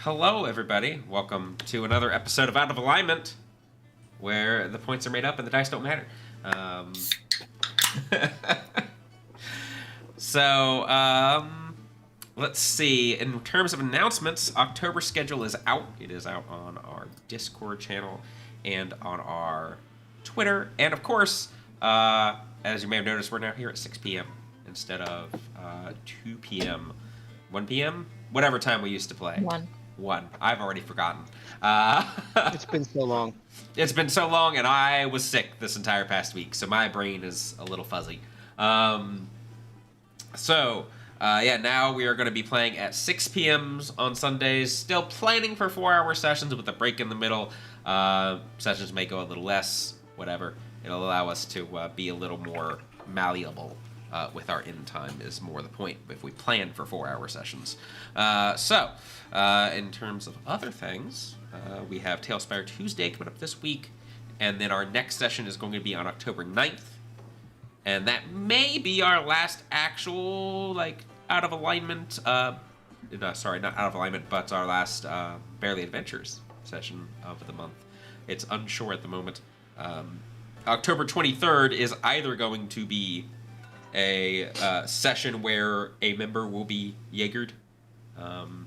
Hello, everybody. Welcome to another episode of Out of Alignment, where the points are made up and the dice don't matter. Let's see. In terms of announcements, October schedule is out. It is out on our Discord channel and on our Twitter. And, of course, as you may have noticed, we're now here at 6 p.m. instead of 2 p.m. 1 p.m.? Whatever time we used to play. 1. I've already forgotten. It's been so long. It's been so long, and I was sick this entire past week, so my brain is a little fuzzy. Now we are going to be playing at 6 p.m. on Sundays. Still planning for 4-hour sessions with a break in the middle. Sessions may go a little less, whatever. It'll allow us to be a little more malleable. With our end time is more the point if we plan for 4-hour sessions. In terms of other things, we have Spire Tuesday coming up this week, and then our next session is going to be on October 9th, and that may be our last actual, out of alignment, not out of alignment, but our last Barely Adventures session of the month. It's unsure at the moment. October 23rd is either going to be a session where a member will be Jaegered and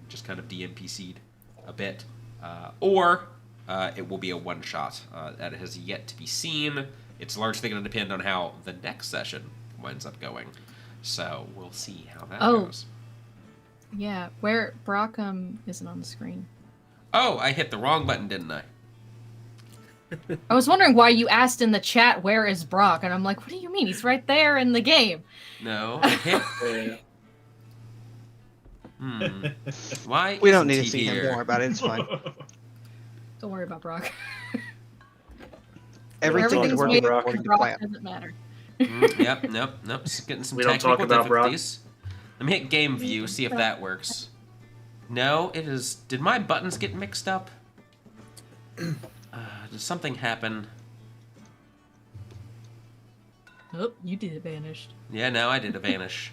just kind of DNPC'd a bit, or it will be a one-shot. That has yet to be seen. It's largely going to depend on how the next session winds up going. So we'll see how that goes. Yeah, where Brock isn't on the screen. Oh, I hit the wrong button, didn't I? I was wondering why you asked in the chat, where is Brock? And I'm like, what do you mean? He's right there in the game. No, I hit... Why We don't need to he see here? him. Don't worry about it. It's fine. Don't worry about Brock. Everything's working Brock according to plan. doesn't matter. Yep, nope. Just getting some technical difficulties. Let me hit game view, see if that works. No, it is... Did my buttons get mixed up? Did something happen? Oh, you did it vanished. Yeah, now I did a vanish.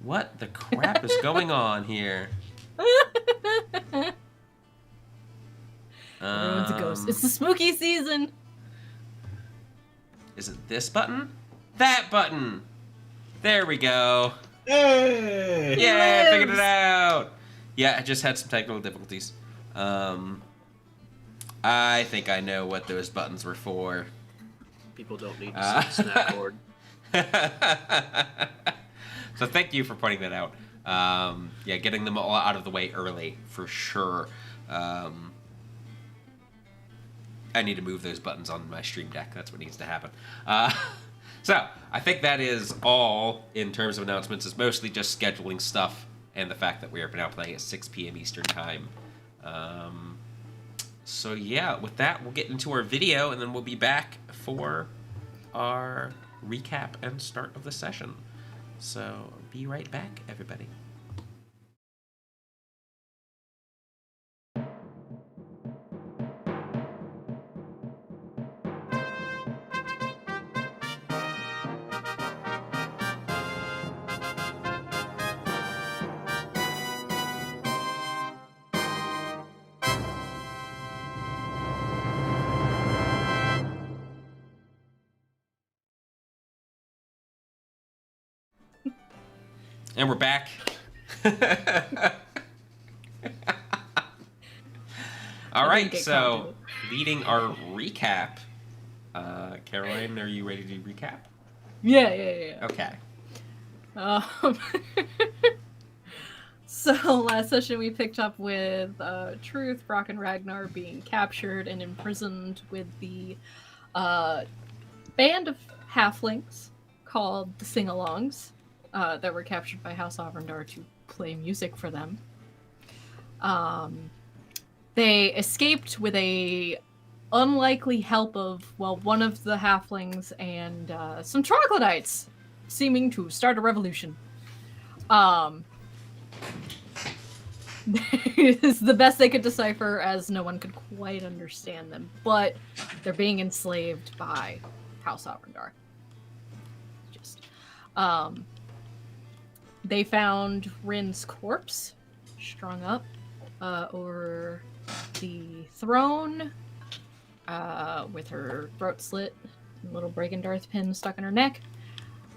What the crap is going on here? Everyone's a ghost. It's the spooky season. Is it this button? That button! There we go. Hey! Yeah, I figured it out! Yeah, I just had some technical difficulties. I think I know what those buttons were for. People don't need to see the snap cord. So thank you for pointing that out. Getting them all out of the way early, for sure. I need to move those buttons on my stream deck. That's what needs to happen. So I think that is all in terms of announcements. It's mostly just scheduling stuff and the fact that we are now playing at 6 p.m. Eastern Time. So yeah, with that, we'll get into our video, and then we'll be back for our recap and start of the session. So be right back, everybody. And we're back. All right, so leading our recap. Caroline, are you ready to recap? Yeah. Okay. So last session we picked up with Truth, Brock, and Ragnar being captured and imprisoned with the band of halflings called the Sing-Alongs. That were captured by House Avrandar to play music for them. They escaped with a unlikely help of, one of the halflings and some troglodytes, seeming to start a revolution. It's the best they could decipher, as no one could quite understand them, but they're being enslaved by House Avrandar. They found Rin's corpse strung up over the throne with her throat slit, and a little Breaking-Darth pin stuck in her neck.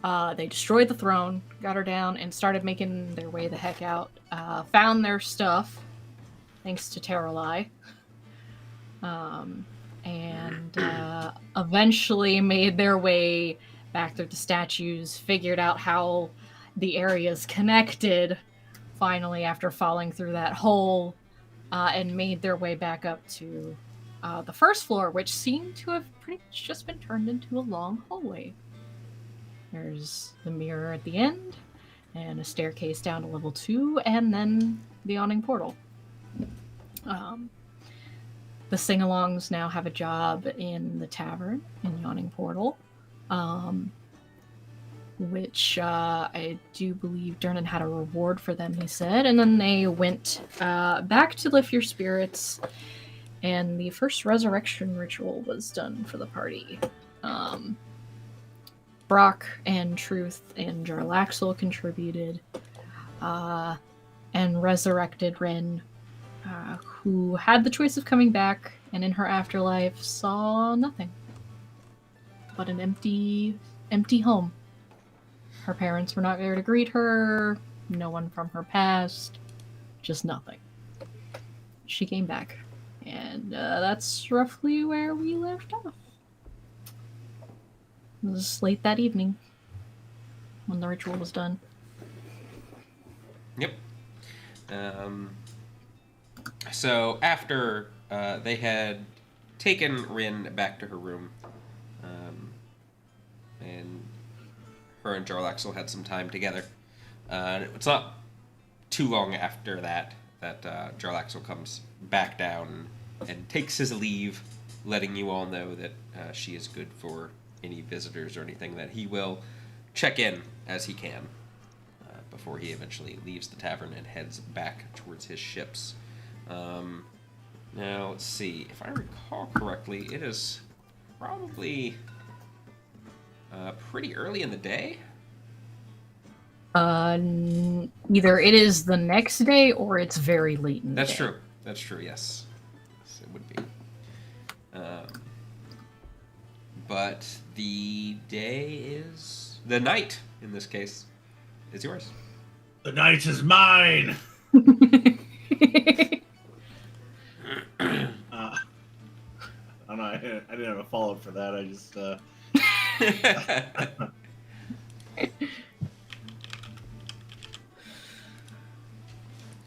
They destroyed the throne, got her down, and started making their way the heck out. Found their stuff, thanks to Terralai. And eventually made their way back through the statues, figured out how the areas connected, finally, after falling through that hole, and made their way back up to the first floor, which seemed to have pretty much just been turned into a long hallway. There's the mirror at the end, and a staircase down to level 2, and then the awning portal. The sing-alongs now have a job in the tavern in Yawning Portal, which I do believe Dernan had a reward for them, he said. And then they went back to lift your spirits, and the first resurrection ritual was done for the party. Brock and Truth and Jarlaxle contributed, and resurrected Ren, who had the choice of coming back, and in her afterlife saw nothing but an empty home. Her parents were not there to greet her, no one from her past, just nothing. She came back, and that's roughly where we left off. It was late that evening when the ritual was done. Yep. So after they had taken Rin back to her room, and her and Jarlaxle had some time together, it's not too long after that Jarlaxle comes back down and takes his leave, letting you all know that she is good for any visitors or anything, that he will check in as he can before he eventually leaves the tavern and heads back towards his ships. Now, let's see. If I recall correctly, it is probably pretty early in the day. Either it is the next day or it's very late in the day. That's true. That's true, yes. It would be. But the day is... The night, in this case, is yours. The night is mine! I don't know, I didn't have a follow-up for that, I just...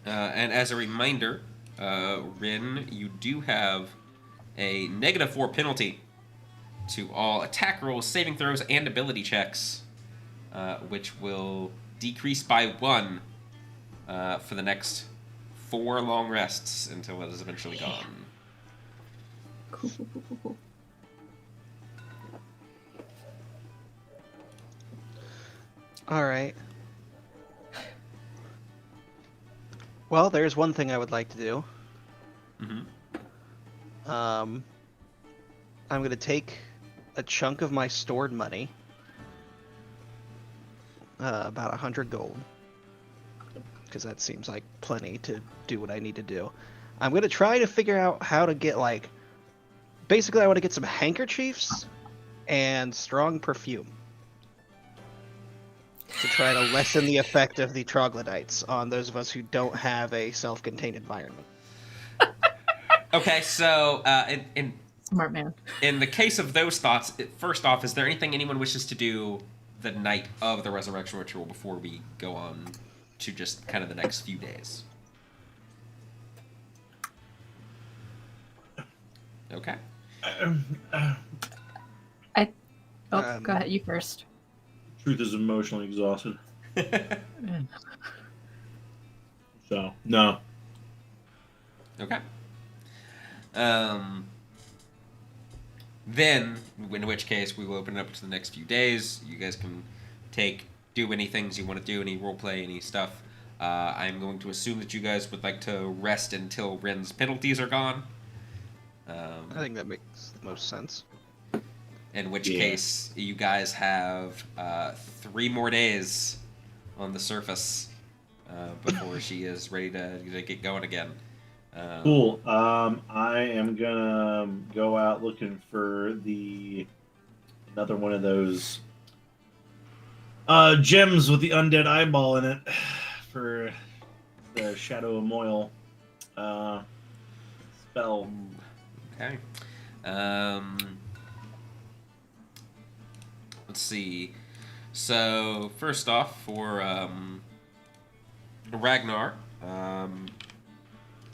And as a reminder, Rin, you do have a -4 penalty to all attack rolls, saving throws, and ability checks, which will decrease by 1 for the next 4 long rests until it is eventually gone. Cool. All right. Well, there's one thing I would like to do. Mm-hmm. I'm going to take a chunk of my stored money, about 100 gold, because that seems like plenty to do what I need to do. I'm going to try to figure out how to get, like, basically I want to get some handkerchiefs and strong perfume to try to lessen the effect of the troglodytes on those of us who don't have a self-contained environment. Okay, so in Smart man. In the case of those thoughts, first off, is there anything anyone wishes to do the night of the resurrection ritual before we go on to just kind of the next few days? Okay. Go ahead, you first. Truth is emotionally exhausted. So, no. Okay. Then, in which case, we will open it up to the next few days. You guys can do any things you want to do, any roleplay, any stuff. I'm going to assume that you guys would like to rest until Ren's penalties are gone. I think that makes the most sense. In which case, you guys have 3 more days on the surface before she is ready to get going again. Cool. I am gonna go out looking for another one of those gems with the undead eyeball in it for the Shadow of Moyle spell. Okay. Let's see. So first off, for Ragnar,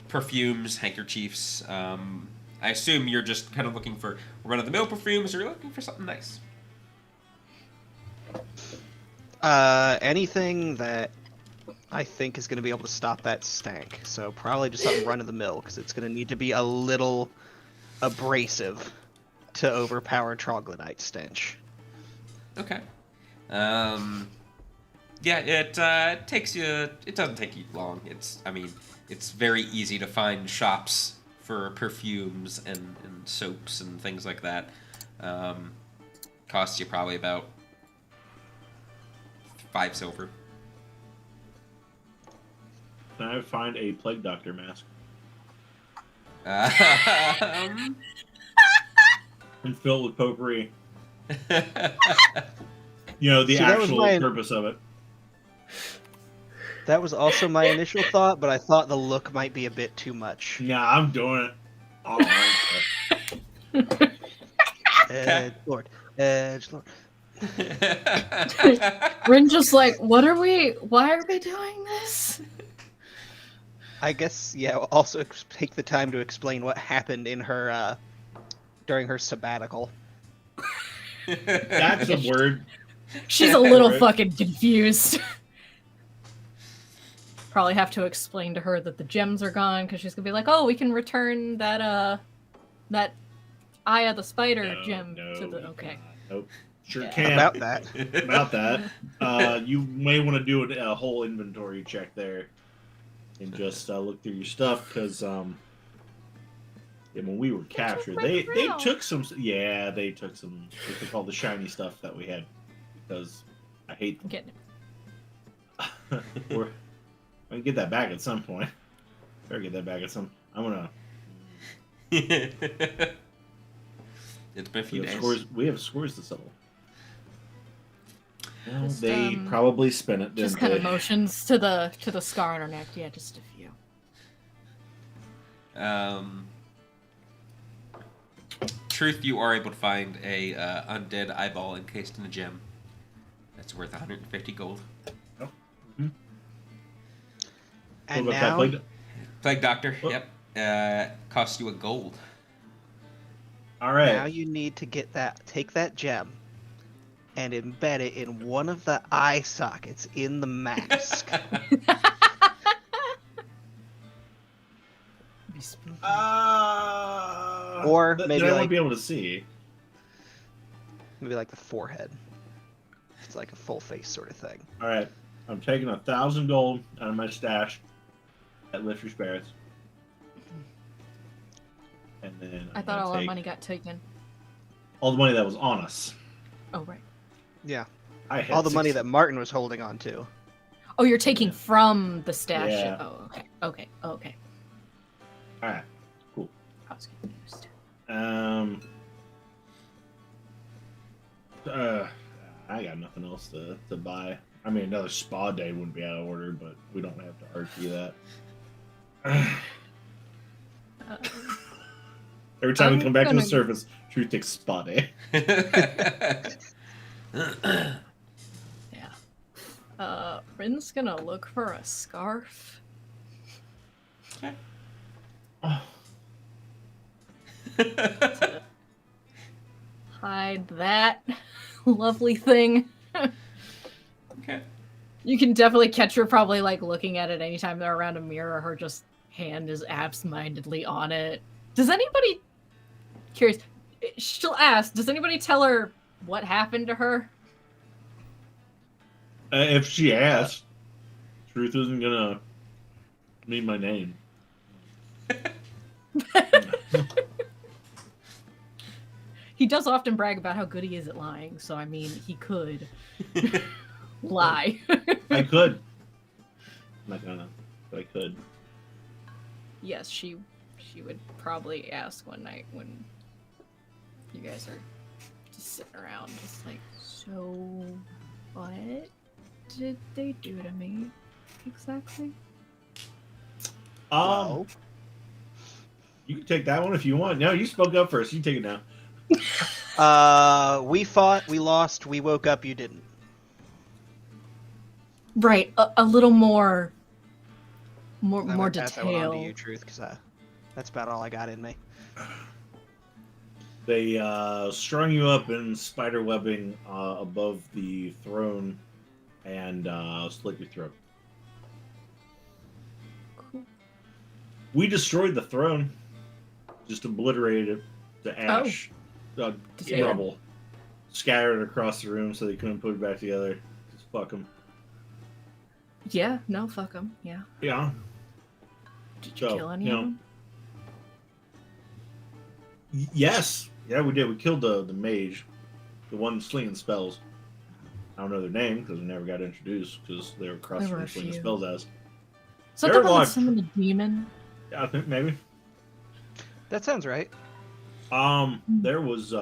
perfumes, handkerchiefs. I assume you're just kind of looking for run-of-the-mill perfumes, or you're looking for something nice. Anything that I think is going to be able to stop that stank. So probably just something run of the mill, because it's going to need to be a little abrasive to overpower troglodyte stench. Okay. Yeah, it takes you. It doesn't take you long. It's very easy to find shops for perfumes and soaps and things like that. Costs you probably about 5 silver. Can I find a plague doctor mask? And fill it with potpourri. You know, the See, that was actual my- purpose of it. That was also my initial thought, but I thought the look might be a bit too much. Yeah, I'm doing it. All right. Edge Lord. Edge Lord. Rin just like, why are we doing this? I guess, yeah, we'll also take the time to explain what happened in her, during her sabbatical. That's a word. She's a little Right. fucking confused. Probably have to explain to her that the gems are gone, because she's gonna be like, oh, we can return that Eye of the Spider gem to the... Okay. Nope. Sure Yeah. can. About that. About that. You may want to do a whole inventory check there. And just look through your stuff, because when we were captured, they took some. Yeah, they took some. They took all the shiny stuff that we had, because I hate I'm them. getting I can get that back at some point. Better get that back at some. I'm gonna. It's been a few days. We have scores to settle. Well, Just, they probably spin it. just didn't kind of they? motions to the scar on her neck. Yeah, just a few. Truth, you are able to find a undead eyeball encased in a gem. That's worth 150 gold. And What about that now, plague- Plague Doctor, Oh. yep. Costs you a gold. All right. now you need to take that gem and embed it in one of the eye sockets in the mask. Be spooky. Or then maybe I like- won't be able to see. Maybe like the forehead. It's like a full face sort of thing. All right, I'm taking 1,000 gold out of my stash at Lift Your Spirits, and then I I'm thought gonna all our take money got taken. all the money that was on us. Oh, right. Yeah. I had All the money 60 that Martin was holding on to. Oh, you're taking from the stash. Yeah. Oh, okay. Okay. All right, cool. I was confused. I got nothing else to buy. I mean, another spa day wouldn't be out of order, but we don't have to argue that. Every time we I'm come back to the gonna- surface, Truth takes spa day. Yeah. Rin's gonna look for a scarf. Oh, Hide that lovely thing. Okay. You can definitely catch her probably like looking at it anytime they're around a mirror. Her just hand is absent-mindedly on it. Does anybody curious? She'll ask. Does anybody tell her what happened to her? if she asks, Truth isn't gonna mean my name. He does often brag about how good he is at lying, so I mean, he could lie. I could. I'm not gonna, but I could. yes, she would probably ask one night when you guys are just sitting around, just like, so what did they do to me exactly? Well, You can take that one if you want. No, you spoke up first. You take it now. we fought, we lost, we woke up, you didn't. Right, a little more I'm gonna more pass that one on to detail. you, Truth, because that's about all I got in me. They strung you up in spider webbing above the throne and slit your throat. Cool. We destroyed the throne, just obliterated it to ash, Damn. rubble, scattered across the room so they couldn't put it back together. Just fuck them. Yeah, no, fuck them. Yeah. Yeah. Did you So, kill any you of know, them? Yes. Yeah, we did. We killed the mage, the one slinging spells. I don't know their name because we never got introduced because they were across There the were room a slinging few. spells at us. Is that They're the one that alive. summoned the demon? Yeah, I think maybe. That sounds right. There was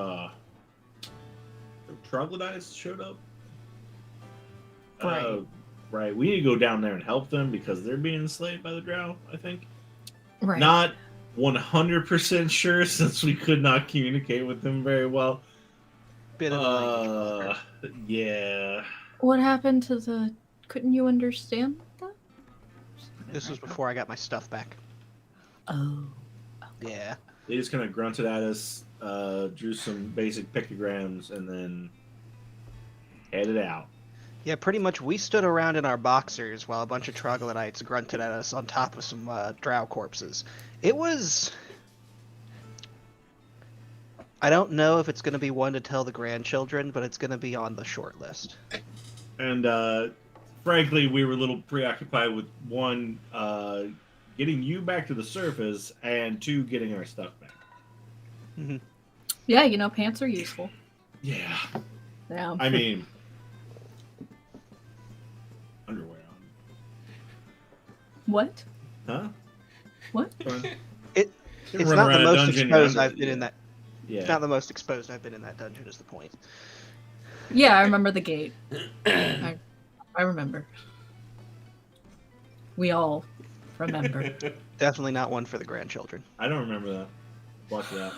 troglodytes showed up. Right. Right. We need to go down there and help them because they're being enslaved by the drow, I think. Right. Not 100% sure since we could not communicate with them very well. Bit of a language blocker. Yeah. What happened to the... Couldn't you understand that? This was before I got my stuff back. Oh. Yeah. They just kind of grunted at us, drew some basic pictograms, and then headed out. Yeah, pretty much we stood around in our boxers while a bunch of troglodytes grunted at us on top of some drow corpses. It was... I don't know if it's going to be one to tell the grandchildren, but it's going to be on the short list. And frankly, we were a little preoccupied with one, getting you back to the surface, and two, getting our stuff back. Mm-hmm. Yeah, you know, pants are useful. Yeah. Yeah. I mean, underwear What? on. Huh? What? It's Run not the around a most dungeon, exposed you're I've been in yeah. that. Yeah. It's not the most exposed I've been in that dungeon. Is the point? Yeah, I remember the gate. I remember. We all remember. Definitely not one for the grandchildren. I don't remember that. Watch that.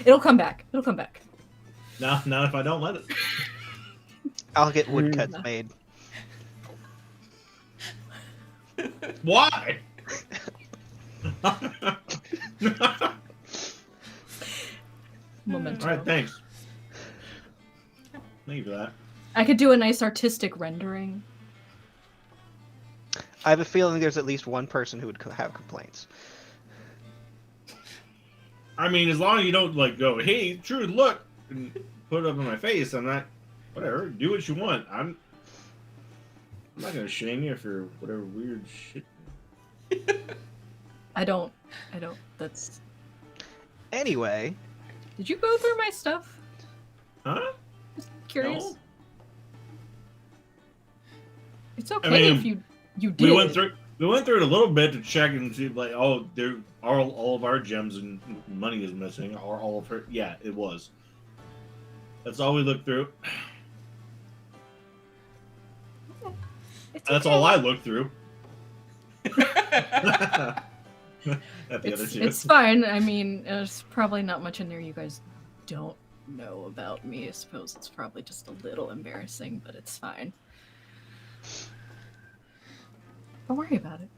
It'll come back. It'll come back. No, not if I don't let it. I'll get woodcuts made. Why? Memento. All right, thanks. Thank you for that. I could do a nice artistic rendering. I have a feeling there's at least one person who would have complaints. I mean, as long as you don't like go, "Hey, Truth, look," and put it up in my face, I'm not. Whatever, do what you want. I'm not gonna shame you for whatever weird shit. I don't. That's. Anyway, Did you go through my stuff? Huh? Just curious. No. It's okay mean, if you did. We went through it a little bit to check and see, like, oh, there are all of our gems and money is missing, or all of her. Yeah, it was. That's all we looked through. It's That's okay. all I looked through. At the other two. It's fine. I mean, there's probably not much in there you guys don't know about me. I suppose it's probably just a little embarrassing, but it's fine. Don't worry about it.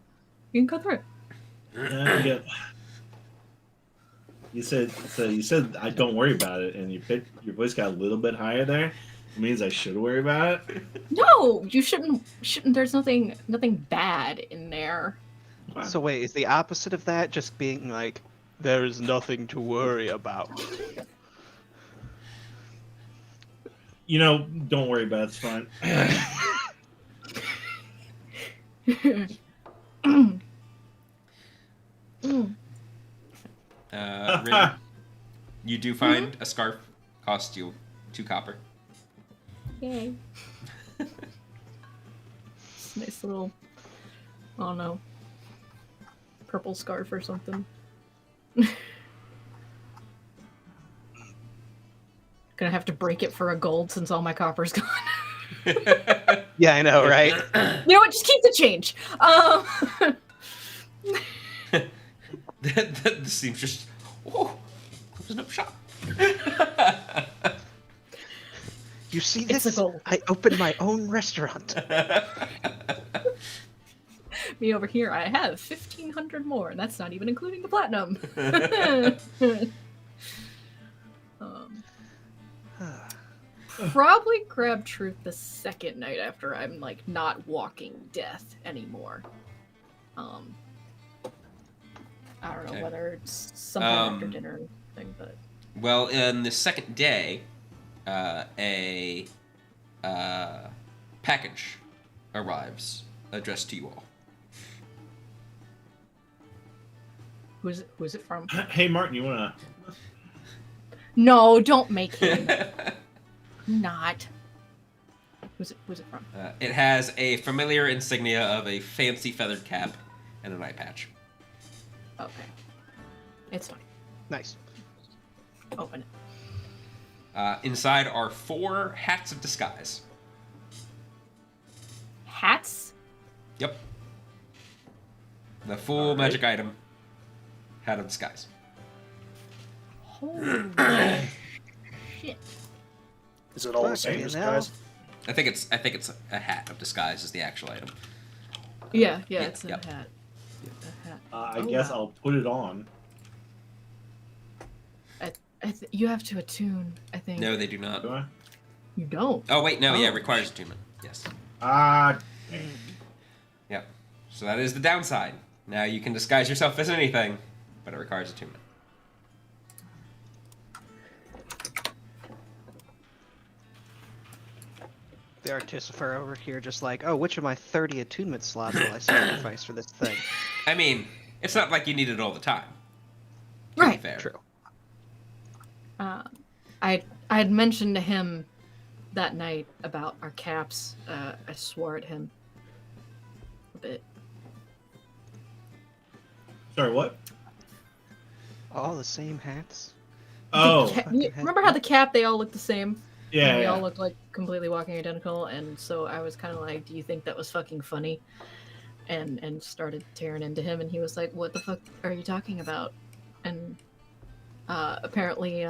You can go through it. Yeah. You said I don't worry about it, and your voice got a little bit higher there. It means I should worry about it. No, you shouldn't. There's nothing bad in there. Wow. so wait, is the opposite of that just being like, there's nothing to worry about? You know, don't worry about it. It's fine. Rin, you do find a scarf. Cost you 2 copper. Yay. Nice little Oh no. Purple scarf or something. Gonna have to break it for a gold since all my copper's gone. Yeah, I know, right? You know what? Just keep the change. This seems just. Oh, closing up shop. You see It's this? a goal. I opened my own restaurant. Me over here, I have 1,500 more, and that's not even including the platinum. Probably grab truth the second night after I'm like not walking death anymore. I don't know Okay. whether it's sometime after dinner or anything, but Well, in the second day, a package arrives addressed to you all. who's it from? Hey, Martin, you wanna? No, don't make him not. Who's it from? It has a familiar insignia of a fancy feathered cap and an eye patch. Okay. It's fine. Nice. Open it. Inside are 4 hats of disguise. Hats? Yep. The full magic item. Hat of disguise. Holy shit. Is it all the Fuck, same you disguise? I think it's a hat of disguise is the actual item. Yeah, Yeah, it's a yep. hat. A hat. I Oh, guess wow. I'll put it on. You have to attune, I think. No, they do not. Do I? You don't. Oh wait, no, yeah, Oh. it requires attunement. Yes. Ah, Yep. So that is the downside. Now you can disguise yourself as anything, but it requires attunement. The Artificer over here just like, oh, which of my 30 attunement slots will I sacrifice for this thing? I mean, it's not like you need it all the time. To Right. be fair. True. I had mentioned to him that night about our caps. I swore at him a bit. sorry, what? All the same hats? Oh, Remember how the cap, they all look the same? yeah, And we yeah. all look like completely walking identical, and so I was kind of like, do you think that was fucking funny? And started tearing into him, and he was like, what the fuck are you talking about? And apparently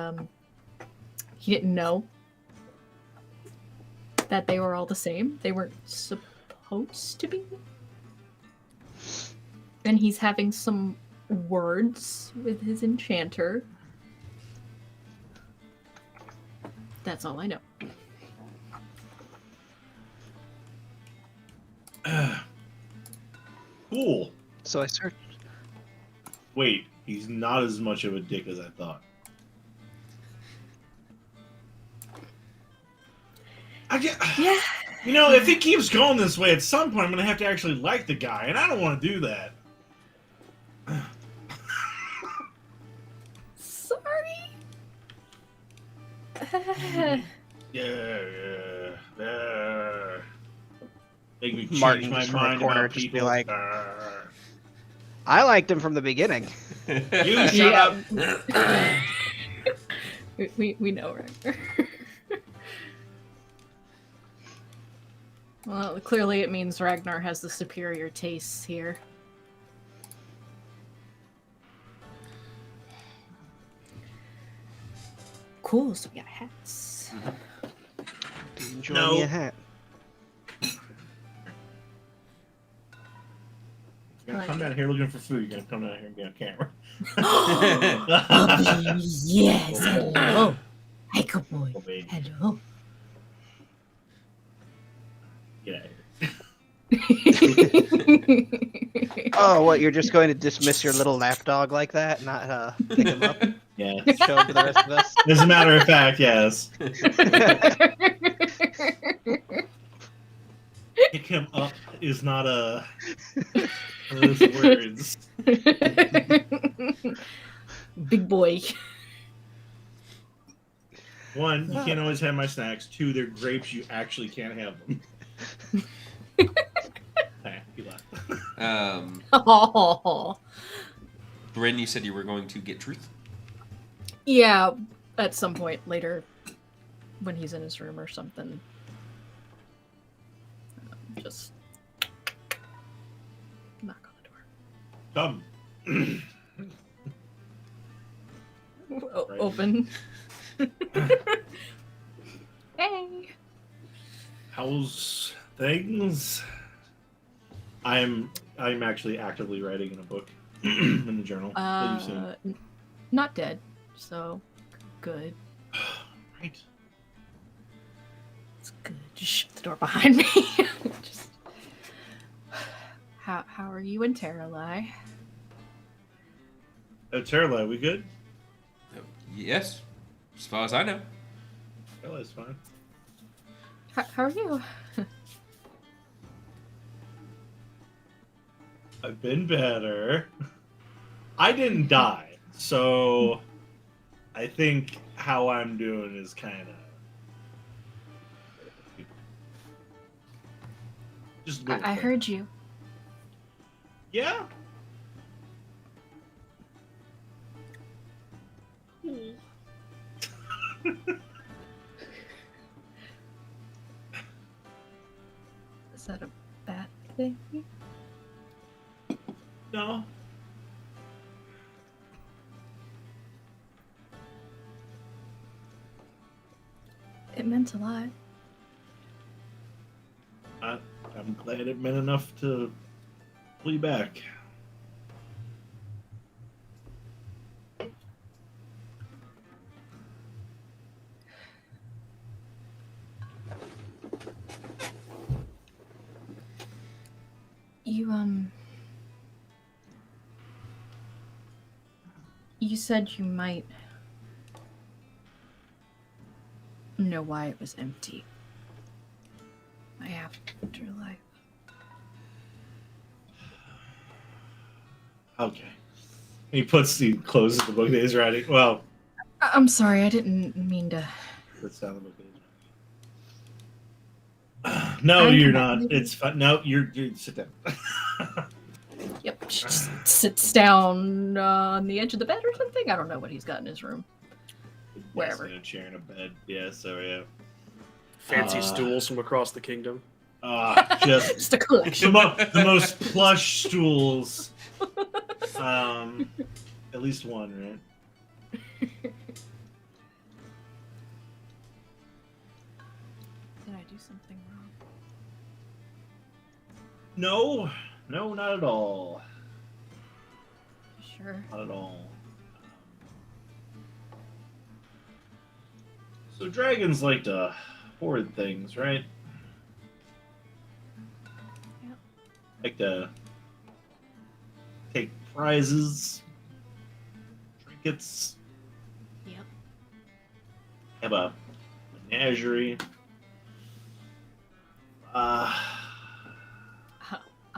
he didn't know that they were all the same. They weren't supposed to be. And he's having some words with his enchanter. That's all I know. Cool. So I searched. Wait, he's not as much of a dick as I thought. Yeah. You know, if it keeps going this way, at some point I'm gonna have to actually like the guy, and I don't want to do that. Sorry. Yeah. Make me change Martin my just from a mind corner about just be people. like- I liked him from the beginning. You shut up. We know, right? Well, clearly it means Ragnar has the superior tastes here. Cool, so we got hats. Do you enjoy No. me a hat? You're gonna come down here looking for food. You're gonna come down here and get a camera. Yes, hello. Hi, good boy. Oh, baby. Hello. Get out of here. Oh, what? You're just going to dismiss your little lapdog like that? Not pick him up, Yeah. show him to the rest of us? As a matter of fact, yes. Pick him up is not a those words. Big boy. One, you can't always have my snacks. Two, they're grapes. You actually can't have them. Hey, you laugh. Oh, Bryn, you said you were going to get truth. yeah. At some point later, when he's in his room or something, just knock on the door. Come. Right. Open. Hey. How's things? I'm actually actively writing in a book in the journal that you've seen. Not dead, so good. Right. It's good. Just shut the door behind me. Just... How are you and Terralai? Terralai, we good? Yes, as far as I know. Terralai's fine. How are you? I've been better. I didn't die, so I think how I'm doing is kind of just. I heard you. Yeah. Is that a bad thing? No. It meant a lot. I'm glad it meant enough to pull you back. You said you might know why it was empty. My afterlife. Okay. He closes the book that he's writing. Well, I'm sorry, I didn't mean to. that's not the book that he's writing. No, you're not. It's fine. No, you're sit down. Yep, just sits down on the edge of the bed or something. I don't know what he's got in his room. Wherever. In a chair and a bed. Yeah, so yeah. Fancy stools from across the kingdom. Just a collection. the most plush stools. At least one, right? Did I do something wrong? No, not at all. Sure. Not at all. So dragons like to hoard things, right? Yep. Like to take prizes, trinkets, Yep. have a menagerie.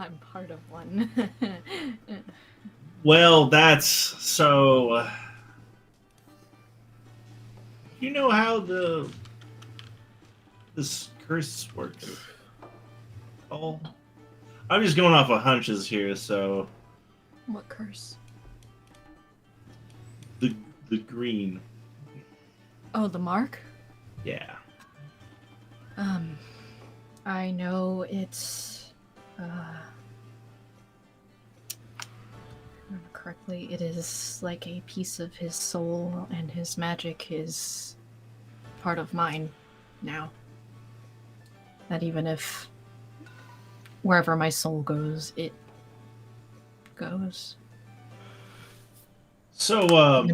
I'm part of one. Well, that's so. You know how this curse works? Oh, I'm just going off of hunches here. So What curse? the green, Oh, the mark? yeah. I know it's remember correctly, it is like a piece of his soul, and his magic is part of mine now. That even if wherever my soul goes, it goes. So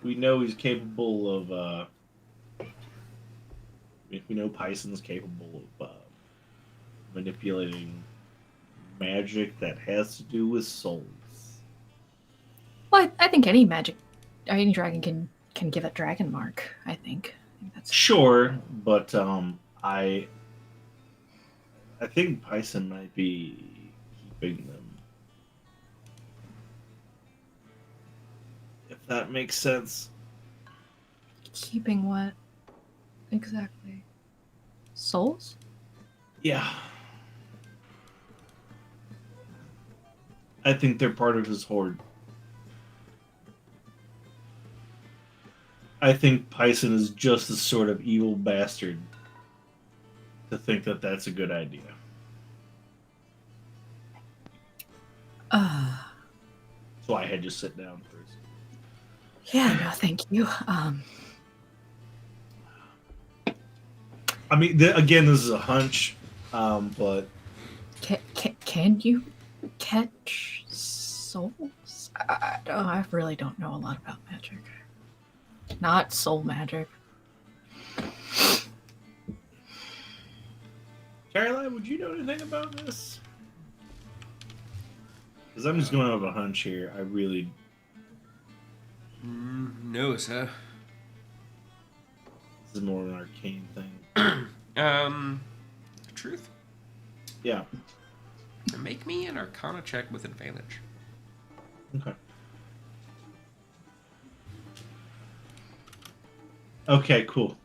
we know he's capable of. We know Pison's capable of manipulating magic that has to do with souls. Well, I think any dragon can give a dragon mark. I think that's Sure, but I think Pison might be keeping them. If that makes sense. keeping what exactly? Souls? Yeah. I think they're part of his horde. I think Pyson is just the sort of evil bastard to think that that's a good idea. So I had to sit down first. Yeah, no, thank you. I mean, again, this is a hunch, but Can you catch souls? I really don't know a lot about magic. Not soul magic. Caroline, would you know anything about this? Because I'm just going off a hunch here. I really... No, sir. This is more of an arcane thing. Truth? Yeah. Make me an Arcana check with advantage. Okay. Okay, cool.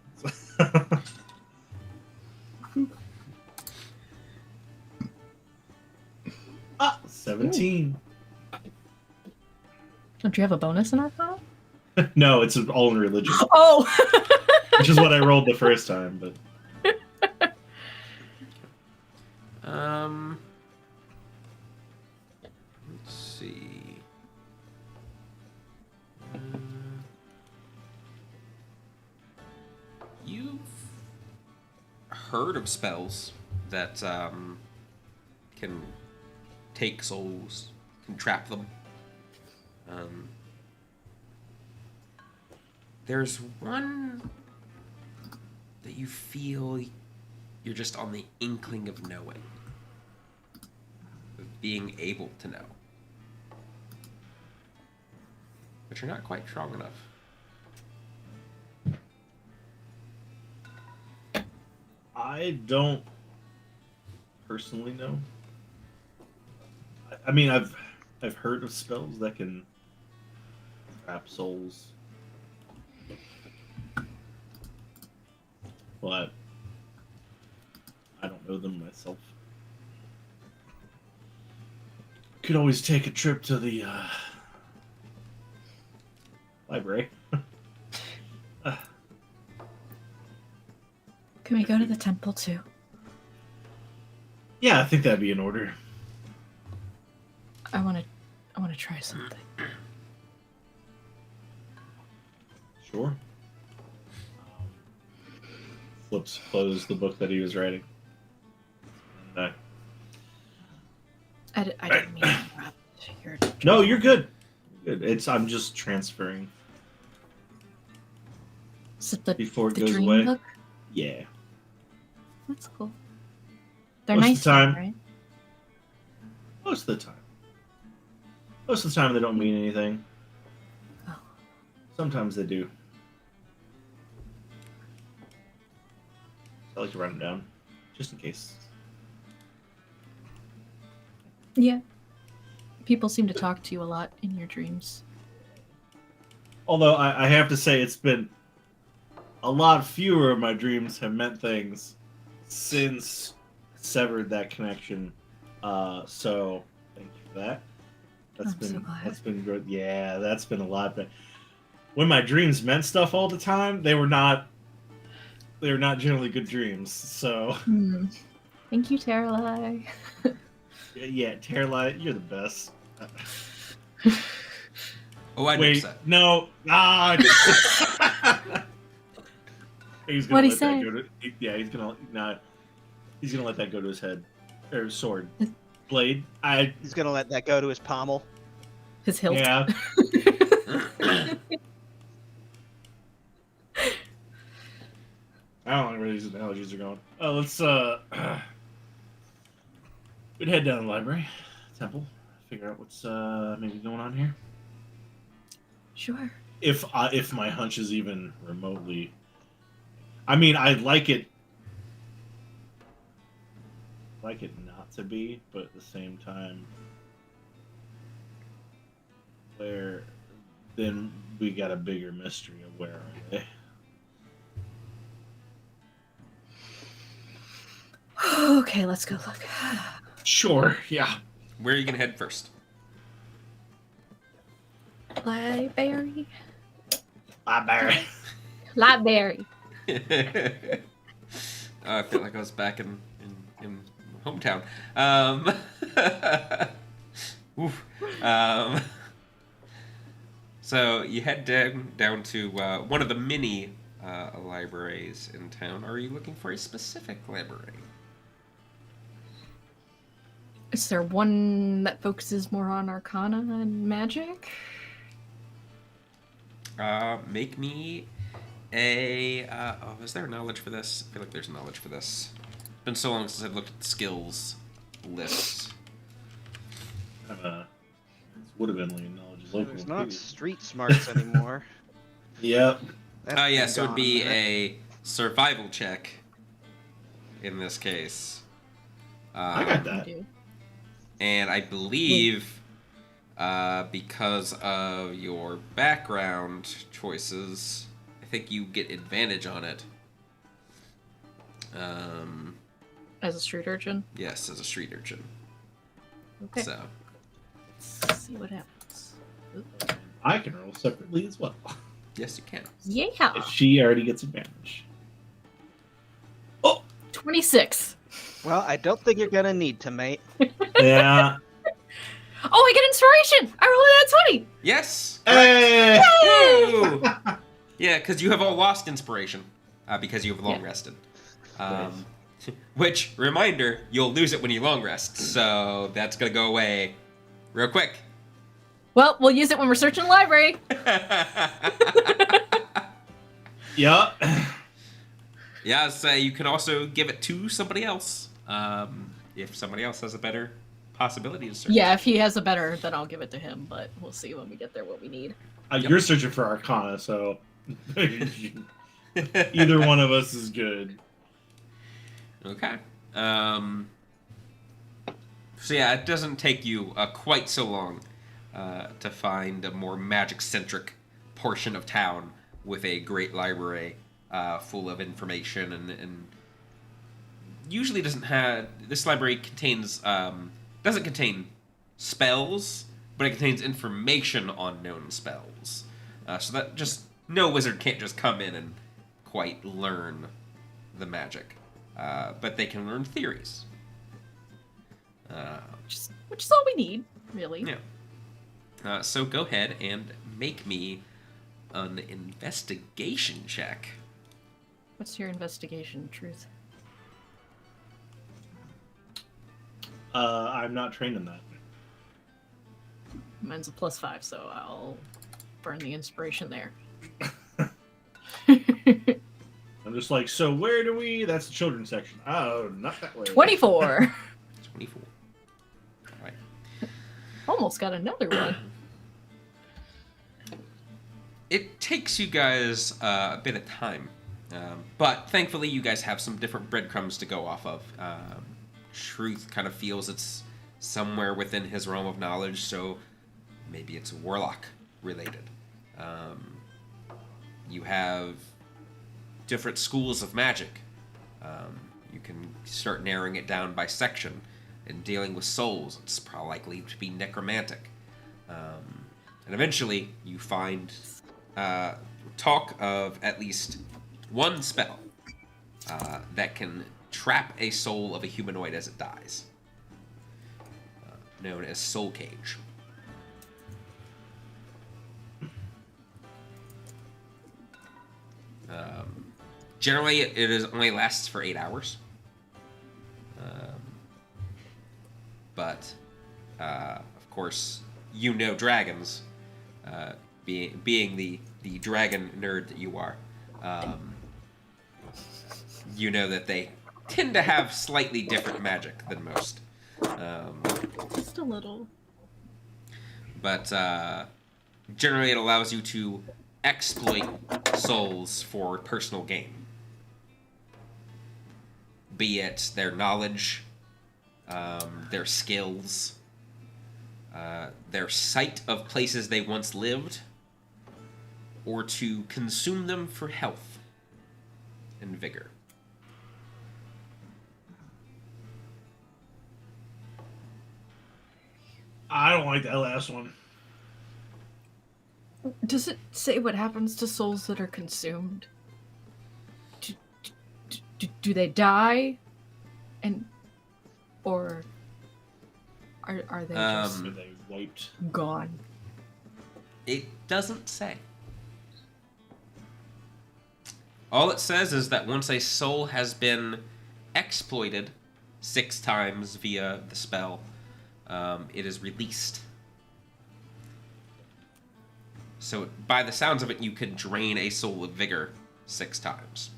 17. Don't you have a bonus in Arcana? No, it's all in religion, Oh! which is what I rolled the first time, but... Let's see. You've heard of spells that can take souls, can trap them. There's one that you feel you're just on the inkling of knowing, of being able to know, but you're not quite strong enough. I don't personally know. I mean, I've heard of spells that can trap souls, but I don't know them myself. Could always take a trip to the library. Can we go to the temple too? Yeah, I think that'd be in order. I want to try something. Sure. Flips closed the book that he was writing. I didn't mean to interrupt your... No, you're good. Good. I'm just transferring Is it the, before it the goes dream away. book? Yeah. That's cool. They're Most of nice, the time. right? Most of the time. Most of the time they don't mean anything. Oh. Sometimes they do. I like to write them down, just in case. Yeah. People seem to talk to you a lot in your dreams. Although I have to say it's been a lot fewer of my dreams have meant things since severed that connection. So thank you for that. That's been good. Yeah, that's been a lot. But when my dreams meant stuff all the time, they were not generally good dreams. So Thank you, Taralai. yeah, Terralite, you're the best. Oh, I Wait, noticed that. no. He's gonna What'd he let say? that go to. Yeah, he's gonna let that go to his head or sword blade. He's gonna let that go to his pommel. His hilt. Yeah. I don't know where these analogies are going. Let's we'd head down to the library, temple, figure out what's maybe going on here. Sure. If my hunch is even remotely, I mean, I'd like it not to be, but at the same time, where then we got a bigger mystery of where are they? Okay, let's go look. Sure, yeah. Where are you gonna head first? Library. Library. Library. I feel like I was back in hometown. Oof. So you head down to one of the many libraries in town. Are you looking for a specific library? Is there one that focuses more on Arcana and magic? Make me a. Is there knowledge for this? I feel like there's knowledge for this. It's been so long since I've looked at the skills list. This would have been like knowledge is local. There's not street smarts anymore. Yep. That's Oh, been yes, it would gone be minute. a survival check in this case. I got I that. do. And I believe, because of your background choices, I think you get advantage on it. As a street urchin? Yes, as a street urchin. Okay. So, Let's see what happens. Oop. I can roll separately as well. yes, you can. Yeah! If she already gets advantage. 26. Well, I don't think you're gonna need to, mate. Yeah. Oh, I get inspiration! I rolled that 20! Yes! Hey! Woo! Yeah, because you have all lost inspiration, because you have long Yeah. rested. Which, reminder, you'll lose it when you long rest, so that's gonna go away real quick. Well, we'll use it when we're searching the library. Yup. Yeah, so you can also give it to somebody else, if somebody else has a better possibility to search. Yeah, if he has a better, then I'll give it to him, but we'll see when we get there what we need. You're searching for Arcana, so either one of us is good. Okay. So yeah, it doesn't take you quite so long to find a more magic-centric portion of town with a great library full of information, and usually doesn't have. This library contains doesn't contain spells, but it contains information on known spells. So that just no wizard can't just come in and quite learn the magic. But they can learn theories. Which is all we need, really. Yeah. So go ahead and make me an investigation check. What's your investigation, Truth? I'm not trained in that. Mine's a +5, so I'll burn the inspiration there. I'm just like, so where do we? That's the children's section. Oh, not that way. 24! 24. All right. Almost got another one. It takes you guys a bit of time, but thankfully you guys have some different breadcrumbs to go off of. Truth kind of feels it's somewhere within his realm of knowledge, so maybe it's warlock related. You have different schools of magic. You can start narrowing it down by section. In dealing with souls, it's probably likely to be necromantic. And eventually, you find talk of at least one spell that can trap a soul of a humanoid as it dies, known as Soul Cage. Generally, it only lasts for 8 hours. But, of course, you know dragons, being the dragon nerd that you are. You know that they tend to have slightly different magic than most. Just a little. But generally it allows you to exploit souls for personal gain. Be it their knowledge, their skills, their sight of places they once lived, or to consume them for health and vigor. I don't like that last one. Does it say what happens to souls that are consumed? Do they die? Or are they just Are they wiped? gone? It doesn't say. All it says is that once a soul has been exploited 6 times via the spell, it is released. So, by the sounds of it, you can drain a soul of vigor 6 times.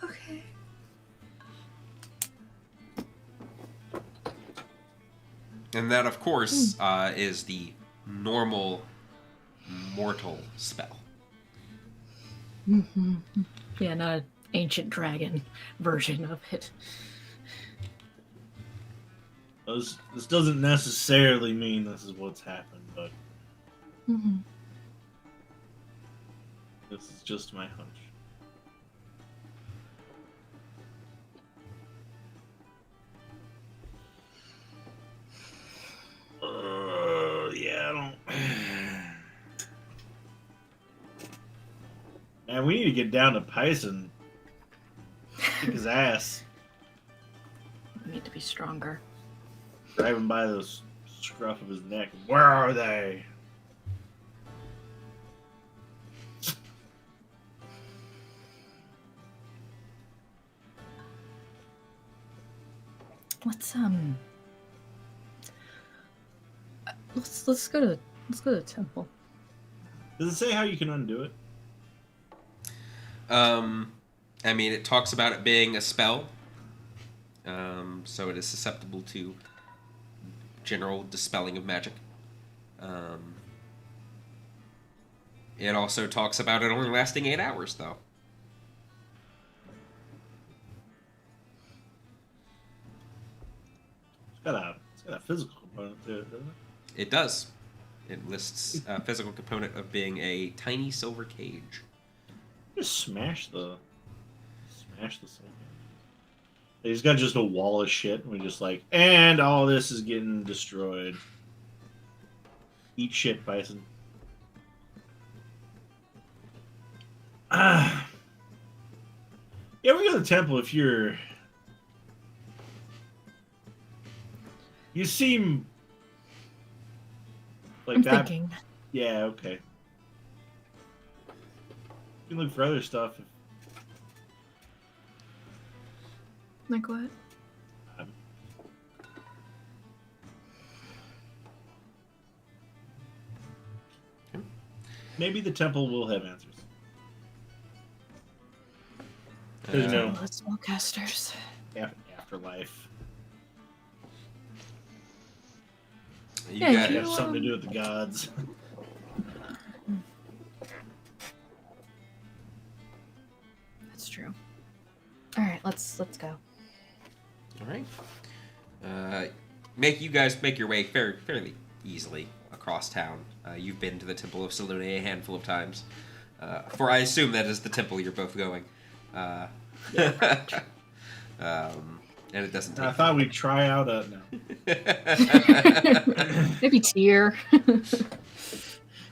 Okay. And that, of course, is the normal mortal spell. Mm-hmm. Yeah, not an ancient dragon version of it. This doesn't necessarily mean this is what's happened, but Mm-hmm. this is just my hunch. Yeah, I don't. Man, we need to get down to Pison. Kick his ass. We need to be stronger. Grab him by the scruff of his neck. Where are they? Let's go to the temple. Does it say how you can undo it? I mean, it talks about it being a spell. So it is susceptible to general dispelling of magic. It also talks about it only lasting 8 hours, though. It's got a physical component to it, doesn't it? It does. It lists a physical component of being a tiny silver cage. Just smash the soul. He's got just a wall of shit, and we're just like, and all this is getting destroyed. Eat shit, Bison. Yeah, we go to the temple if you're. You seem like I'm that. thinking. Yeah, okay. You can look for other stuff. Like what? Maybe the temple will have answers. There's no The spellcasters. afterlife. You Yeah, got, you- Have something to do with the gods. That's true. All right, let's go. all right. You guys make your way fairly easily across town. You've been to the Temple of Selune a handful of times. For I assume that is the temple you're both going. And it doesn't take. I thought we'd try out no. Maybe Tyr.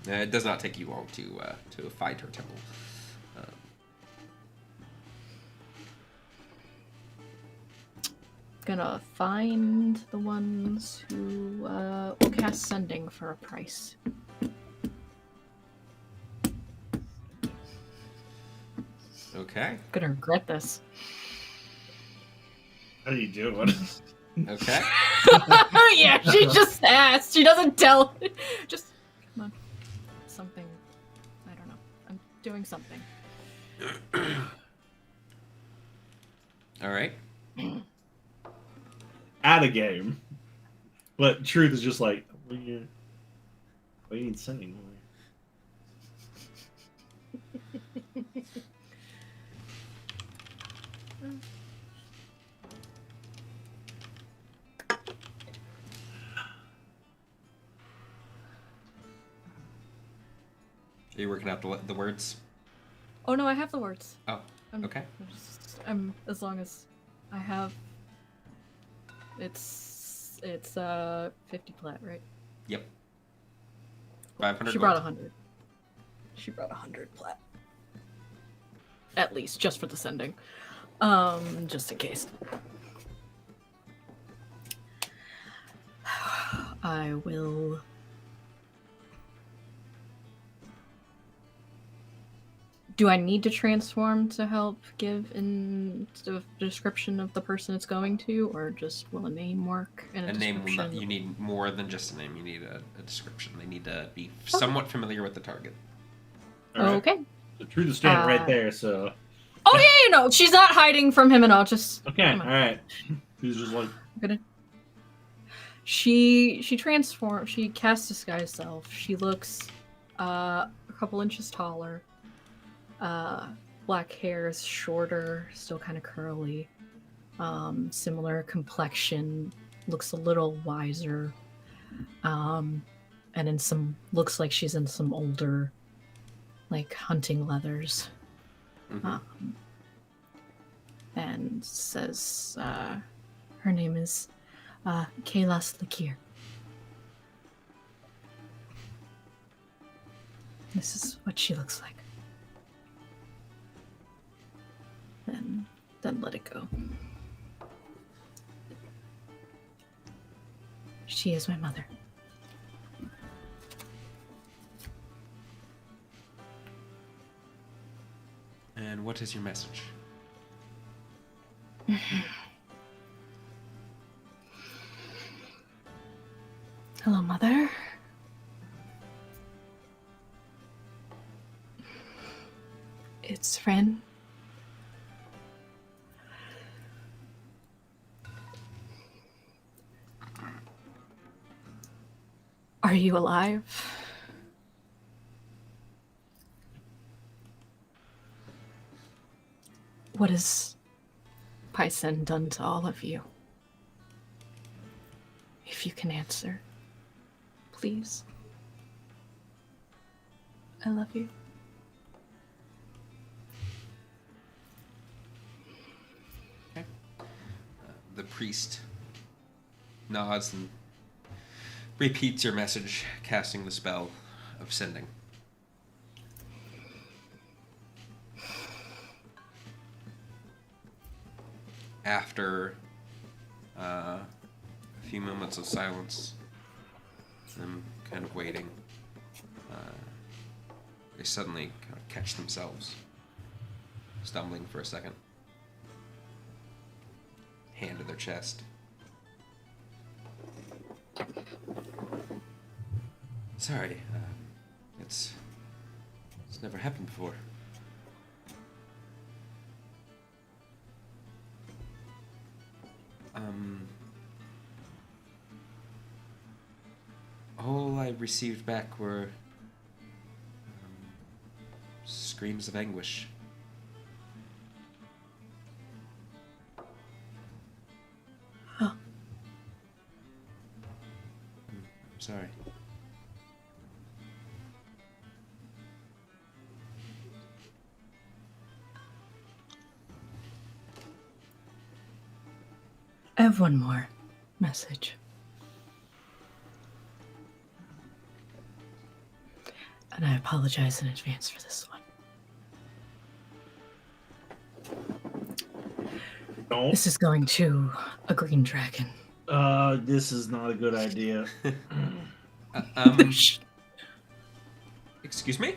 It does not take you long to find her temple. Gonna find the ones who will cast sending for a price. Okay. Gonna regret this. How do you do it? Okay. Yeah, she just asked. She doesn't tell. Just come on. Something. I don't know. I'm doing something. All right. At a game. But truth is just like, what do you need sending? Are you working out the words? Oh no, I have the words. Oh, I'm, okay. I'm as long as I have It's 50 plat, right? Yep. 500 She gold. brought 100. She brought 100 plat. At least, just for the sending. Just in case. I will... Do I need to transform to help give in the description of the person it's going to, or just will a name work in a A name will description? not, you need more than just a name. You need a description. They need to be somewhat familiar with the target. All right. Okay. The truth is standing right Uh, there, so. Oh yeah, no, she's not hiding from him at all. Just Okay, come on. alright. He's just like, I'm gonna. She transforms. She casts disguise self. She looks a couple inches taller. Black hair is shorter, still kind of curly. Similar complexion, looks a little wiser. And in some looks like she's in some older, like hunting leathers. Mhm. And says her name is Kaylas Lakir. This is what she looks like. Then let it go. She is my mother. And what is your message? Hello, Mother. It's Ren. Are you alive? What has Python done to all of you? If you can answer, please. I love you. The priest nods and repeats your message, casting the spell of sending. After a few moments of silence, them kind of waiting, they suddenly kind of catch themselves, stumbling for a second. Hand to their chest. Sorry, it's never happened before. All I received back were screams of anguish. Oh. I'm sorry. I have one more message. And I apologize in advance for this one. don't. This is going to a green dragon. This is not a good idea. Excuse me?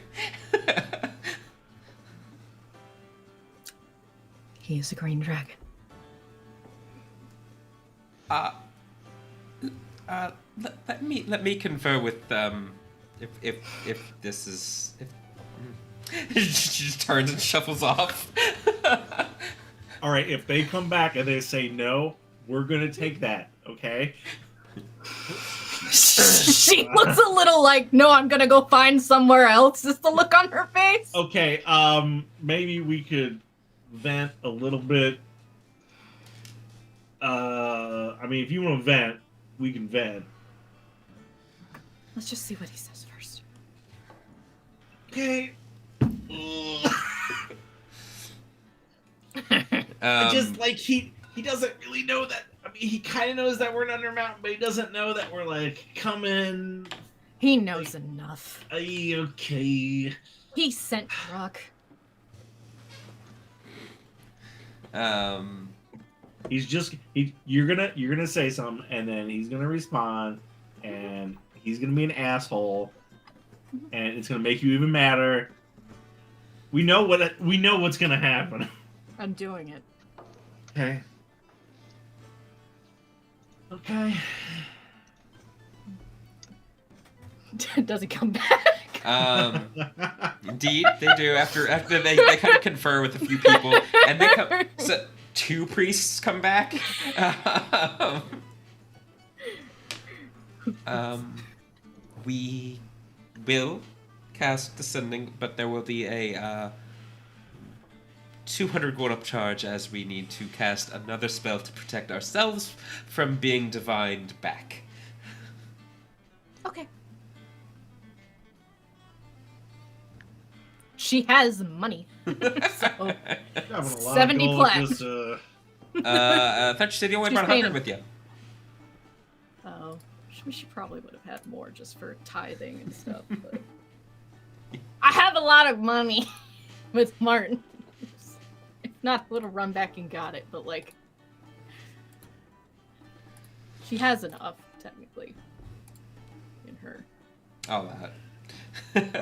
He is a green dragon. Let me confer with if this is she just turns and shuffles off. All right, if they come back and they say no, we're gonna take that. Okay. She looks a little like, no, I'm gonna go find somewhere else. Is the look on her face? Okay. Maybe we could vent a little bit. I mean, if you want to vent, we can vent. Let's just see what he says first. Okay. Um, Just like he doesn't really know that. I he kind of knows that we're in Undermountain, but he doesn't know that we're like coming. He knows enough. Okay. He sent Rock. You're gonna say something, and then he's gonna respond, and he's gonna be an asshole, and it's gonna make you even madder. We know what's gonna happen. I'm doing it. Okay. Okay. Does he come back? Indeed, they do. After they kind of confer with a few people, and they come. So 2 priests come back. We will cast Descending, but there will be a 200 gold upcharge as we need to cast another spell to protect ourselves from being divined back. Okay. She has money. So 70 plaques. Just, I thought you said you only She's brought paying 100 him. with you. Oh, she probably would have had more just for tithing and stuff. But I have a lot of money with Martin. If not, would have run back and got it. But like, she has enough technically in her. All that.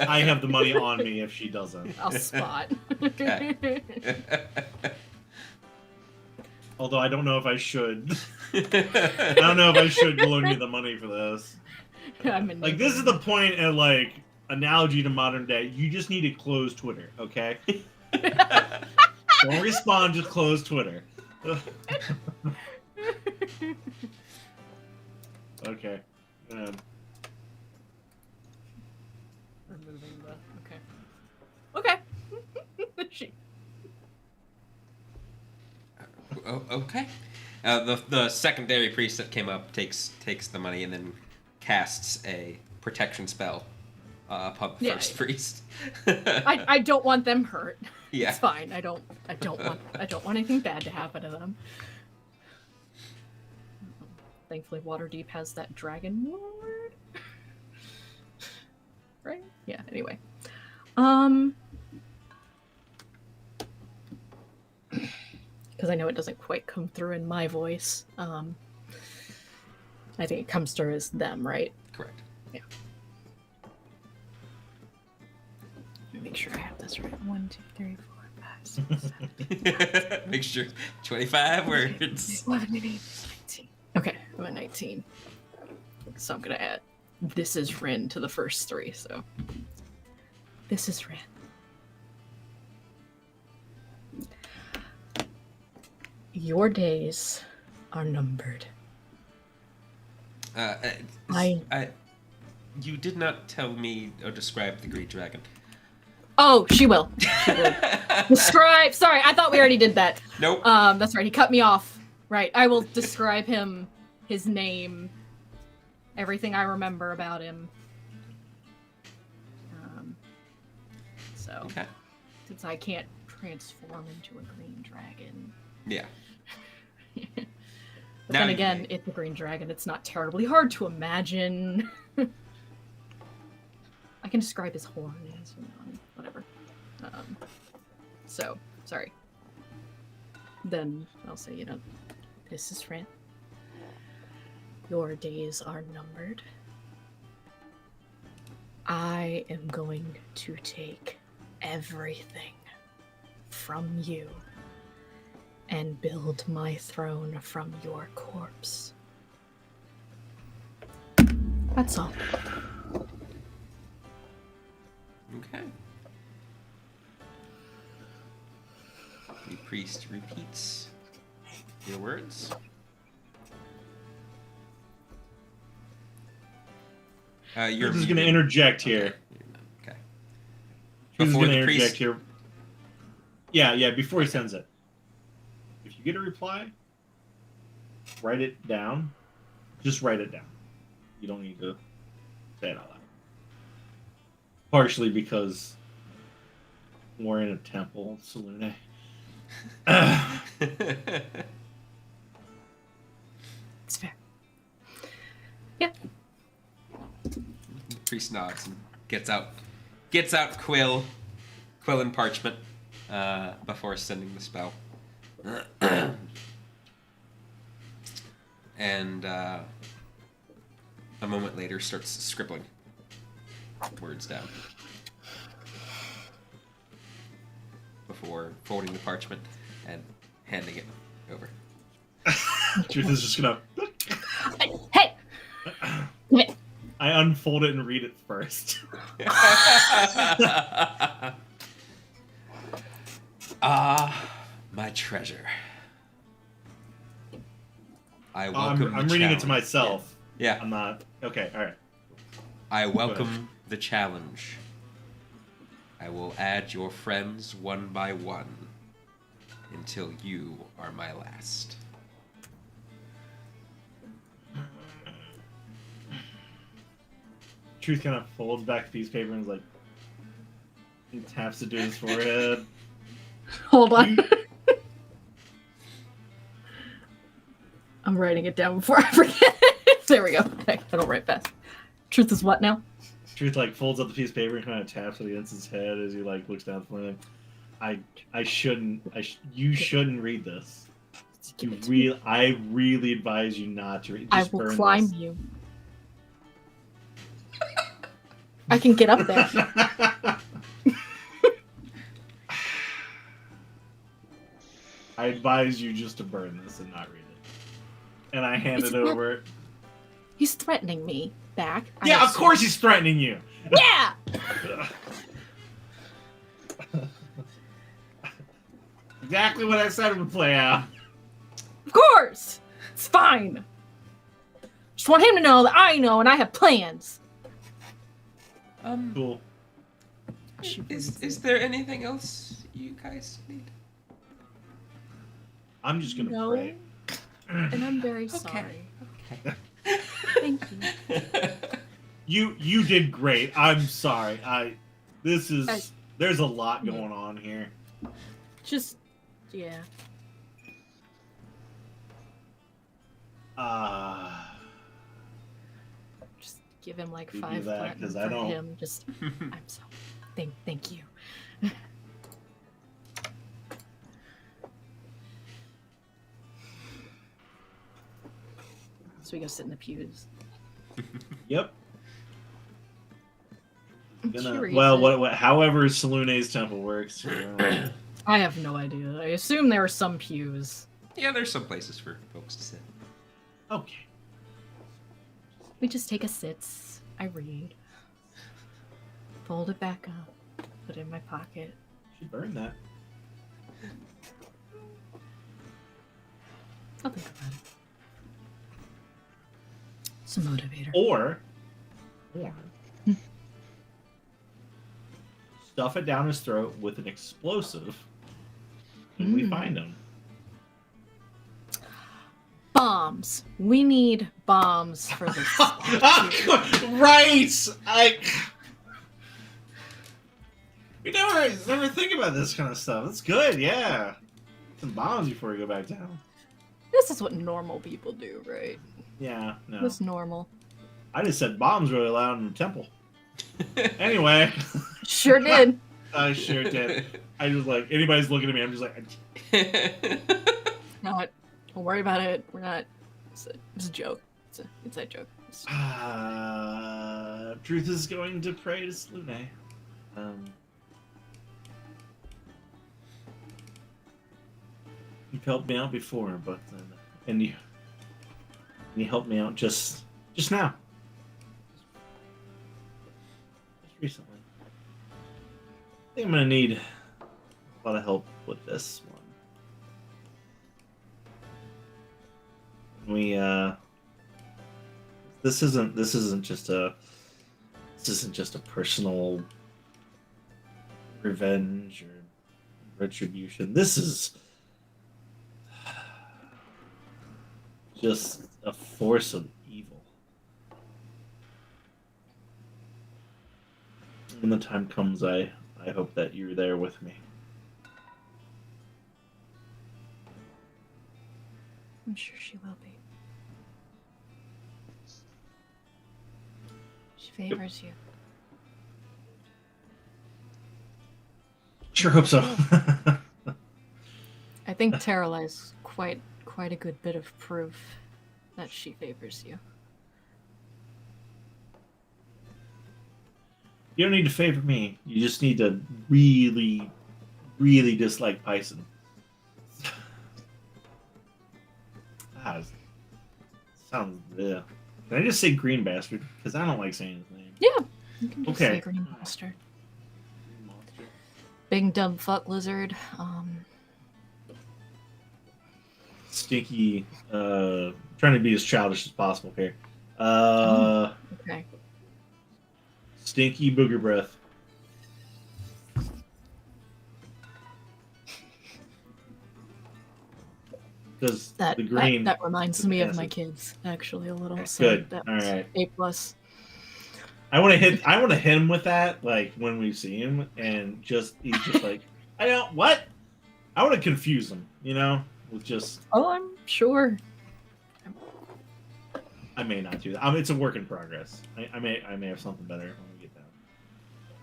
I have the money on me if she doesn't. I'll spot. Okay. Although I don't know if I should. I don't know if I should loan you the money for this. Like, this is the point of, like, analogy to modern day. You just need to close Twitter, okay? Don't respond, just close Twitter. Okay. Removing the okay. She... Okay. The secondary priest that came up takes the money and then casts a protection spell upon the first priest. I don't want them hurt. Yeah. It's fine. I don't want anything bad to happen to them. Thankfully, Waterdeep has that dragon ward. Right? Yeah, anyway. Because I know it doesn't quite come through in my voice. I think it comes through as them, right? Correct. Yeah. Let me make sure I have this right. 1, 2, 3, 4, 5, 6, 7. Make sure 25 words. 11, 19. Okay, I'm at 19. So I'm gonna add "This is Rin" to the first 3. So this is Rin. Your days are numbered. You did not tell me or describe the Great Dragon. Oh, she will. She will. Describe. Sorry, I thought we already did that. Nope. That's right. He cut me off. Right. I will describe him, his name, everything I remember about him. Okay. Since I can't transform into a green dragon. Yeah. But Now then you again, may. it's a green dragon. It's not terribly hard to imagine. I can describe his horns, whatever. So, sorry. Then I'll say, this is Fran. Your days are numbered. I am going to take everything from you and build my throne from your corpse. That's all. Okay. The priest repeats your words. You're I'm just going to muted. interject here. Okay. I'm just Before going to the interject priest. here. Yeah, before he sends it. If you get a reply, write it down. Just write it down. You don't need to say it out loud. Partially because we're in a temple, Salune. Treese nods and gets out quill and parchment before sending the spell. And a moment later starts scribbling words down before folding the parchment and handing it over. Truth is just gonna. Hey! Come here. I unfold it and read it first. Ah, my treasure. I welcome. I'm the reading it to challenge. myself. Yeah. I'm not. Okay, alright. I welcome the challenge. I will add your friends one by one until you are my last. Truth kind of folds back the piece of paper and is like. He taps it to his forehead. Hold on. I'm writing it down before I forget. There we go. Okay, I don't write fast. Truth is what now? Truth like folds up the piece of paper and kind of taps it against his head as he like looks down for him. You shouldn't read this. I really advise you not to read. I Just will burn climb this. you. I can get up there. I advise you just to burn this and not read it. And I hand It's it not- over. He's threatening me back. I Yeah, of assume. course he's threatening you. Yeah! Exactly what I said would play out. Of course! It's fine. Just want him to know that I know and I have plans. Cool. Is there anything else you guys need? I'm just gonna No. pray. And I'm very sorry. Thank you. You did great. I'm sorry. There's a lot going on here. Just, yeah. Just give him like You do 5 that, platinum 'cause for I don't- him. Just, I'm so, thank you. So we go sit in the pews. Yep. I'm Gonna, curious. what however Salune's temple works. I have no idea. I assume there are some pews. Yeah, there's some places for folks to sit. Okay. We just take a sits. I read. Fold it back up. Put it in my pocket. Should burn that. I'll think about it. It's a motivator. Or stuff it down his throat with an explosive when we find him. Bombs. We need bombs for this. Right! We never think about this kind of stuff. That's good, yeah. Some bombs before we go back down. This is what normal people do, right? Yeah, no. That's normal. I just said bombs really loud in the temple. Anyway, Sure did. I sure did. I just like, anybody's looking at me, I'm just like, No, don't worry about it. We're not. It's a joke. It's an inside joke. Truth is going to pray to Slune. You've helped me out before, but and you helped me out just now, just recently. I think I'm gonna need a lot of help with this one. This isn't just a personal revenge or retribution. This is just a force of evil. When the time comes, I hope that you're there with me. I'm sure she will be. She favors you. Sure hope so. I think Terralai's quite a good bit of proof that she favors you. You don't need to favor me. You just need to really, really dislike Python. Sounds. Yeah. Can I just say green bastard? Because I don't like saying his name. Yeah, you can just Okay. say green monster. Big dumb fuck lizard. Stinky. Trying to be as childish as possible here. Okay. Stinky booger breath. Because That the green. that reminds is me of my acid. kids actually a little. Okay, So good. that All was right. A+. I want to hit him with that, like when we see him, and he's just like, I don't what? I want to confuse him, with just. Oh, I'm sure. I may not do that. It's a work in progress. I may have something better when we get down.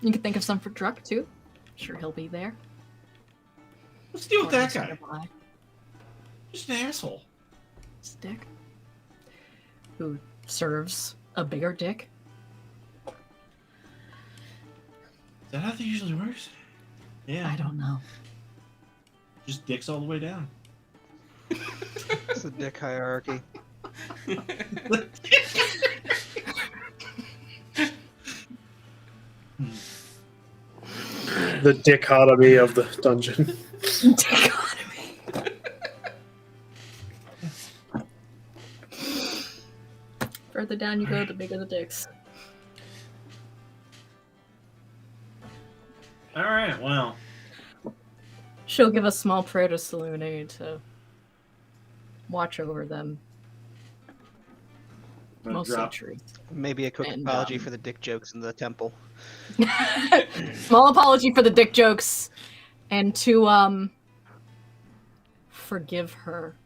You could think of some for Druck too. Sure, he'll be there. Let's deal with Or that Mr. guy. Nikolai. Just an asshole. Stick. Who serves a bigger dick. Is that how that usually works? Yeah. I don't know. Just dicks all the way down. It's the dick hierarchy. The dichotomy of the dungeon. Dichotomy. Further down you go, the bigger the dicks. All right. Well. She'll give a small prayer to Salune to watch over them. I'm gonna Mostly drop. truth. Maybe a quick And, apology for the dick jokes in the temple. Small apology for the dick jokes, and to forgive her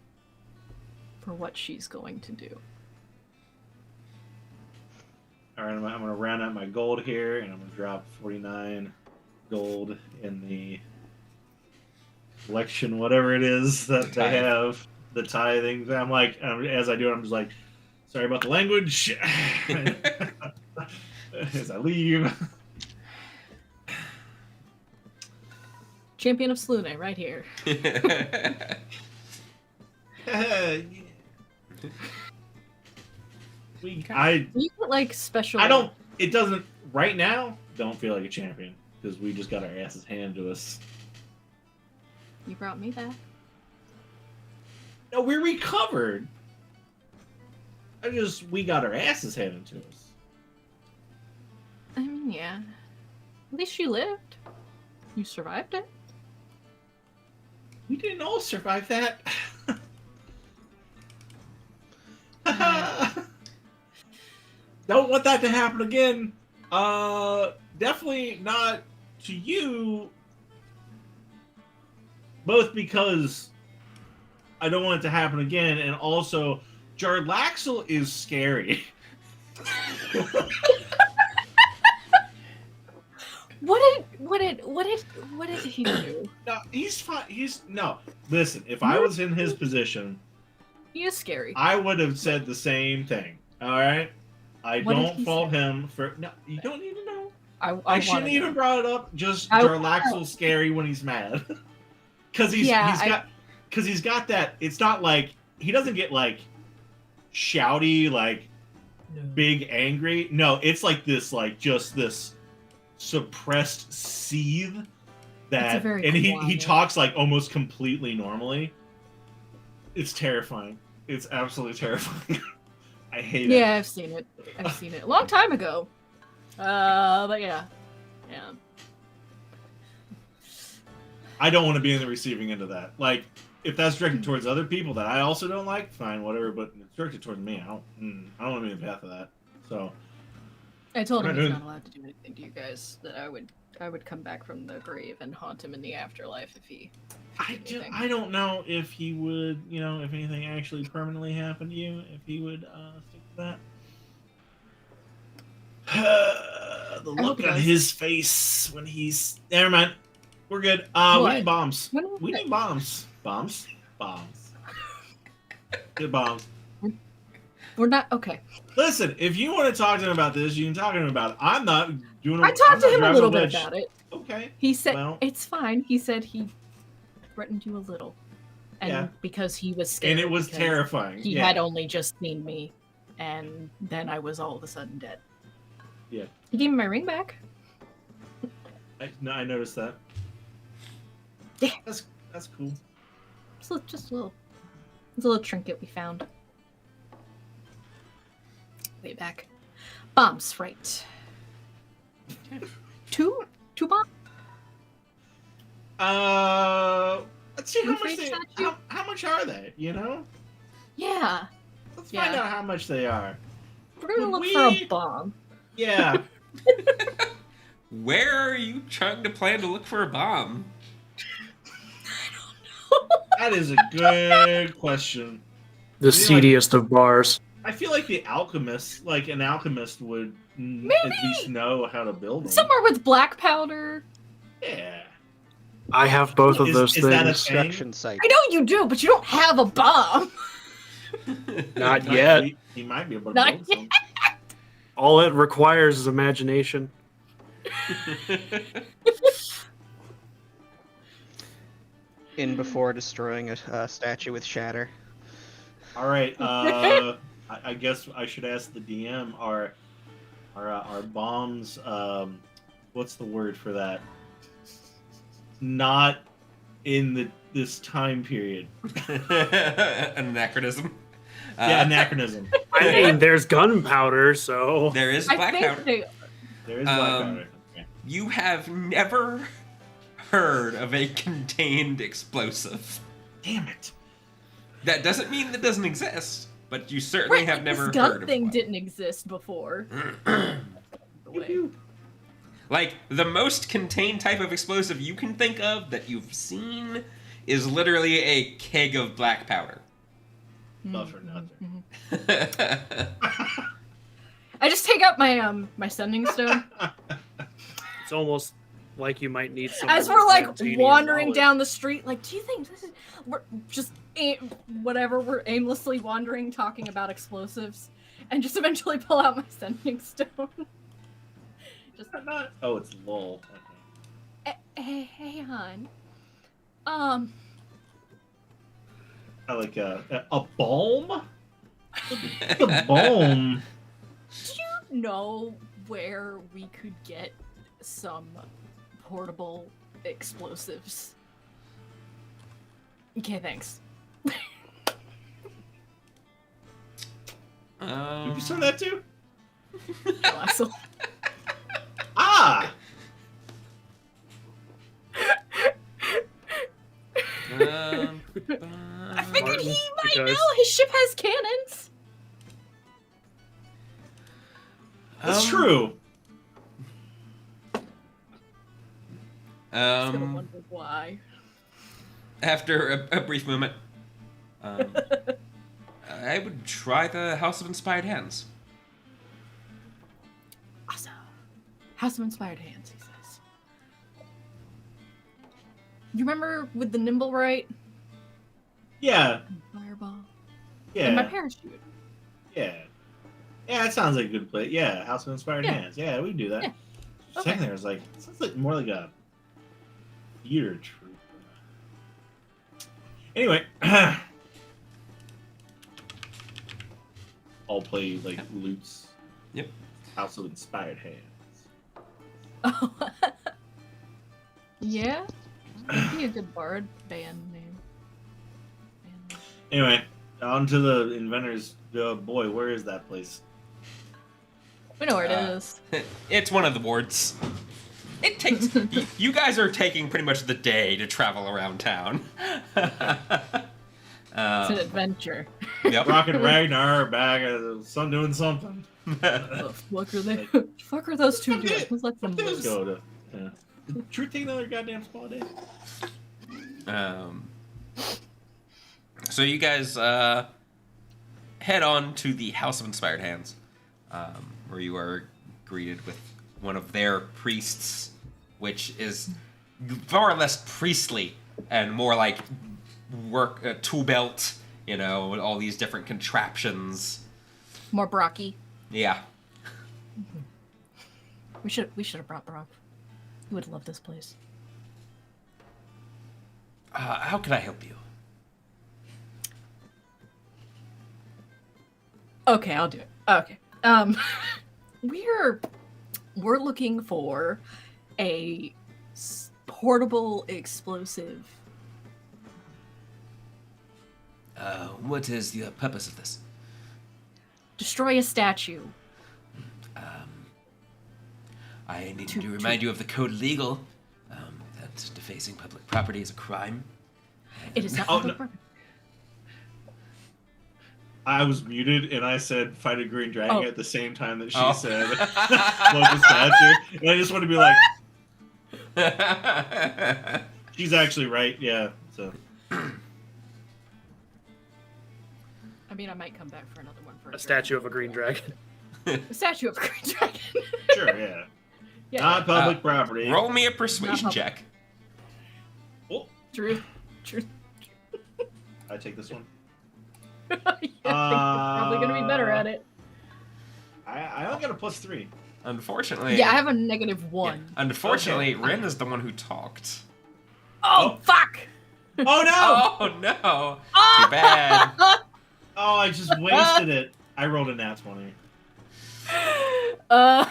for what she's going to do. All right. I'm gonna round out my gold here, and I'm gonna drop 49 gold in the collection, whatever it is that they tithe. have, the tithing. I'm like, as I do it, I'm just like, sorry about the language. As I leave. Champion of Salune, right here. I You get like special. don't. It doesn't right now. Don't feel like a champion because we just got our asses handed to us. You brought me that. No, we recovered. We got our asses handed to us. I mean, yeah. At least you lived. You survived it. We didn't all survive that. Don't want that to happen again. Definitely not to you. Both because I don't want it to happen again, and also Jarlaxle is scary. What did he do? No, he's fine. Listen, if I was in his position, He is scary. I would have said the same thing. All right? I What did don't he fault say? him for. No, you don't need to know. I shouldn't wanna even know. brought it up. Just I- Jarlaxle's scary when he's mad, because he's got that. It's not like he doesn't get like shouty, like No. big angry. No, it's like this, like just this suppressed seethe that, very and he quiet. talks like almost completely normally. It's terrifying. It's absolutely terrifying. I hate it. Yeah, I've seen it. I've seen it a long time ago. But yeah. I don't want to be in the receiving end of that. Like, if that's directed towards other people that I also don't like, fine, whatever. But it's directed towards me. I don't want to be in the path of that. So I told him Right, he's dude. not allowed to do anything to you guys. That I would come back from the grave and haunt him in the afterlife if he. Anything. I don't know if he would, if anything actually permanently happened to you, if he would stick to that. The I hope look he on does. his face when he's. Never mind. We're good. We What? need bombs. What? We need bombs. Bombs. Good bombs. We're not okay. Listen, if you want to talk to him about this, you can talk to him about it. I'm not doing. I talked to him a little bit about it. Okay. He said Well. it's fine. He said he threatened you a little, and Yeah. because he was scared. And it was because terrifying. He Yeah. had only just seen me, and then I was all of a sudden dead. Yeah. He gave me my ring back. I noticed that. Yeah. That's cool. Just a little. It's a little trinket we found. Way back. Bombs, right. Two bombs? Let's see how Three much they. statue? How much are they? You know. Yeah. Let's find Yeah. out how much they are. We're gonna Would look for we- a bomb. Yeah. Where are you trying to plan to look for a bomb? That is a good question. The like- seediest of bars. I feel like an alchemist would at least know how to build them. Somewhere with black powder. Yeah. I have both of Is- those is that a things. thing? Construction site. I know you do, but you don't have a bomb. Not He yet. might- He might be able to Not build yet. some. All it requires is imagination. In before destroying a statue with shatter. All right. I guess I should ask the DM. Are bombs? What's the word for that? Not in this time period. Anachronism. Yeah, anachronism. I mean, there's gunpowder, so There is I black think powder. they. There is black powder. Okay. You have never heard of a contained explosive. Damn it. That doesn't mean that doesn't exist, but you certainly Right, have never this gun heard of thing one. didn't exist before. The way. Like, the most contained type of explosive you can think of that you've seen is literally a keg of black powder. Love for nothing. I just take out my my sending stone it's almost like you might need some. as we're like wandering down the street. Like, do you think this is? We're just whatever. We're aimlessly wandering, talking about explosives, and just eventually pull out my sending stone. Just Oh, it's lol. Okay. hey, hon. I like a balm. The balm. Do you know where we could get some portable explosives? Okay, thanks. Did you send that too? Axel. Ah. I figured he might because- know. His ship has cannons. That's true. I still wonder why. After a brief moment, I would try the House of Inspired Hands. Awesome. House of Inspired Hands, he says. You remember with the nimble right? Yeah. Fireball. Yeah. And my parachute. Yeah. Yeah, that sounds like a good play. Yeah, House of Inspired Yeah. Hands. Yeah, we can do that. Yeah. Second Okay. there was like, it sounds like more like a theater troupe. Anyway, I'll play like lutes. Yep. House of Inspired Hands. Oh. Yeah? That'd be a good bard band name. Anyway, on to the inventors. Boy, where is that place? We know where it is. It's one of the wards. It takes. You guys are taking pretty much the day to travel around town. It's an adventure. Yep. Rocket Ragnar back doing something. The fuck are they? Fuck are those two doing? Let's let them Let's loose. go to. Did Truth take another goddamn spa day? So you guys head on to the House of Inspired Hands, where you are greeted with one of their priests, which is far less priestly and more like work tool belt, you know, with all these different contraptions. More Brocky. Yeah. We should have brought Brock. He would love this place. How can I help you? Okay, I'll do it. Okay. We're looking for a portable explosive. What is the purpose of this? Destroy a statue. I need to remind you of the code legal. That defacing public property is a crime. It is not Oh, public no. property. I was muted and I said fight a green dragon Oh. at the same time that she Oh. said love the statue. And I just want to be like, she's actually right, yeah. So I mean, I might come back for another one for A statue of a green dragon. A statue of a green dragon. sure, yeah. Yeah. Not public property. Roll me a persuasion Not check. Oh, True. I take this one. Yeah, I think you're probably gonna be better at it. I only got a +3. Unfortunately. Yeah, I have a -1. Yeah. Unfortunately, Okay. Rin is the one who talked. Oh, fuck! Oh no! Oh no! Too bad. Oh, I just wasted it. I rolled a nat 20. Oh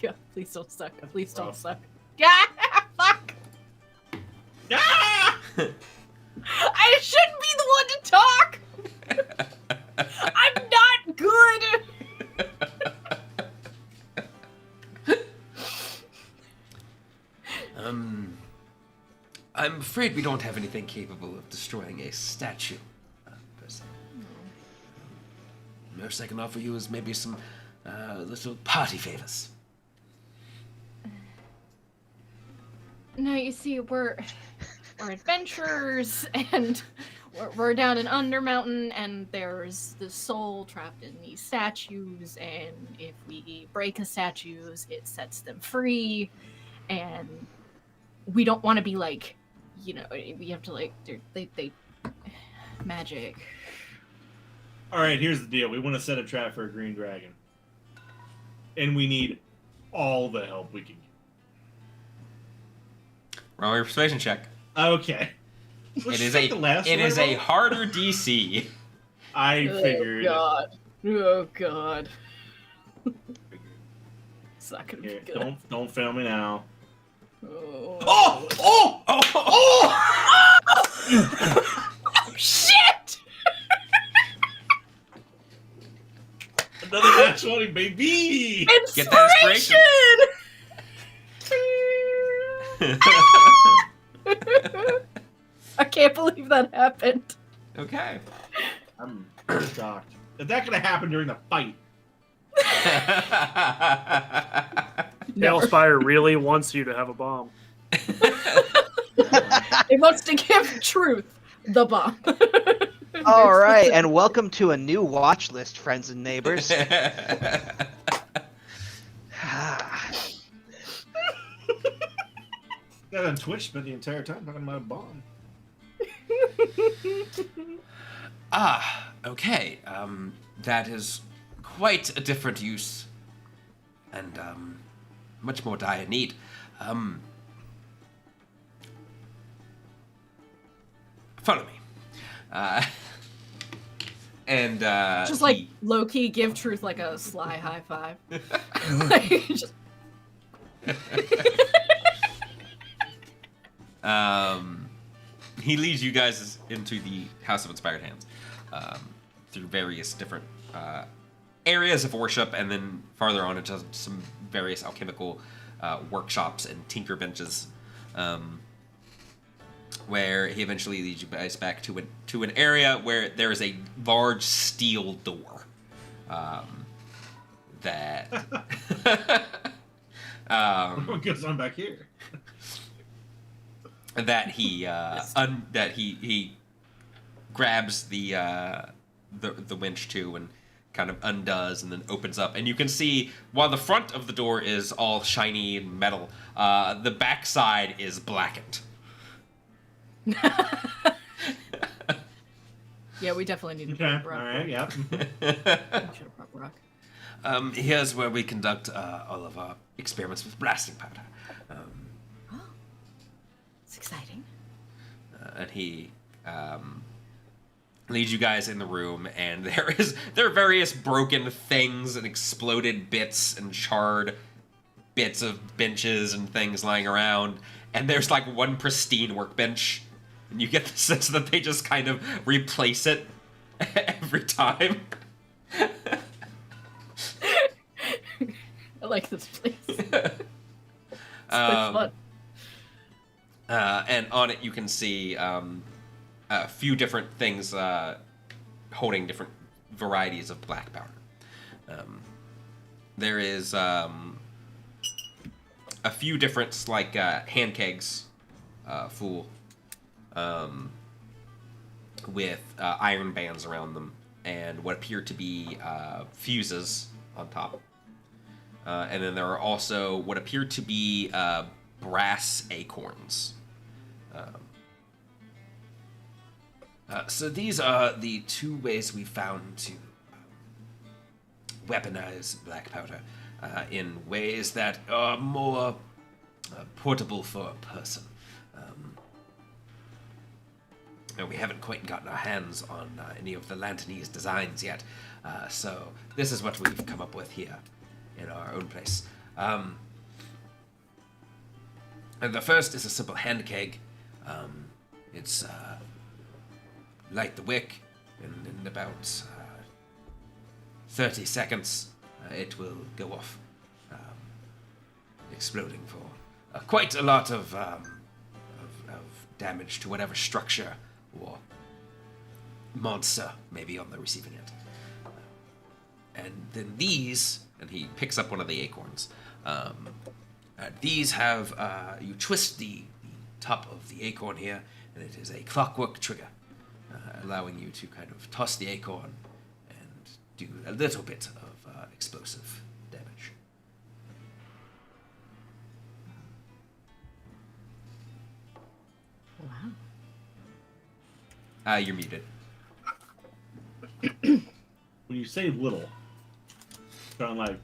God, please don't suck. Please don't rough. suck. Yeah, fuck! Ah! I shouldn't be the one to talk! I'm not good! I'm afraid we don't have anything capable of destroying a statue. Per se. Most I can offer you is maybe some little party favors. No, you see, we're adventurers, and we're down in Undermountain, and there's the soul trapped in these statues, and if we break the statues, it sets them free, and we don't want to be like, you know, we have to like, they magic. All right, here's the deal. We want to set a trap for a green dragon. And we need all the help we can get. Roll your persuasion check. Okay. It is a harder DC. I figured. Oh God. It's not gonna be Here, good. don't fail me now. Oh. Oh! Oh! Oh! Oh shit! Another nat 20, baby! Get that inspiration. I can't believe that happened. Okay. I'm shocked. Is that gonna happen during the fight? Spire really wants you to have a bomb. It wants to give truth the bomb. All right, and welcome to a new watch list, friends and neighbors. That on Twitch spent the entire time talking about a bomb. Okay. That is quite a different use and much more dire need. Follow me. And Just like low key give truth like a sly high five. Like, just- he leads you guys into the House of Inspired Hands through various different areas of worship, and then farther on into some various alchemical workshops and tinker benches, where he eventually leads you guys back to an area where there is a large steel door that What goes on back here? that he he grabs the winch to and kind of undoes and then opens up, and you can see while the front of the door is all shiny metal, the back side is blackened. Yeah, we definitely need to Okay. prep All rock. right. Yeah. We should have prep rock. Here's where we conduct all of our experiments with blasting powder. It's exciting. And he leads you guys in the room, and there are various broken things and exploded bits and charred bits of benches and things lying around, and there's like one pristine workbench, and you get the sense that they just kind of replace it every time. I like this place. It's quite fun. And on it you can see a few different things holding different varieties of black powder. There is a few different like hand kegs full with iron bands around them and what appear to be fuses on top. And then there are also what appear to be brass acorns. So these are the two ways we found to weaponize black powder in ways that are more portable for a person. And we haven't quite gotten our hands on any of the Lantanese designs yet, so this is what we've come up with here in our own place. And the first is a simple hand keg. It's light the wick, and in about 30 seconds, it will go off, exploding for quite a lot of damage to whatever structure or monster may be on the receiving end. And then these, and he picks up one of the acorns. These have, you twist the top of the acorn here, and it is a clockwork trigger, allowing you to kind of toss the acorn and do a little bit of explosive damage. Wow. You're muted. When you say little, sound like,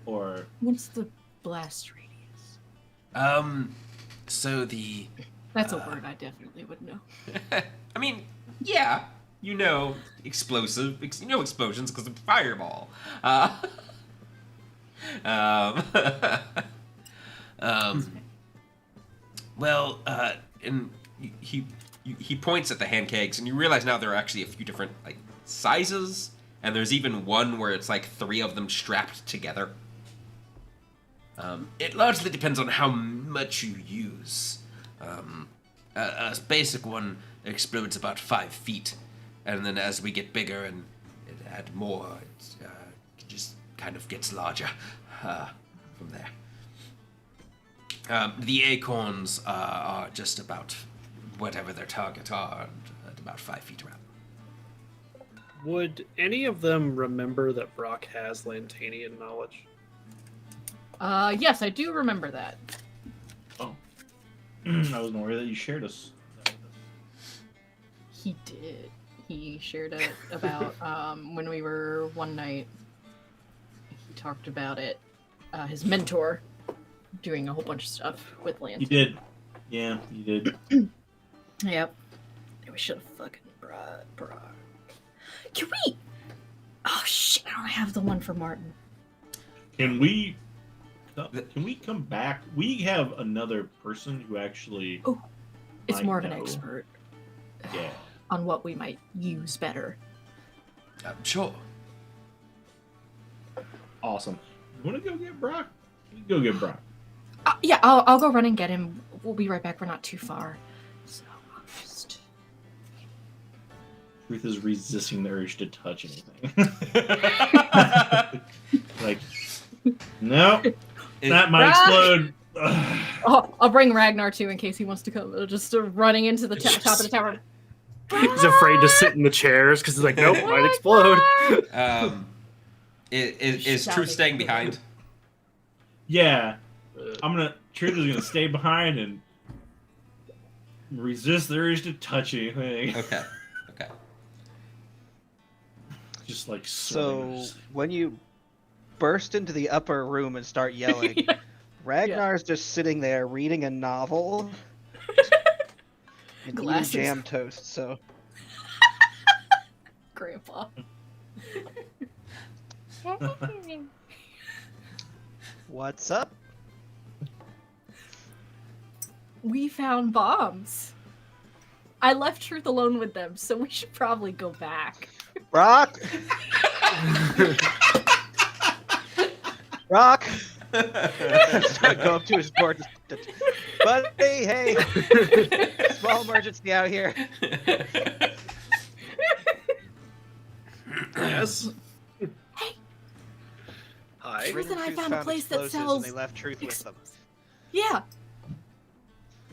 or What's the blast radius? So the... That's a word I definitely would know. I mean, yeah, you know explosions because of fireball. Well, and he points at the hand kegs, and you realize now there are actually a few different like sizes, and there's even one where it's like 3 of them strapped together. It largely depends on how much you use. A basic one explodes about 5 feet, and then as we get bigger and it add more, it just kind of gets larger from there. The acorns are just about whatever their target are, at about 5 feet around. Would any of them remember that Brock has Lantanian knowledge? Yes, I do remember that. oh, I wasn't aware that you shared us. He did. He shared it about when we were one night. He talked about it. His mentor doing a whole bunch of stuff with land. You did. Yeah, you did. Yep. We should have fucking brought. Can we? Oh shit! I don't have the one for Martin. Can we come back? We have another person who actually. Oh, it's might more of an know. expert Yeah. on what we might use better. Sure. Awesome. You want to go get Brock? You go get Brock. Yeah, I'll go run and get him. We'll be right back. We're not too far. So I'll just. Ruth is resisting the urge to touch anything. Like, no, that might explode. I'll bring Ragnar too in case he wants to come. Just running into the top of the tower. He's afraid to sit in the chairs because he's like, nope, might explode. Is Truth staying behind? Yeah. Truth is gonna stay behind and resist the urge to touch anything. Okay. Just like So swimmers. when you burst into the upper room and start yelling, Ragnar's just sitting there reading a novel and eating Glasses. jam toast. So Grandpa. what's up? We found bombs. I left Truth alone with them, so we should probably go back. Brock. Brock. Go up to his door. Buddy, hey. Small emergency out here. Yes. Hi. Truth and I Truth found a found place that explosives sells. And they left Truth with them. Yeah.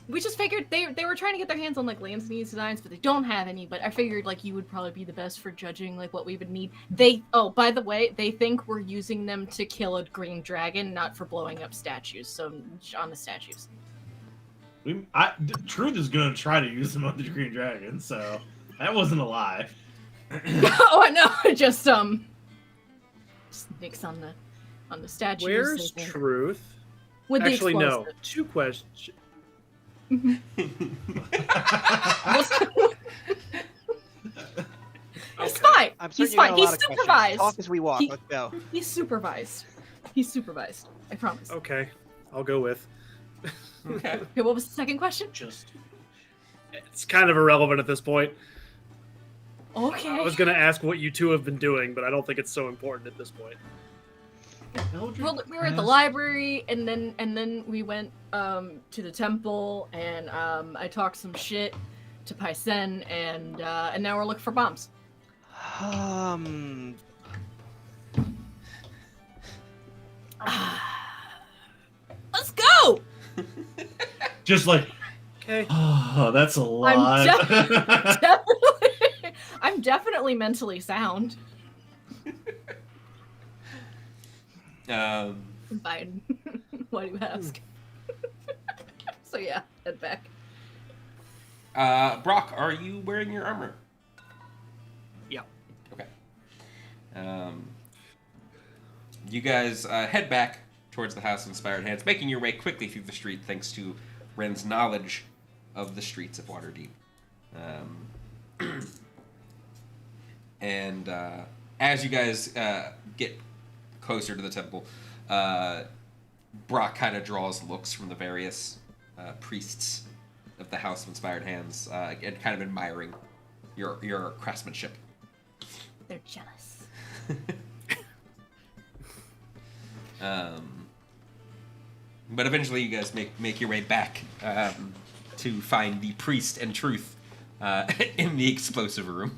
We just figured they were trying to get their hands on like Lansony's designs, but they don't have any. But I figured like you would probably be the best for judging like what we would need. By the way, they think we're using them to kill a green dragon, not for blowing up statues. So on the statues. Truth is gonna try to use them on the Green Dragon, so that wasn't a lie. Oh, I know. Just nix on the statues. Where's they think. Truth? With the Actually, no. explosive. 2 questions. It's fine. I'm He's certain you got fine. a He's lot of questions. supervised. Talk as we walk. He- Let's go. He's supervised. He's supervised. I promise. Okay, I'll go with. Okay. Okay, what was the second question? It's kind of irrelevant at this point. Okay. I was gonna ask what you two have been doing, but I don't think it's so important at this point. Well, we were at the library, and then we went to the temple, and I talked some shit to Paisen, and now we're looking for bombs. Let's go. Just like, Okay. oh, that's a lot. Definitely, I'm definitely mentally sound. I'm fine. Why do you ask? So yeah, head back. Brock, are you wearing your armor? Yeah. Okay. You guys head back towards the House of Inspired Hands, making your way quickly through the street thanks to Ren's knowledge of the streets of Waterdeep. And as you guys get closer to the temple, Brock kind of draws looks from the various priests of the House of Inspired Hands, and kind of admiring your craftsmanship. They're jealous. But eventually, you guys make your way back to find the priest and Truth in the explosive room.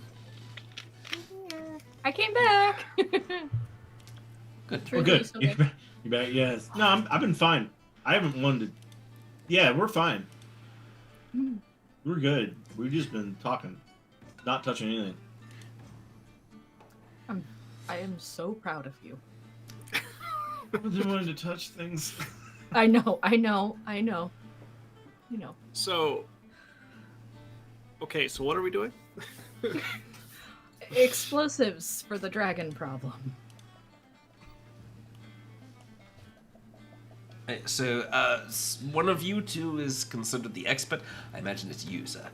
I came back. Good. Well, good. You back? Yes. No, I've been fine. I haven't wanted to. Yeah, we're fine. We're good. We've just been talking, not touching anything. I am so proud of you. I just wanted to touch things. I know. You know. So. Okay, so what are we doing? Explosives for the dragon problem. So, one of you two is considered the expert. I imagine it's you, sir.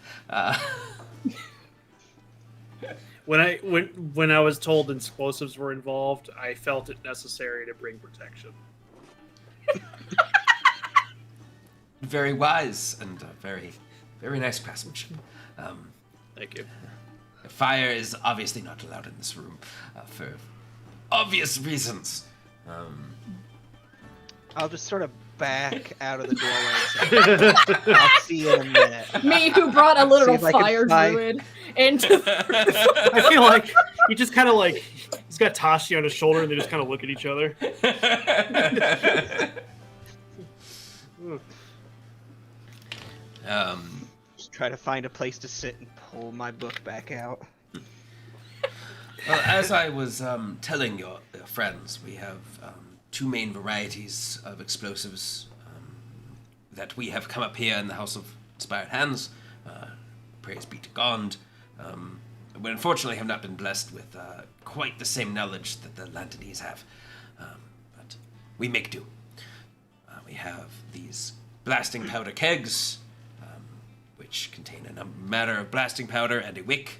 When I was told explosives were involved, I felt it necessary to bring protection. Very wise and very, very nice craftsmanship. Thank you. Fire is obviously not allowed in this room for obvious reasons. I'll just sort of back out of the doorway. And say, I'll see you in a minute. Me, who brought a literal if I can fire fly. druid into the I feel like he just kind of like he's got Tashi on his shoulder, and they just kind of look at each other. Just try to find a place to sit and pull my book back out. Well, as I was telling your friends, we have two main varieties of explosives that we have come up here in the House of Inspired Hands. Praise be to God. We unfortunately have not been blessed with quite the same knowledge that the Lantanese have. But we make do. We have these blasting powder kegs, which contain a matter of blasting powder and a wick.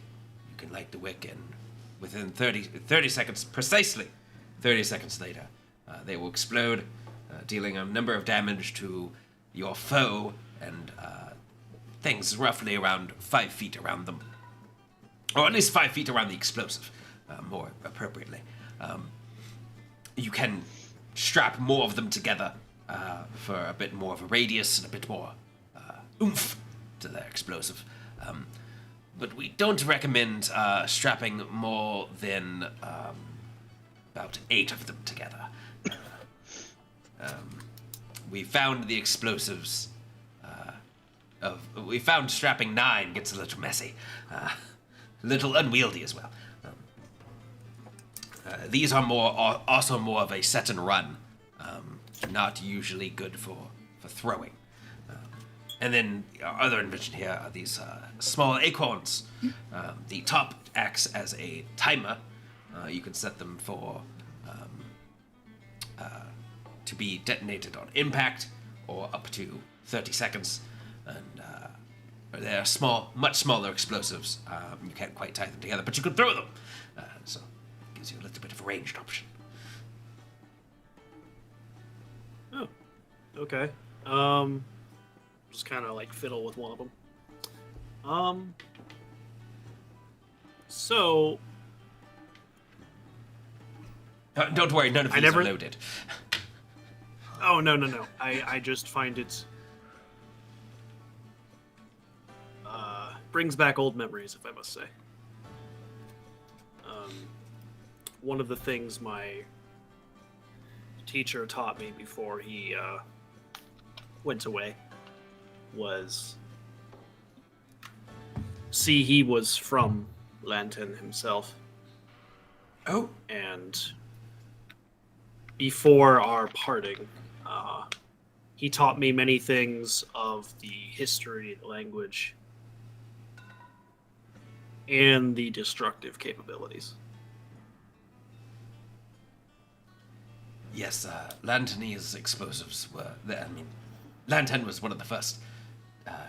You can light the wick, and within 30 seconds, precisely 30 seconds later, they will explode, dealing a number of damage to your foe and things roughly around 5 feet around them. Or at least 5 feet around the explosive, more appropriately. You can strap more of them together for a bit more of a radius and a bit more oomph to their explosive. But we don't recommend strapping more than about 8 of them together. We found the explosives. We found strapping 9 gets a little messy, a little unwieldy as well. These are also more of a set and run, not usually good for throwing. And then our other invention here are these small acorns. The top acts as a timer. You can set them for to be detonated on impact, or up to 30 seconds. And they're small, much smaller explosives. You can't quite tie them together, but you can throw them. So it gives you a little bit of a ranged option. Oh, okay. Just kind of like fiddle with one of them. So Don't worry, none of these are loaded. Oh, no. I just find it brings back old memories, if I must say. One of the things my teacher taught me before he went away was, see, he was from Lantan himself. Oh. And before our parting, he taught me many things of the history, the language, and the destructive capabilities. Yes, Lantanese explosives were there. I mean, Lantan was one of the first,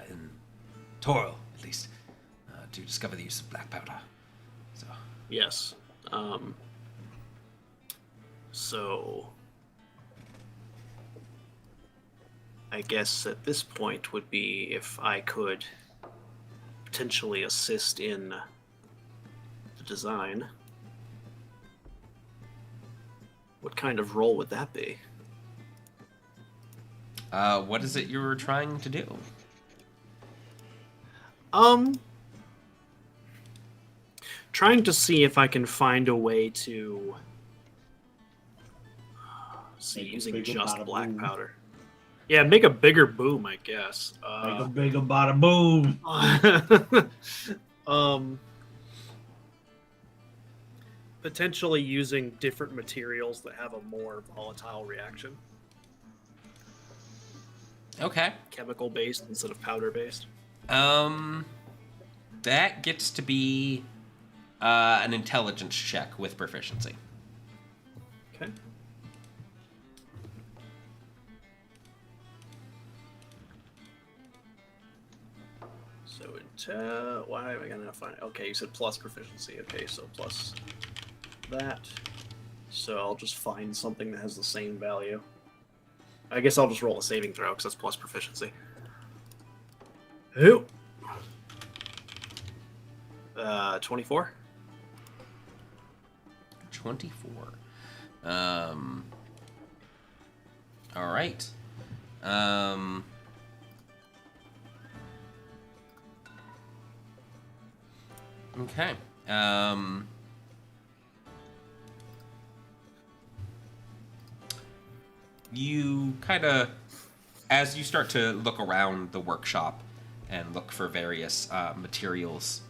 in Toril, at least, to discover the use of black powder. So. Yes. So I guess at this point would be if I could potentially assist in the design. What kind of role would that be? What is it you're trying to do? Trying to see if I can find a way to see Make a using bigger just bada black boom. powder. Yeah, make a bigger boom, I guess. Like a big bada boom. Potentially using different materials that have a more volatile reaction. Okay. Chemical based instead of powder based. That gets to be an intelligence check with proficiency. Okay. So why am I gonna find? Okay, you said plus proficiency. Okay, so plus that. So I'll just find something that has the same value. I guess I'll just roll a saving throw because that's plus proficiency. Who? 24. 24. All right. Okay. You kind of, as you start to look around the workshop, and look for various materials.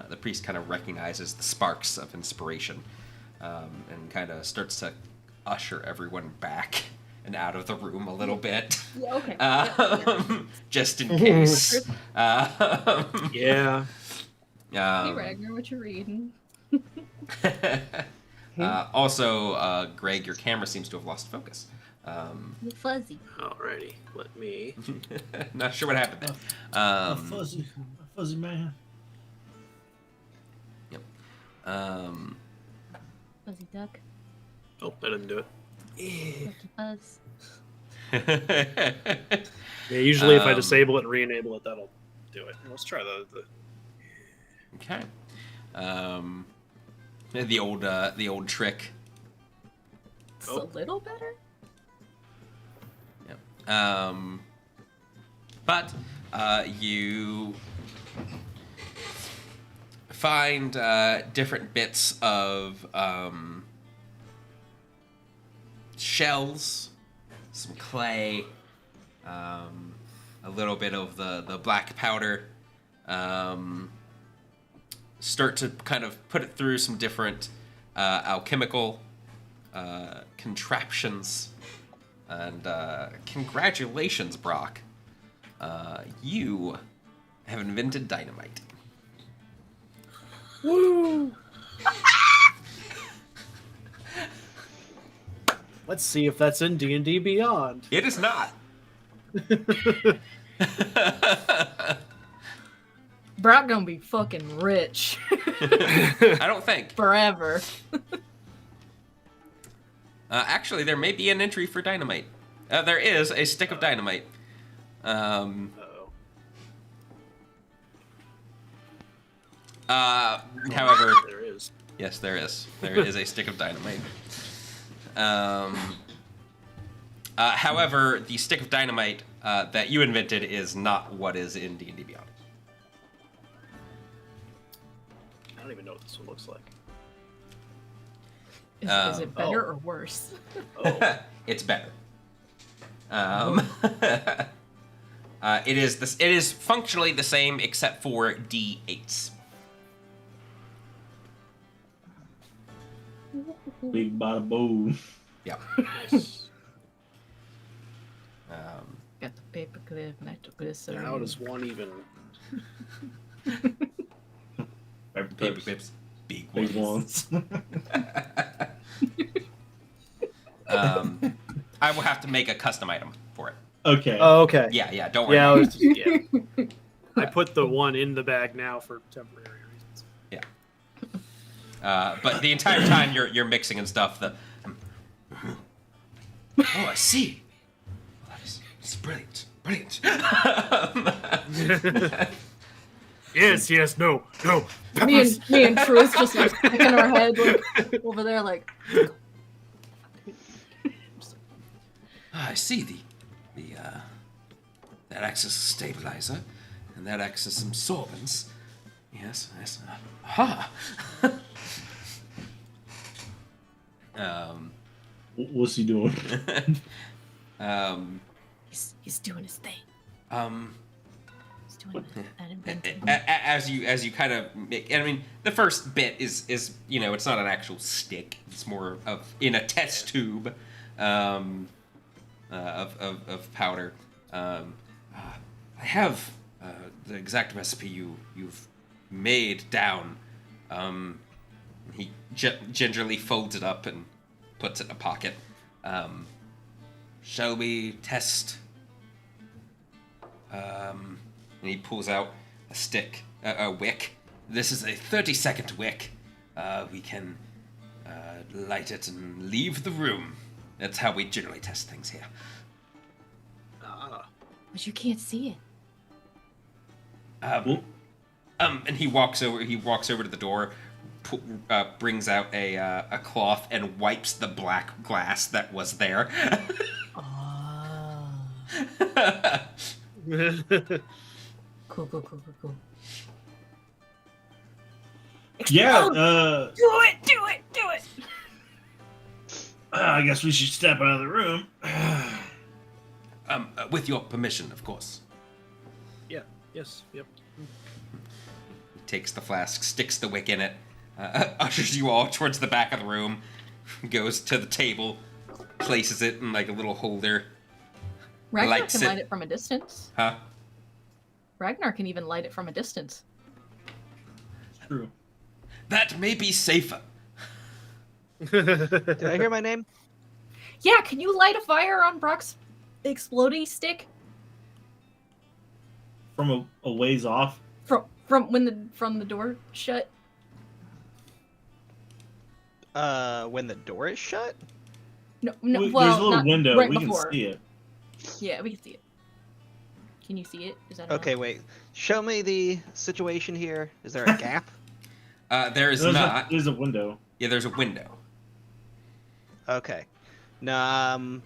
The priest kind of recognizes the sparks of inspiration and kind of starts to usher everyone back and out of the room a little bit. Yeah, okay. Just in case. Yeah. Hey, Ragnar, what you reading? Also, Greg, your camera seems to have lost focus. Fuzzy. Alrighty, let me. Not sure what happened there. a fuzzy man. Yep. Fuzzy duck. Oh, I didn't do it. Fuzzy fuzz. Yeah, usually if I disable it and re-enable it, that'll do it. Let's try the Okay. The old trick. It's a little better. Yep. But you find different bits of shells, some clay, a little bit of the black powder. Start to kind of put it through some different alchemical contraptions. And congratulations, Brock. You have invented dynamite. Woo! Let's see if that's in D&D Beyond. It is not. Brock gonna be fucking rich. I don't think. Forever. Actually, there may be an entry for dynamite. There is a stick of dynamite. Uh-oh. However, There is. yes, there is. There is a stick of dynamite. However, the stick of dynamite that you invented is not what is in D&D Beyond. I don't even know what this one looks like. Is it better or worse? Oh. It's better. It is functionally the same except for D8s. Big bada boom. Yeah. Nice. Got the paperclip, nitroglycerin. How does one even... Paper clips, big Big ones. ones. I will have to make a custom item for it. Okay. Oh, okay. Yeah, don't worry. Yeah, I, about was just, yeah. I put the one in the bag now for temporary reasons. it. But the entire time you're mixing and stuff, oh, I see. Well, that's brilliant. Brilliant. Yes, no. me and Truth just like sticking our head like over there like. I see that acts as a stabilizer, and that acts as some sorbents. Yes. Aha. What's he doing? He's doing his thing. He's doing that invention. As you kind of make, I mean, the first bit is it's not an actual stick. It's more of in a test tube, of powder. I have the exact recipe you've made down. He gingerly folds it up and puts it in a pocket. Shall we test? And he pulls out a stick, a wick. This is a 30-second wick. We can light it and leave the room. That's how we generally test things here. But you can't see it. And he walks over to the door, brings out a cloth and wipes the black glass that was there. Oh. Cool. Yeah. Do it! I guess we should step out of the room. With your permission, of course. Yeah. Yes. Yep. Takes the flask, sticks the wick in it, ushers you all towards the back of the room, goes to the table, places it in like a little holder. Ragnar Lights can it. light it from a distance. Huh? Ragnar can even light it from a distance. True. That may be safer. Did I hear my name? Yeah, can you light a fire on Brock's explodey stick? From a ways off. From the door shut? When the door is shut? No, There's well, a little not window. right We before. can see it. Yeah, we can see it. Can you see it? Is that Okay, enough? wait. Show me the situation here. Is there a gap? There is not. There's a window. Yeah, there's a window. Okay. No,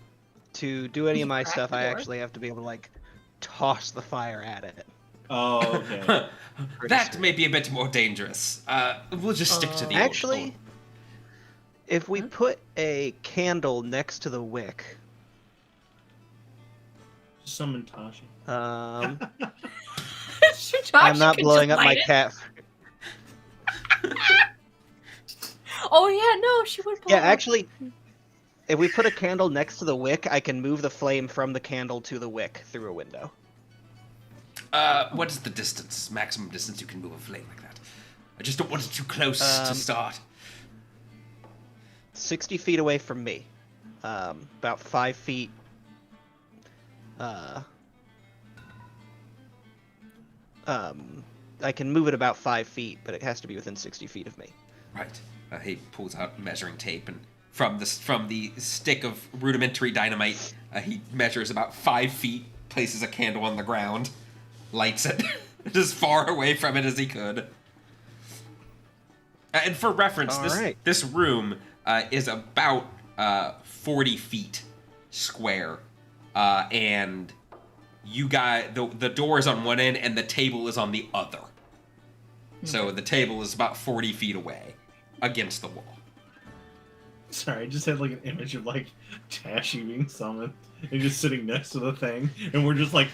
to do any You of my crack stuff, the I door? actually have to be able to, like, toss the fire at it. Oh, okay. That may be a bit more dangerous. We'll just stick to the old Actually, school. if we Huh? put a candle next to the wick, Summon Tashi. I'm not blowing up my cat. Oh yeah, no, she would. Yeah, actually, if we put a candle next to the wick, I can move the flame from the candle to the wick through a window. What is the distance? Maximum distance you can move a flame like that. I just don't want it too close to start. 60 feet away from me. About 5 feet. I can move it about 5 feet, but it has to be within 60 feet of me. Right. He pulls out measuring tape, and from the stick of rudimentary dynamite, he measures about 5 feet, places a candle on the ground, lights it as far away from it as he could. And for reference, this room is about 40 feet square, and you got the door is on one end and the table is on the other. So the table is about 40 feet away against the wall. Sorry, I just had like an image of like Tashi being summoned and just sitting next to the thing, and we're just like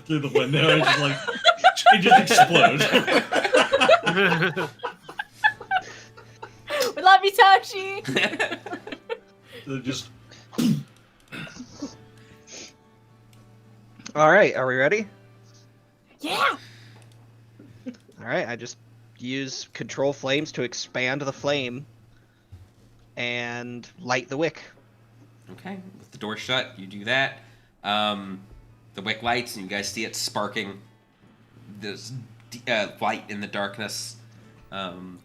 through the window and just like it just explodes. We love you, Tachi. So just Alright, are we ready? Yeah. Alright, I just use control flames to expand the flame and light the wick. Okay, with the door shut, you do that. The wick lights, and you guys see it sparking this light in the darkness.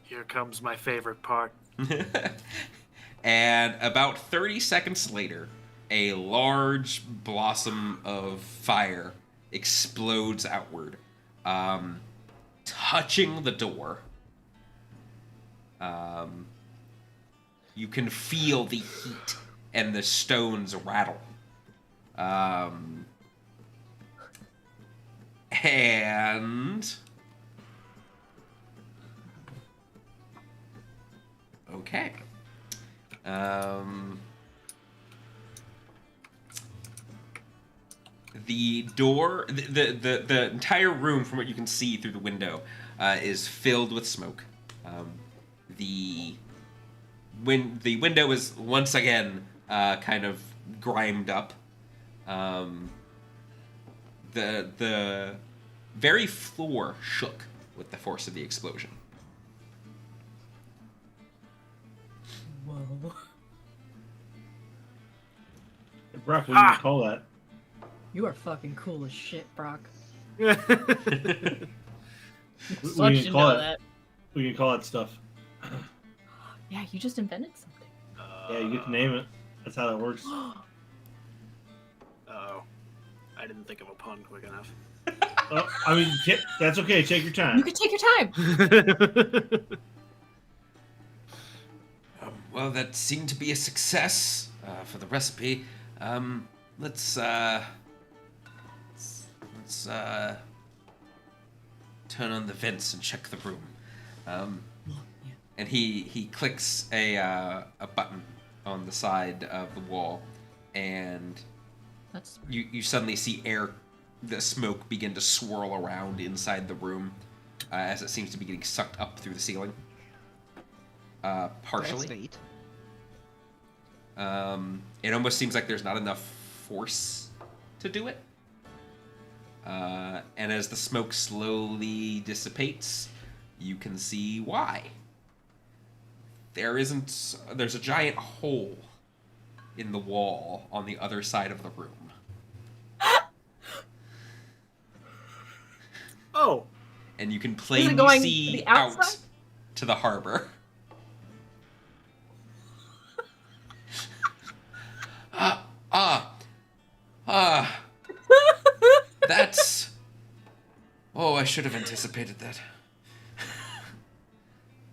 Here comes my favorite part. And about 30 seconds later, a large blossom of fire explodes outward, touching the door. You can feel the heat and the stones rattle. And... Okay. The door, the entire room, from what you can see through the window, is filled with smoke. The window is once again kind of grimed up. The very floor shook with the force of the explosion. Whoa. Brock, what do you call that? You are fucking cool as shit, Brock. We Such can call it. We can call it stuff. Yeah, you just invented something. Yeah, you get to name it. That's how that works. Oh, I didn't think of a pun quick enough. I mean, that's okay. Take your You time. can take your time. Well, that seemed to be a success for the recipe. Let's turn on the vents and check the room. And he clicks a button on the side of the wall, and That's you suddenly see air the smoke begin to swirl around inside the room as it seems to be getting sucked up through the ceiling. Partially. That's neat. It almost seems like there's not enough force to do it. And as the smoke slowly dissipates, you can see why. There's a giant hole in the wall on the other side of the room. Oh. And you can Is it plainly going see the out outside? to the harbor. That's... Oh, I should have anticipated that.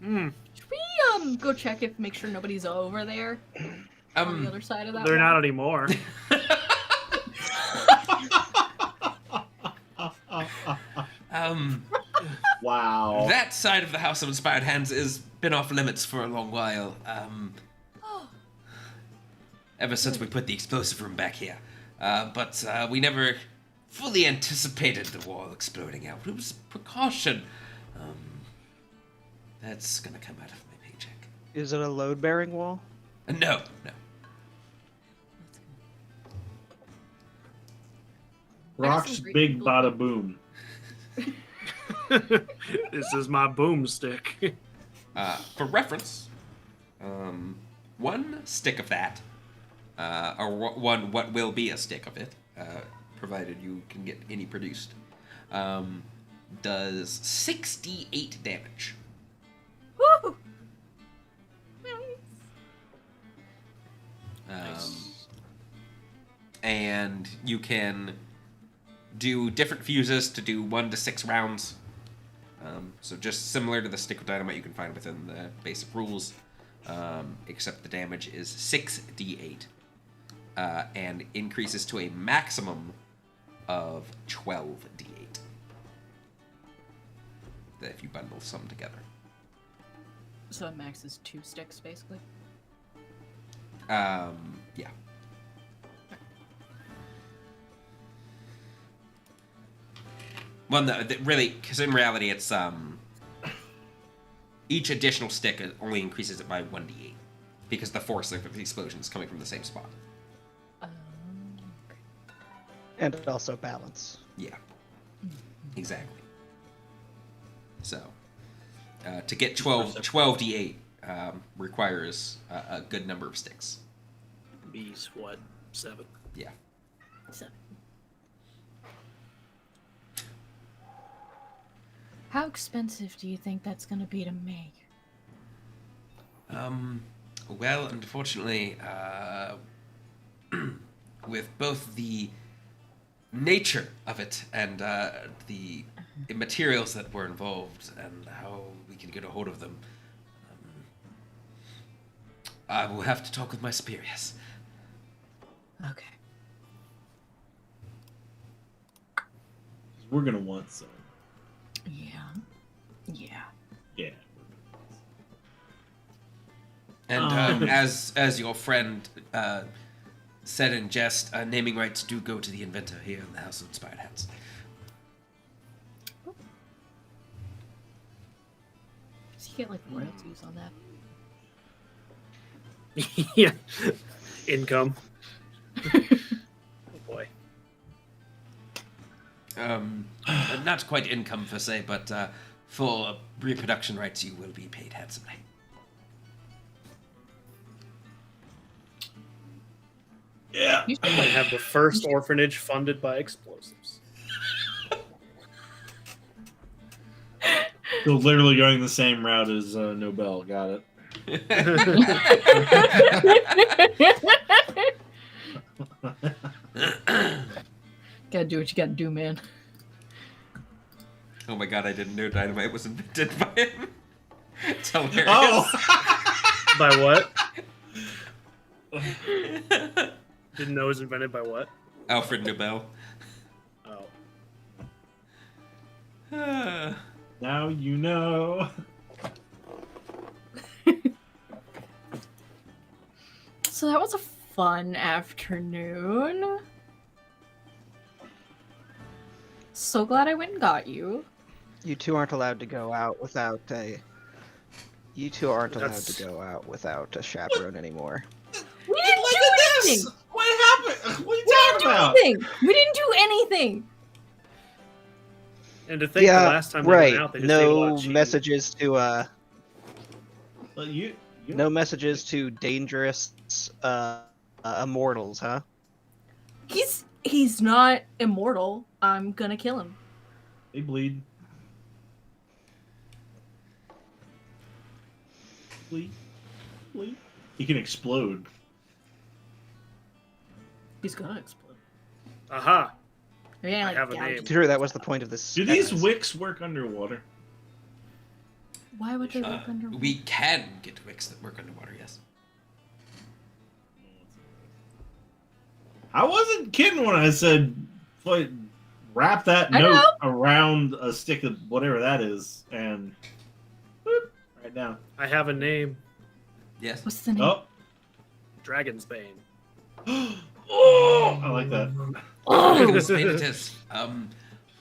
Should we go check make sure nobody's over there on the other side of that They're wall? not anymore. Wow. That side of the House of Inspired Hands has been off limits for a long while. Ever since we put the explosive room back here. But we never fully anticipated the wall exploding out. It was precaution. That's gonna come out of my paycheck. Is it a load-bearing wall? No. Rock's great big people. bada boom. This is my boomstick. For reference, one stick of that, or what will be a stick of it, provided you can get any produced, does 68 damage. Woo! And you can do different fuses to do 1 to 6 rounds. So just similar to the stick of dynamite you can find within the basic rules, except the damage is 6d8, and increases to a maximum of 12d8. If you bundle some together. So it max is 2 sticks, basically? Yeah. Well, no, really, because in reality, it's each additional stick only increases it by 1d8, because the force of the explosion is coming from the same spot. And also balance. Yeah, exactly. So, to get 12d8 requires a good number of sticks. B's what? 7. Yeah. 7. How expensive do you think that's gonna be to make? Well, unfortunately, with both the nature of it and the materials that were involved and how we can get a hold of them, I will have to talk with my superiors. Okay. We're gonna want some. Yeah. Yeah. And as your friend said in jest, naming rights do go to the inventor here in the House of Inspired Hands. Does he get like royalties on that? Yeah. Income. Oh boy. Not quite income per se, but for reproduction rights, you will be paid handsomely. Yeah. You I have the first orphanage funded by explosives. So literally going the same route as Nobel. Got it. Gotta do what you gotta do, man. Oh my god, I didn't know dynamite was invented by him. It's hilarious. Oh! By what? Didn't know it was invented by what? Alfred Nobel. Oh. Now you know. So that was a fun afternoon. so glad I went and got you. You two aren't allowed to go out without a. You two aren't allowed That's- to go out without a chaperone anymore. We didn't Look do at anything. this! What happened? What are you We talking didn't do about? anything. We didn't do anything. And to think the last time they right. went out, they just ate a lot No of cheese. messages to Well, you no messages to dangerous immortals, huh? He's not immortal. I'm gonna kill him. They bleed. Bleed. Bleed. He can explode. He's gonna explode. Aha! Yeah, I have a gouge name. True, that was the point of this. Do these sentence. wicks work underwater? Why would they work under? We can get wicks that work underwater, yes. I wasn't kidding when I said, like, wrap that I note know. around a stick of whatever that is, and boop, right down. I have a name. Yes. What's the name? Oh, Dragon's Bane. oh, I like that. Dragon's Bane it is.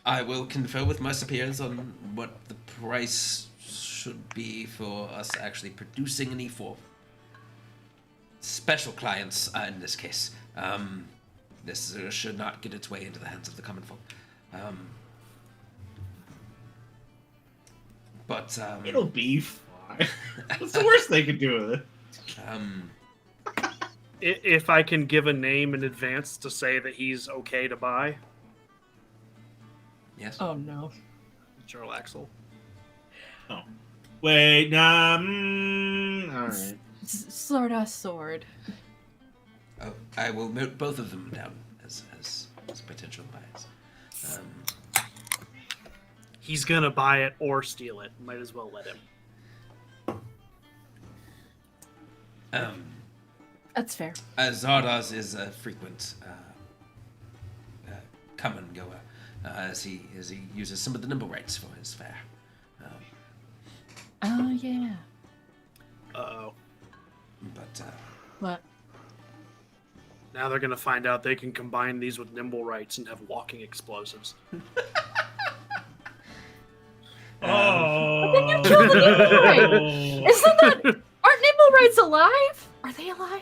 I will confer with my superiors on what the price should be for us actually producing any for special clients in this case. This should not get its way into the hands of the common folk. But It'll be fine. What's the worst they could do with it? If I can give a name in advance to say that he's okay to buy, yes. Oh no. Jarl Axel. Oh, wait, nah. All right. Sword. Oh, I will note both of them down as potential buys. He's gonna buy it or steal it. Might as well let him. That's fair. Zardoz is a frequent come and goer, as he uses some of the nimble rights for his fare. Oh yeah. Uh-oh. But What? Now they're gonna find out they can combine these with nimble rights and have walking explosives. Oh. then you kill the nimble right. Isn't that? Aren't nimble rights alive? Are they alive?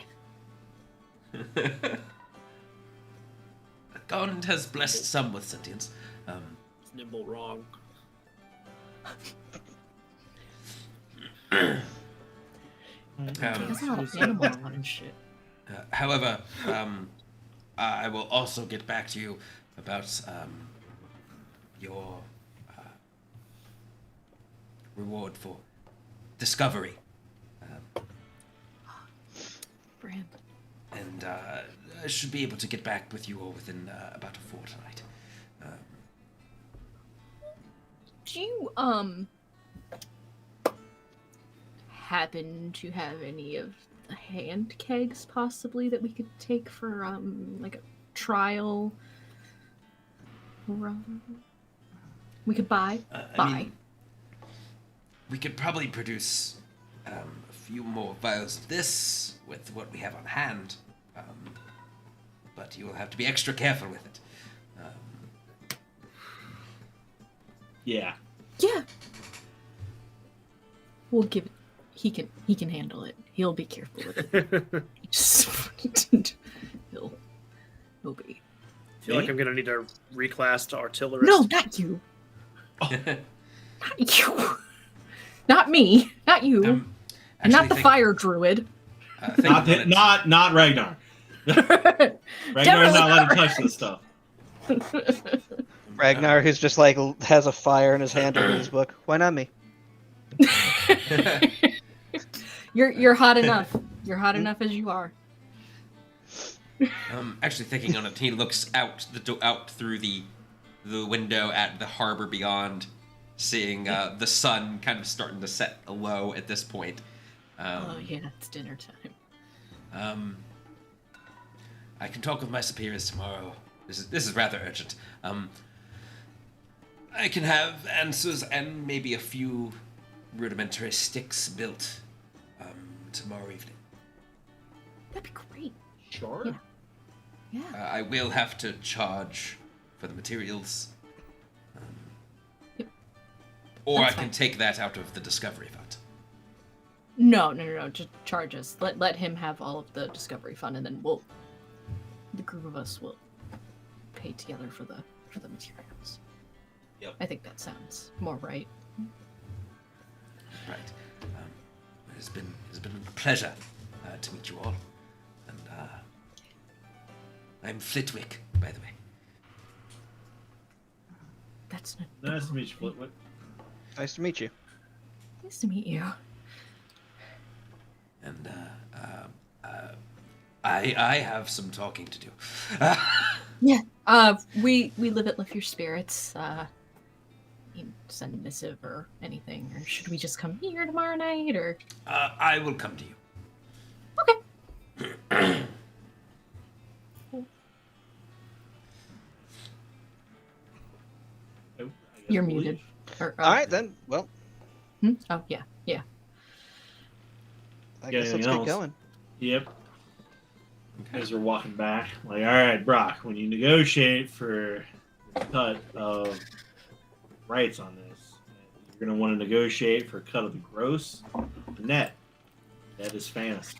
God has blessed some with sentience. It's nimble wrong. There's a lot of animals on and shit. However, I will also get back to you about your reward for discovery. Brand. And I should be able to get back with you all within about a fortnight. Do you happen to have any of the hand kegs possibly that we could take for like a trial run? We could buy. I mean, we could probably produce a few more vials of this with what we have on hand, but you will have to be extra careful with it. Yeah. Yeah. We'll give it. He can handle it. He'll be careful with it. he'll be. I feel like I'm gonna need to reclass to artillerist. No, not you. Not you. Not me. Not you. And not the fire druid. Not Ragnar. Ragnar's not allowed to touch this stuff. Ragnar, who's just like has a fire in his hand and his book. Why not me? You're hot enough. You're hot enough as you are. Actually thinking on it, he looks out through the window at the harbor beyond, seeing the sun kind of starting to set low at this point. Oh yeah, it's dinner time. I can talk with my superiors tomorrow. This is rather urgent. I can have answers and maybe a few rudimentary sticks built tomorrow evening. That'd be great. Sure. Yeah. Yeah. I will have to charge for the materials, Or That's I can fine. take that out of the Discovery Fund. No. Just charge us. Let him have all of the discovery fund, and then the group of us will pay together for the materials. Yep. I think that sounds more right. Right. It's been a pleasure to meet you all. And I'm Flitwick, by the way. That's not Nice to meet you, Flitwick. Nice to meet you. nice to meet you. And I have some talking to do. Yeah. We live at Lift Your Spirits. You can send a missive or anything, or should we just come here tomorrow night, or? I will come to you. Okay. Oh, I guess You're we'll muted. leave. Or, All right then. Well, Oh yeah. I Yeah, guess let's anything get else? going. Yep. As we're walking back, like, all right, Brock, when you negotiate for the cut of rights on this, you're going to want to negotiate for a cut of the gross, the net. That is fantasy.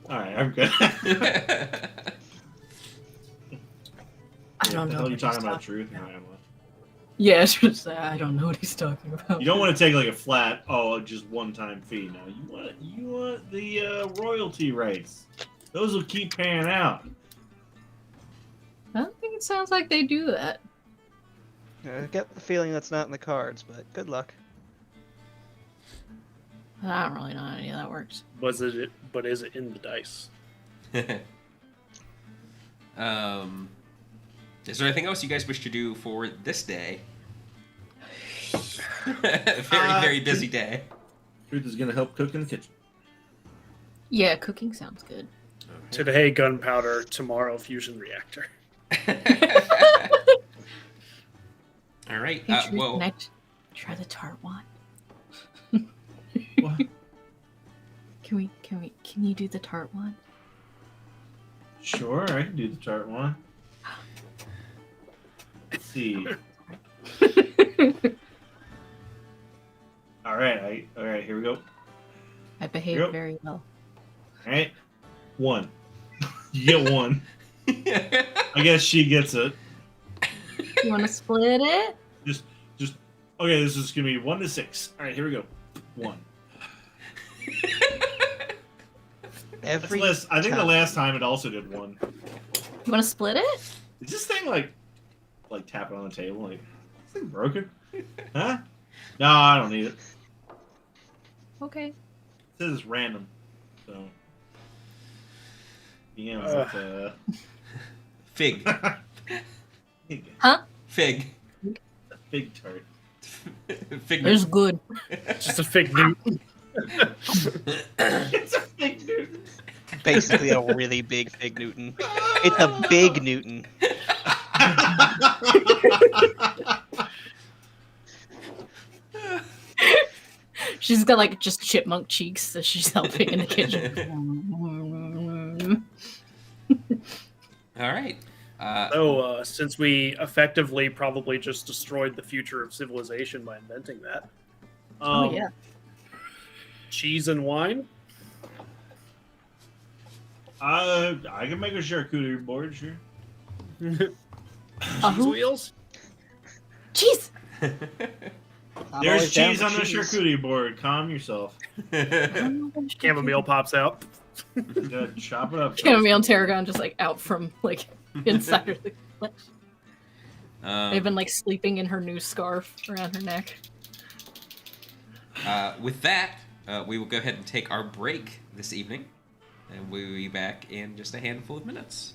All right, I'm good. I don't know. What what you he's talking about? Truth? No, I'm not. Yeah, it's just, I don't know what he's talking about. You don't want to take like a flat, just one-time fee. No, you want the royalty rights. Those will keep paying out. I don't think it sounds like they do that. I get the feeling that's not in the cards, but good luck. I don't really know how any of that works. But is it in the dice? Is there anything else you guys wish to do for this day? Very busy day. Truth is going to help cook in the kitchen. Yeah, cooking sounds good. Today, gunpowder. Tomorrow, fusion reactor. All right. Hey, Truth, Well, can I try the tart one? What? Can you do the tart one? Sure, I can do the chart one. Let's see. All right, here we go. I behaved Yep. very well. All right, one. You get one. I guess she gets it. You want to split it? Just. Okay, this is gonna be 1 to 6. All right, here we go. 1. Every I think the time. last time it also did 1. You want to split it? Is this thing like tapping on the table? Like, is this thing broken? Huh? No, I don't need it. Okay. It says it's random, so. Yeah, fig. Fig. Huh? Fig. Fig tart. Fig. It's good. Just a fig Newton. It's a fig Newton. Basically a really big Fig Newton. It's a big Newton. She's got like just chipmunk cheeks as she's helping in the kitchen. All right. So, since we effectively probably just destroyed the future of civilization by inventing that, Oh yeah. cheese and wine. I can make a charcuterie board, sure. Cheese Uh-huh. wheels. Jeez. I'm There's always down cheese for on the cheese. charcuterie board. Calm yourself. Chamomile pops out. Chop it up. Chamomile and tarragon just like out from like inside her. They've been like sleeping in her new scarf around her neck. With that, we will go ahead and take our break this evening, and we will be back in just a handful of minutes.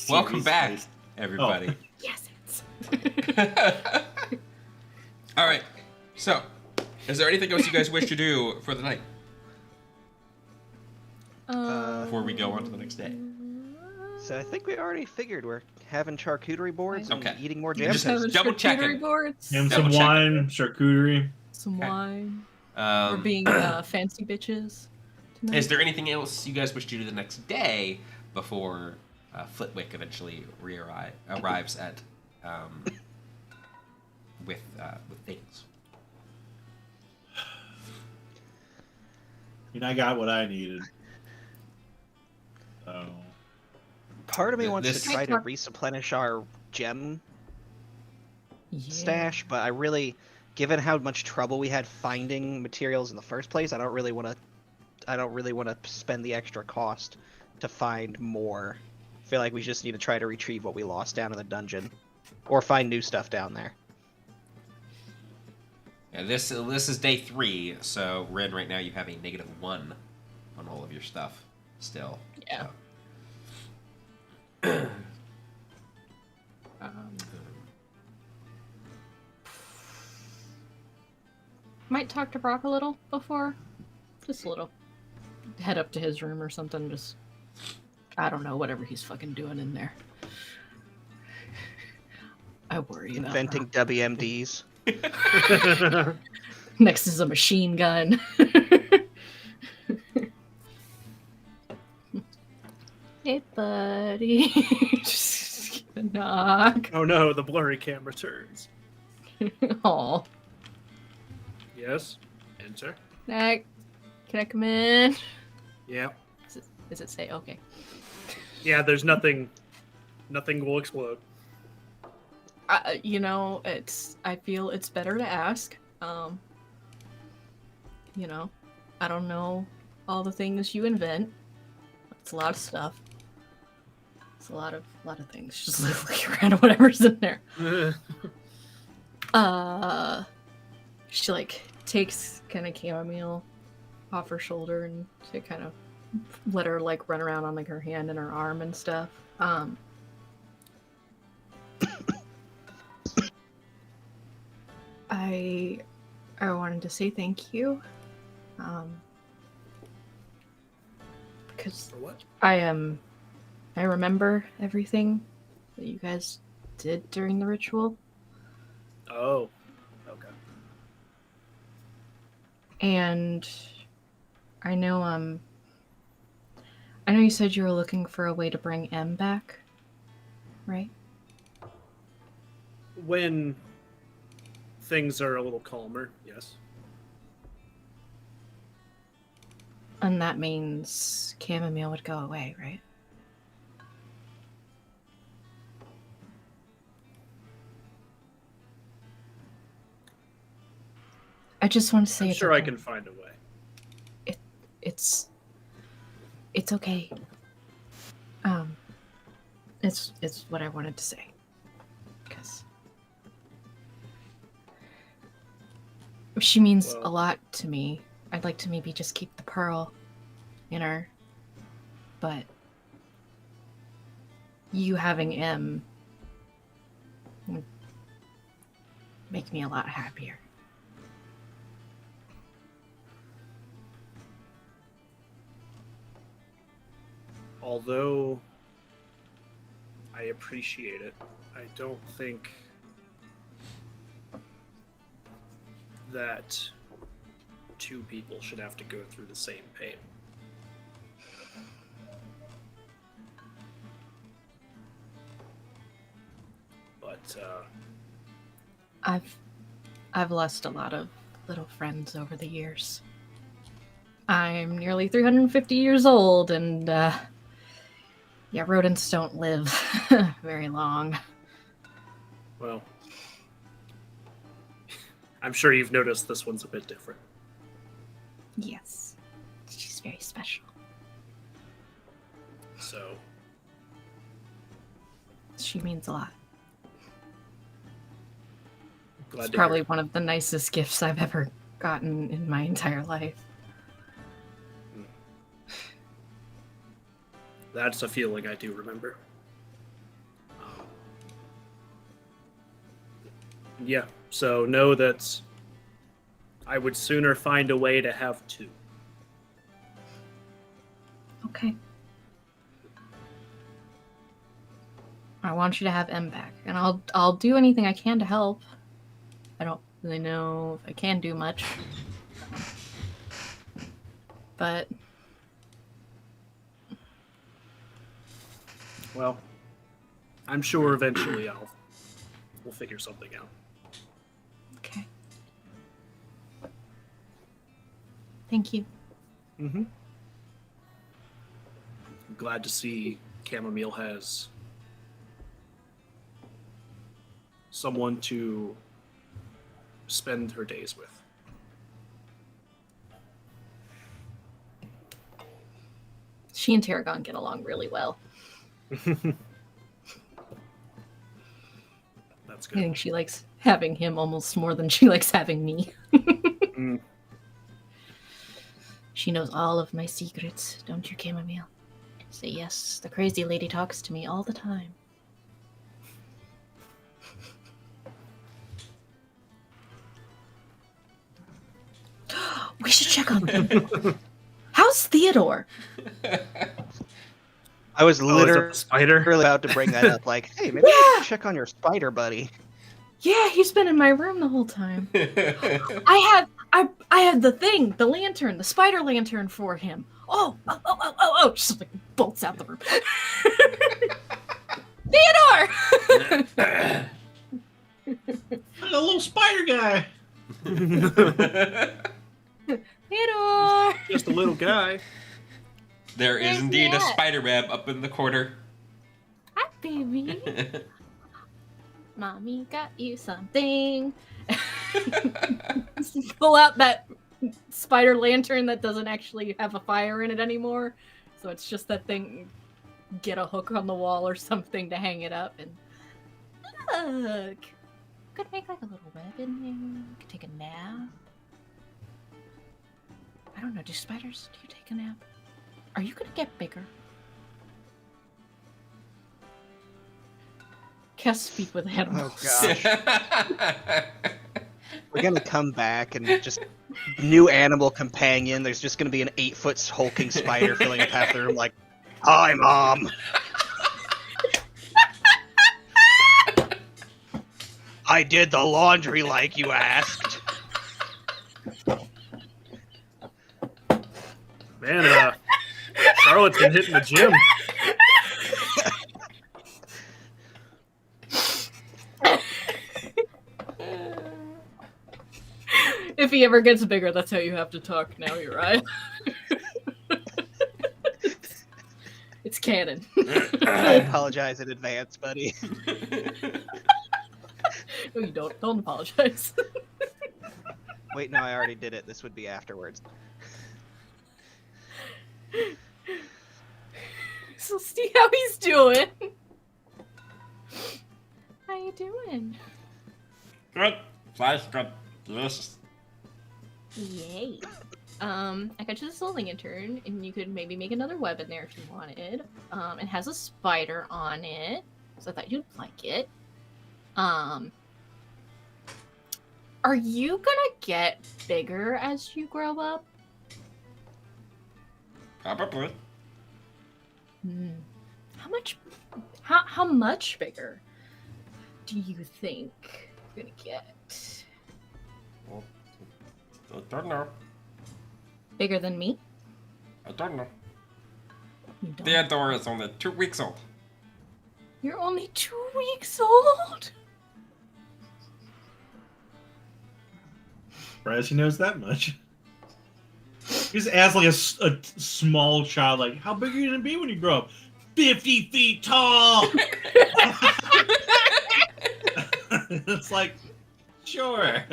Welcome Series back, based. everybody. Yes, it's. All right. So, is there anything else you guys wish to do for the night before we go on to the next day? So I think we already figured we're having charcuterie boards and Okay. eating more Just jam. Having double checking. charcuterie boards, And Double some check. wine, charcuterie. some Okay. wine. We're being fancy bitches tonight. Is there anything else you guys wish to do the next day before Flitwick eventually arrives at with things? I mean, I got what I needed. So Part of me wants This- to try to replenish our gem Yeah. stash, but I really, given how much trouble we had finding materials in the first place, I don't really want to spend the extra cost to find more. I feel like we just need to try to retrieve what we lost down in the dungeon, or find new stuff down there. Yeah, this is day 3, so Ren, right now you have a -1 on all of your stuff still. Yeah. So. Might talk to Brock a little before, just a little. Head up to his room or something. Just, I don't know, whatever he's fucking doing in there. I worry about Inventing WMDs. Brock. Next is a machine gun. Hey, buddy. Just gonna knock. Oh no, the blurry camera turns. Aw. Yes. Enter. Can I come in? Yeah. Does it say okay? Yeah. There's nothing. Nothing will explode. You know, I feel it's better to ask. You know, I don't know all the things you invent. It's a lot of stuff. It's a lot of things. Just looking around at whatever's in there. She like takes kind of chamomile off her shoulder and to kind of let her like run around on like her hand and her arm and stuff. I wanted to say thank you. Because For what? I remember everything that you guys did during the ritual. Oh. Okay. And I know you said you were looking for a way to bring M back, right? When things are a little calmer, yes. And that means chamomile would go away, right? I just want to say I'm it's sure I okay. can find a way. It's okay. It's what I wanted to say. Because she means a Well- lot to me. I'd like to maybe just keep the pearl in her, but you having M would make me a lot happier. Although I appreciate it, I don't think that two people should have to go through the same pain. But I've lost a lot of little friends over the years. I'm nearly 350 years old, and yeah, rodents don't live very long. well, I'm sure you've noticed this one's a bit different. Yes, she's very special. So She means a lot. glad It's to probably hear. one of the nicest gifts I've ever gotten in my entire life. That's a feeling I do remember. Yeah, so know that I would sooner find a way to have 2. Okay. I want you to have M back, and I'll do anything I can to help. I don't really know if I can do much, but Well, I'm sure eventually we'll figure something out. okay. Thank you. Mm-hmm. I'm glad to see Chamomile has someone to spend her days with. She and Tarragon get along really well. That's I good. think she likes having him almost more than she likes having me. Mm. She knows all of my secrets, don't you, Chamomile? Say yes, the crazy lady talks to me all the time. We should check on him. How's Theodore? I was Oh, is that literally the spider? about to bring that up. Like, hey, maybe we should check on your spider buddy. Yeah, he's been in my room the whole time. I had the thing, the lantern, the spider lantern for him. Oh! Just like bolts out the room. Theodore! A little spider guy. Theodore! Just a little guy. There is Where's indeed a Matt? spider web up in the corner. Hi, baby. Mommy got you something. Pull out that spider lantern that doesn't actually have a fire in it anymore. So it's just that thing. Get a hook on the wall or something to hang it up. And look. Could make like a little web in there. Could take a nap. I don't know. Do spiders? Do you take a nap? Are you gonna get bigger? Can't speak with animals. Oh gosh. We're gonna come back and just new animal companion. There's just gonna be an 8-foot hulking spider filling up half the room. Like, hi, mom. I did the laundry like you asked. Man, Charlotte's been hitting the gym. If he ever gets bigger, that's how you have to talk now, you're right. It's canon. I apologize in advance, buddy. No, you don't. Don't apologize. Wait, no, I already did it. This would be afterwards. So see how he's doing. How you doing? Good. Flash good. Delicious. Yay. I got you this little lantern, and you could maybe make another web in there if you wanted. It has a spider on it, so I thought you'd like it. Are you gonna get bigger as you grow up? Probably. How much bigger do you think you're gonna get? Well, I don't know. Bigger than me? I don't know. You don't. Theodore is only 2 weeks old. You're only 2 weeks old? Surprised he knows that much. He's asked like a small child, like, how big are you gonna be when you grow up? 50 feet tall! It's like, sure.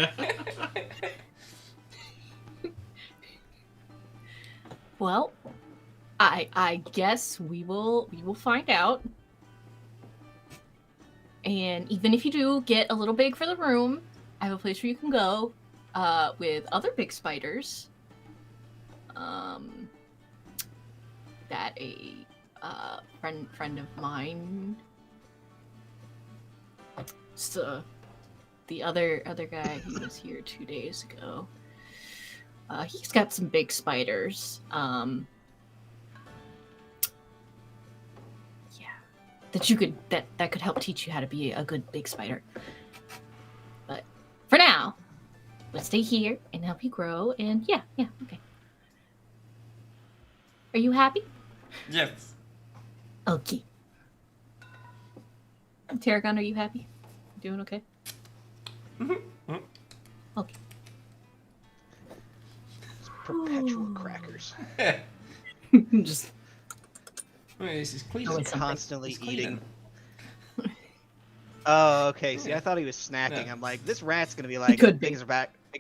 Well, I guess we will find out. And even if you do get a little big for the room, I have a place where you can go with other big spiders. That a friend of mine the other guy, he was here 2 days ago. He's got some big spiders. That could help teach you how to be a good big spider. But for now, let's stay here and help you grow. And yeah, okay. Are you happy? Yes. Okay. Tarragon, are you happy? Doing okay? Mm-hmm. Okay. Perpetual crackers. Just Wait, he's cleaning. Always something. Constantly He's cleaning. eating. Oh, okay. See, Yeah. I thought he was snacking. Yeah. I'm like, this rat's gonna be like could be. big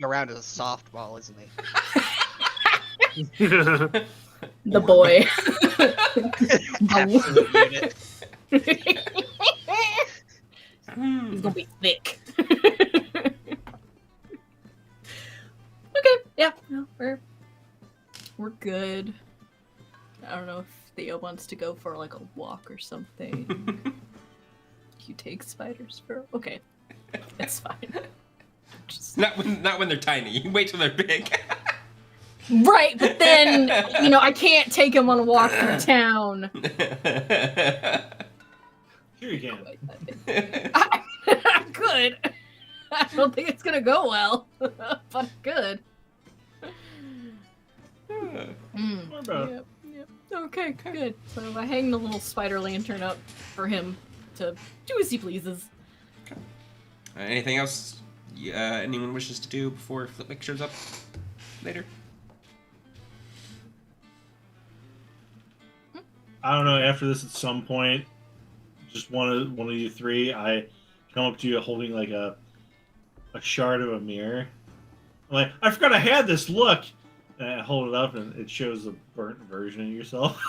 around as a softball, isn't he? the boy. Absolute unit. He's gonna be thick. Okay, yeah, no, we're good. I don't know if Theo wants to go for like a walk or something. You take spiders for okay. It's fine. Just... Not when they're tiny. You wait till they're big. Right, but then I can't take him on a walk through town. Sure you can. I could. I don't think it's gonna go well, but good. What about? Yep. Okay, good. So I hang the little spider lantern up for him to do as he pleases. Anything else anyone wishes to do before Flitwick shows up later? I don't know. After this, at some point, just one of you three, I come up to you holding like a shard of a mirror. I'm like, I forgot I had this. Look, and I hold it up, and it shows a burnt version of yourself.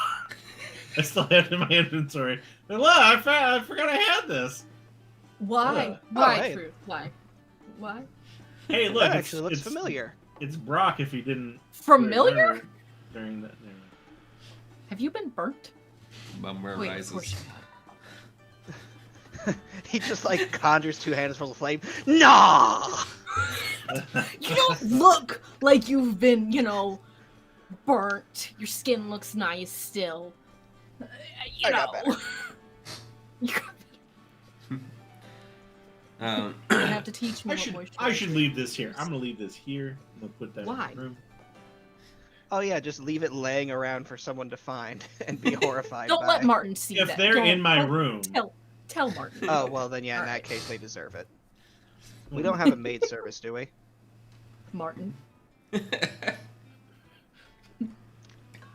I still have it in my inventory. And look, I forgot I had this. Why? Oh, Why, hey. Truth? Why? Why? Hey, look, That it's, actually looks it's familiar. It's Brock. If he didn't Familiar? remember during that. Have you been burnt? Bumware Wait, rises. of course you have. He just like conjures two hands full of flame. Nah! You don't look like you've been, burnt. Your skin looks nice still. I got better. You have to teach me I what should moisturizer leave this here. is. I'm gonna leave this here. I'm gonna put that Why? in the room. Oh yeah, just leave it laying around for someone to find and be horrified Don't by. let Martin see If that. they're Don't- in my don't room, Tell Martin. Oh well, then yeah, in Alright. that case they deserve it. We don't have a maid service, do we? Martin. I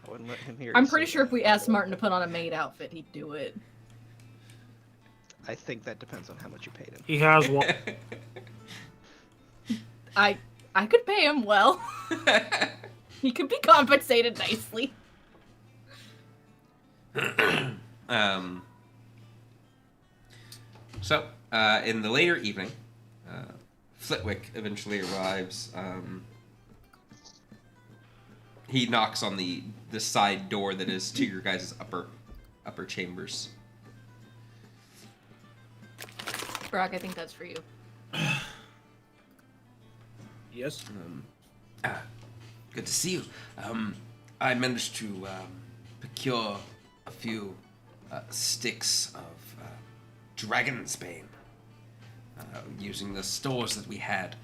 wouldn't let him hear. I'm you pretty say sure that. if we asked Martin to put on a maid outfit, he'd do it. I think that depends on how much you paid him. He has one. I could pay him well. He could be compensated nicely. So, in the later evening, Flitwick eventually arrives. He knocks on the side door that is to your guys' upper chambers. Brock, I think that's for you. Yes. Good to see you. I managed to procure a few sticks of dragon's bane using the stores that we had.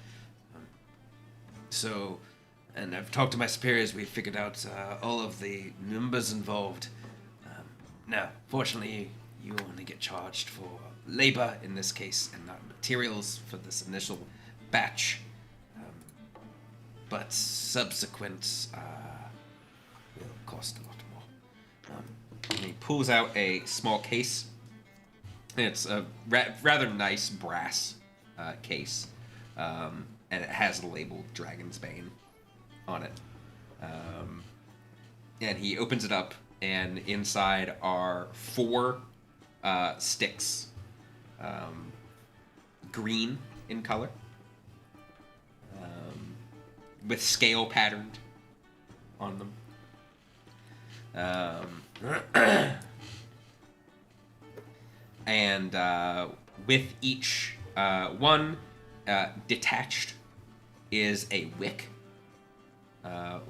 And I've talked to my superiors. We figured out all of the numbers involved. Now, fortunately, you only get charged for labor in this case and not materials for this initial batch. But subsequent will cost a lot more. And he pulls out a small case. It's a rather nice brass case, and it has the label Dragon's Bane on it. And he opens it up, and inside are 4 sticks, green in color, with scale patterned on them. And with each one detached is a wick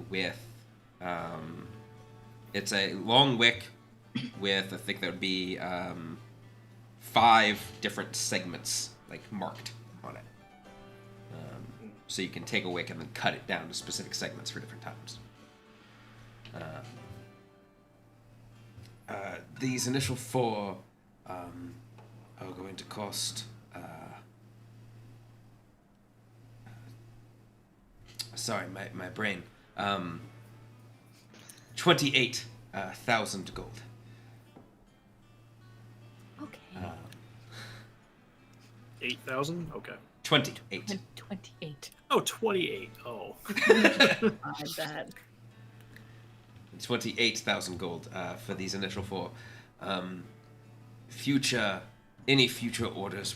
with it's a long wick with, I think that would be 5 different segments like marked on it. So you can take a wick and then cut it down to specific segments for different times. These initial 4 are going to cost. Sorry, my brain. 28,000 gold. Okay. 8,000? Okay. 28. 28. Oh, 28. Oh. I bet. 28,000 gold for these initial 4. Any future orders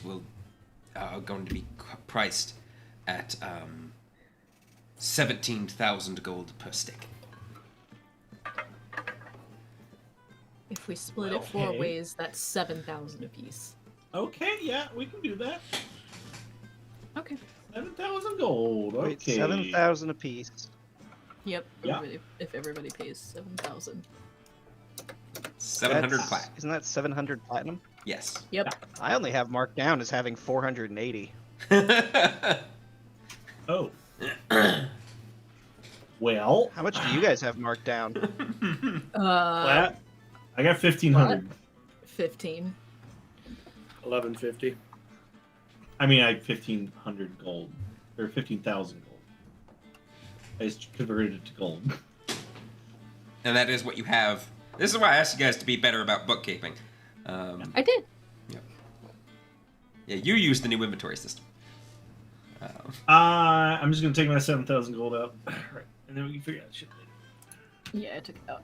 are going to be priced at 17,000 gold per stick. If we split it 4 Okay. ways, that's 7,000 apiece. Okay, yeah, we can do that. Okay. 7,000 gold. Okay. Wait, 7,000 apiece. Yep. Yeah. If everybody pays 7,000. 700 That's- plat. Isn't that 700 platinum? Yes. Yep. I only have marked down as having 480. Oh. Well, How much do you guys have marked down? I got 1,500. 15. 1150. I mean, I have 1,500 gold. Or 15,000 gold. I just converted it to gold. And that is what you have. This is why I asked you guys to be better about bookkeeping. I did. Yeah, you use the new inventory system. I'm just going to take my 7,000 gold out. Right. And then we can figure out shit later. Yeah, I took it out.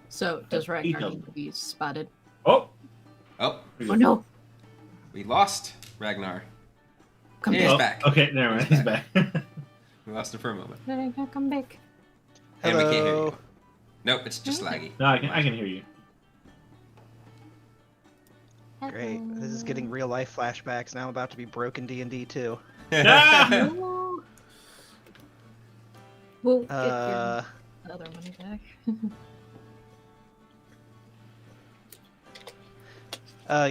So, does Ragnar 8,000. need to be spotted? Oh! Oh, Oh no! we lost Ragnar. Come Yeah. He's back. back. Okay, never mind. He's back. We lost him for a moment. Ragnar, come back. And we can't hear Hello. you. Nope, it's just laggy. No, I can hear you. Great. This is getting real life flashbacks. Now I'm about to be broken D&D too. Ah! No. We'll get Uh, your other money back.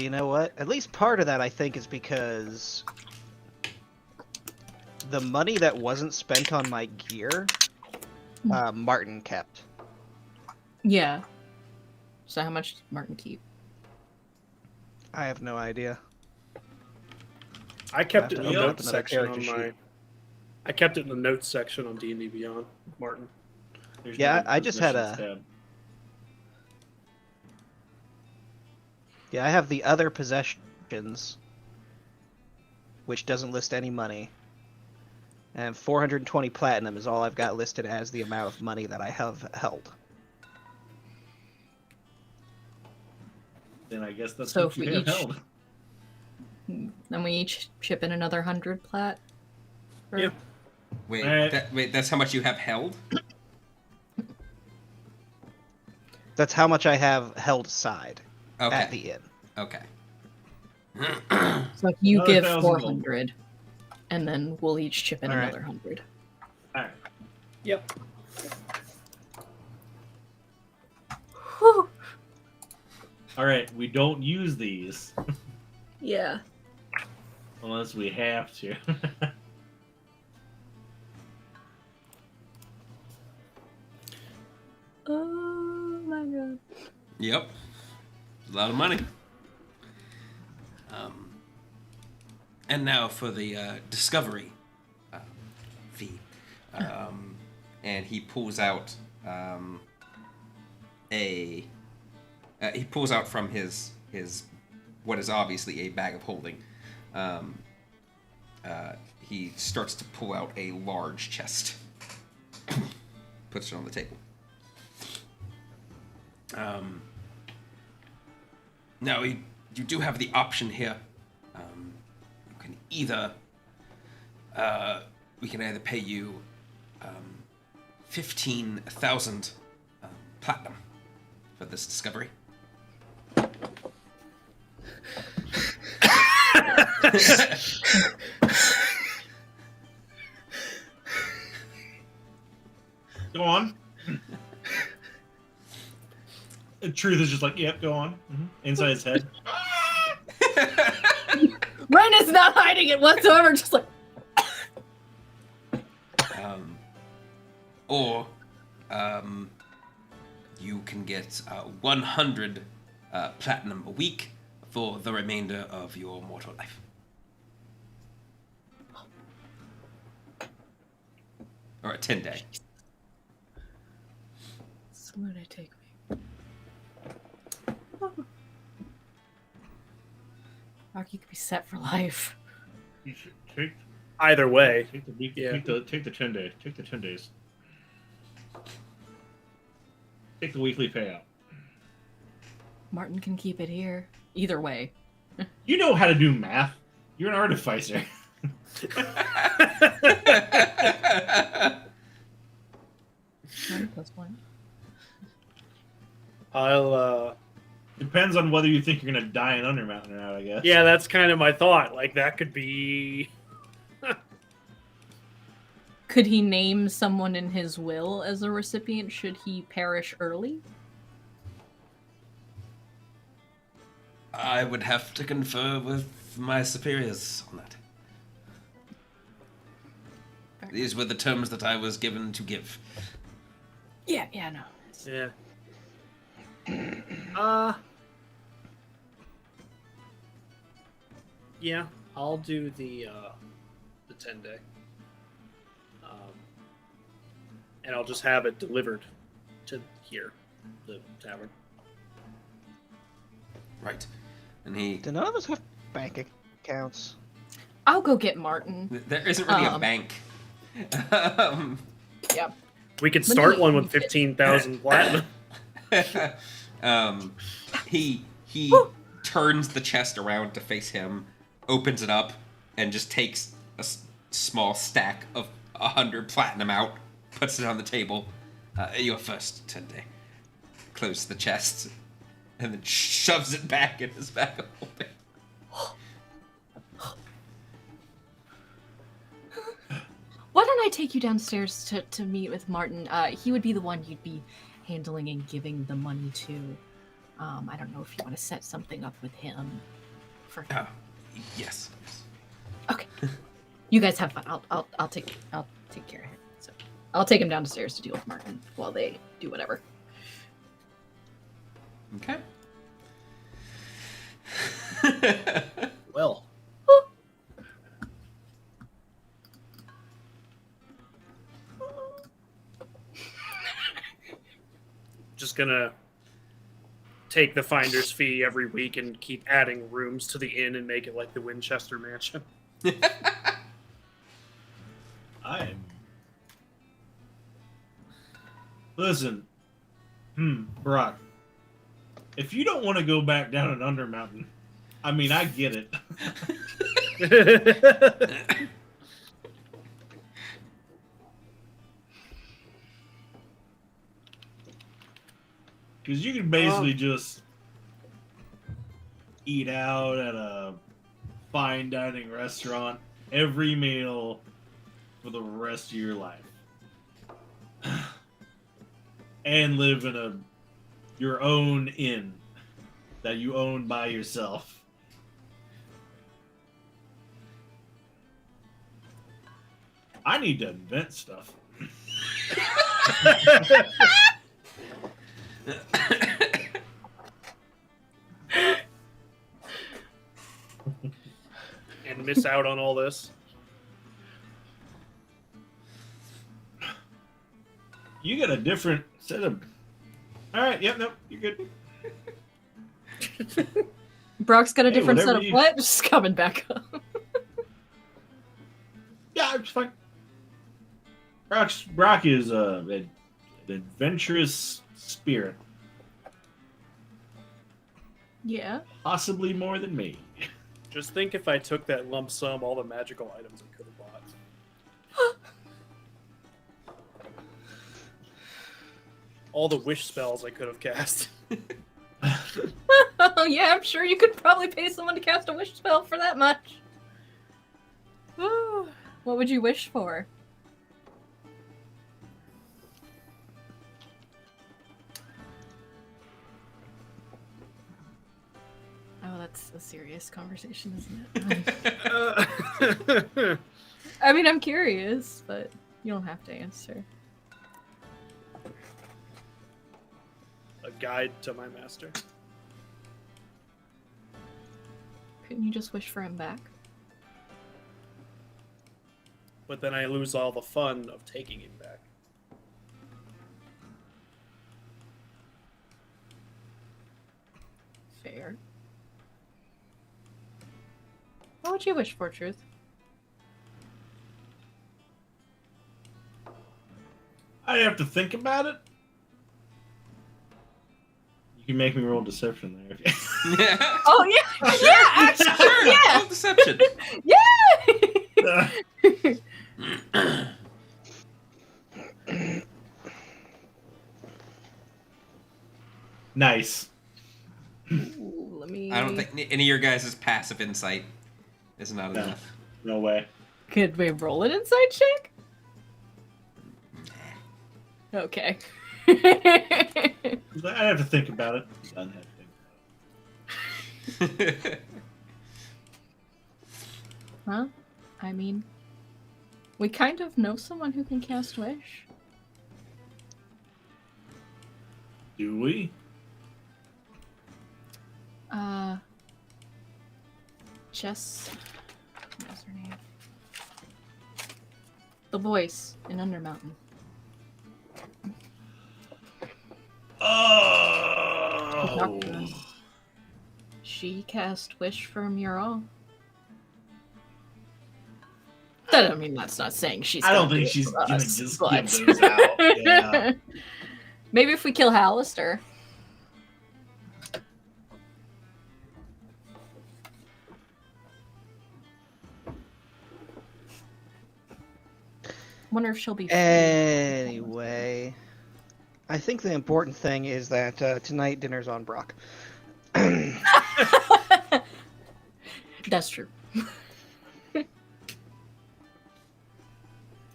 you know what? At least part of that I think is because the money that wasn't spent on my gear, Martin kept. Yeah. So how much did Martin keep? I have no idea. I kept it in Have the to notes open another section on character my. sheet. I kept it in the notes section on D&D Beyond, Martin. There's Yeah, no I just had possessions a- tab. Yeah, I have the other possessions, which doesn't list any money. And 420 platinum is all I've got listed as the amount of money that I have held. Then I guess that's So what if you we have each- held. Then we each chip in another 100 plat? Or- Yep. Wait, Alright. wait, that's how much you have held? That's how much I have held aside Okay. at the inn. Okay. So if you Another give 1,000 gold. 400, and then we'll each chip in All right. another 100. Alright. Yep. Whew. Alright, we don't use these Yeah. unless we have to. Oh my god. Yep. A lot of money. And now for the discovery fee. And he pulls out he pulls out from his what is obviously a bag of holding. He starts to pull out a large chest. Puts it on the table. Now, you do have the option here. You can either... we can either pay you 15,000 platinum for this discovery. Go on. The truth is just like, yep, go on. Inside his head. Ren is not hiding it whatsoever, just like... You can get 100 platinum a week for the remainder of your mortal life. Or a 10-day. Slow to take me. Rocky could be set for life. You should take Either way. Take the Yeah. take the 10 days. Take the 10 days. Take the weekly payout. Martin can keep it here. Either way. You know how to do math. You're an artificer. +1. I'll Depends on whether you think you're gonna die in Undermountain or not, I guess. yeah, that's kind of my thought. Like that could be Could he name someone in his will as a recipient should he perish early? I would have to confer with my superiors on that. These were the terms that I was given to give. Yeah, no. yeah. Yeah, I'll do the 10-day. And I'll just have it delivered to here, the tavern. Right. And he... Do none of us have bank accounts? I'll go get Martin. There isn't really a bank. Yep. We could Let start me- one with 15,000 platinum. He turns the chest around to face him, opens it up, and just takes a small stack of 100 platinum out, puts it on the table. Your first 10-day. Closes the chest, and then shoves it back in his bag of holding. Why don't I take you downstairs to meet with Martin? He would be the one you'd be handling and giving the money to. I don't know if you want to set something up with him. For him. Yes. Okay. You guys have fun. I'll take care of him. So I'll take him downstairs to deal with Martin while they do whatever. Okay. Well. Just gonna take the finder's fee every week and keep adding rooms to the inn and make it like the Winchester Mansion. I am. Listen, Brock. If you don't want to go back down an Undermountain, I mean, I get it. Because you can basically just eat out at a fine dining restaurant every meal for the rest of your life. And live in your own inn that you own by yourself. I need to invent stuff. And miss out on all this. You got a different set of... Alright, yep, nope, you're good. Brock's got a Hey, different set whatever of you- what? Just coming back up. Yeah, it's fine. Brock is an adventurous spirit. Yeah. Possibly more than me. Just think if I took that lump sum, all the magical items I could have bought. All the wish spells I could have cast. Oh yeah, I'm sure you could probably pay someone to cast a wish spell for that much. What would you wish for? Oh, that's a serious conversation, isn't it? I mean, I'm curious, but you don't have to answer. A guide to my master. Couldn't you just wish for him back? But then I lose all the fun of taking him back. Fair. What would you wish for, Truth? I'd have to think about it. You can make me roll deception there. Oh yeah, Sure. yeah, actually, Sure. yeah, Roll deception. yeah. Nice. Ooh, let me. I don't think any of your guys' passive insight is not No. enough. No way. Could we roll an insight check? Okay. I'd have to think about it. I'd have to think about it. Huh? I mean, we kind of know someone who can cast Wish. Do we? Jess. What's her name? The voice in Undermountain. Oh. She cast Wish for Mural. That, I mean, that's not saying she's. I don't gonna think do it she's for gonna us, just but- give those out. Yeah. Maybe if we kill Hallister. Wonder if she'll be. Anyway, I think the important thing is that tonight dinner's on Brock. That's true. I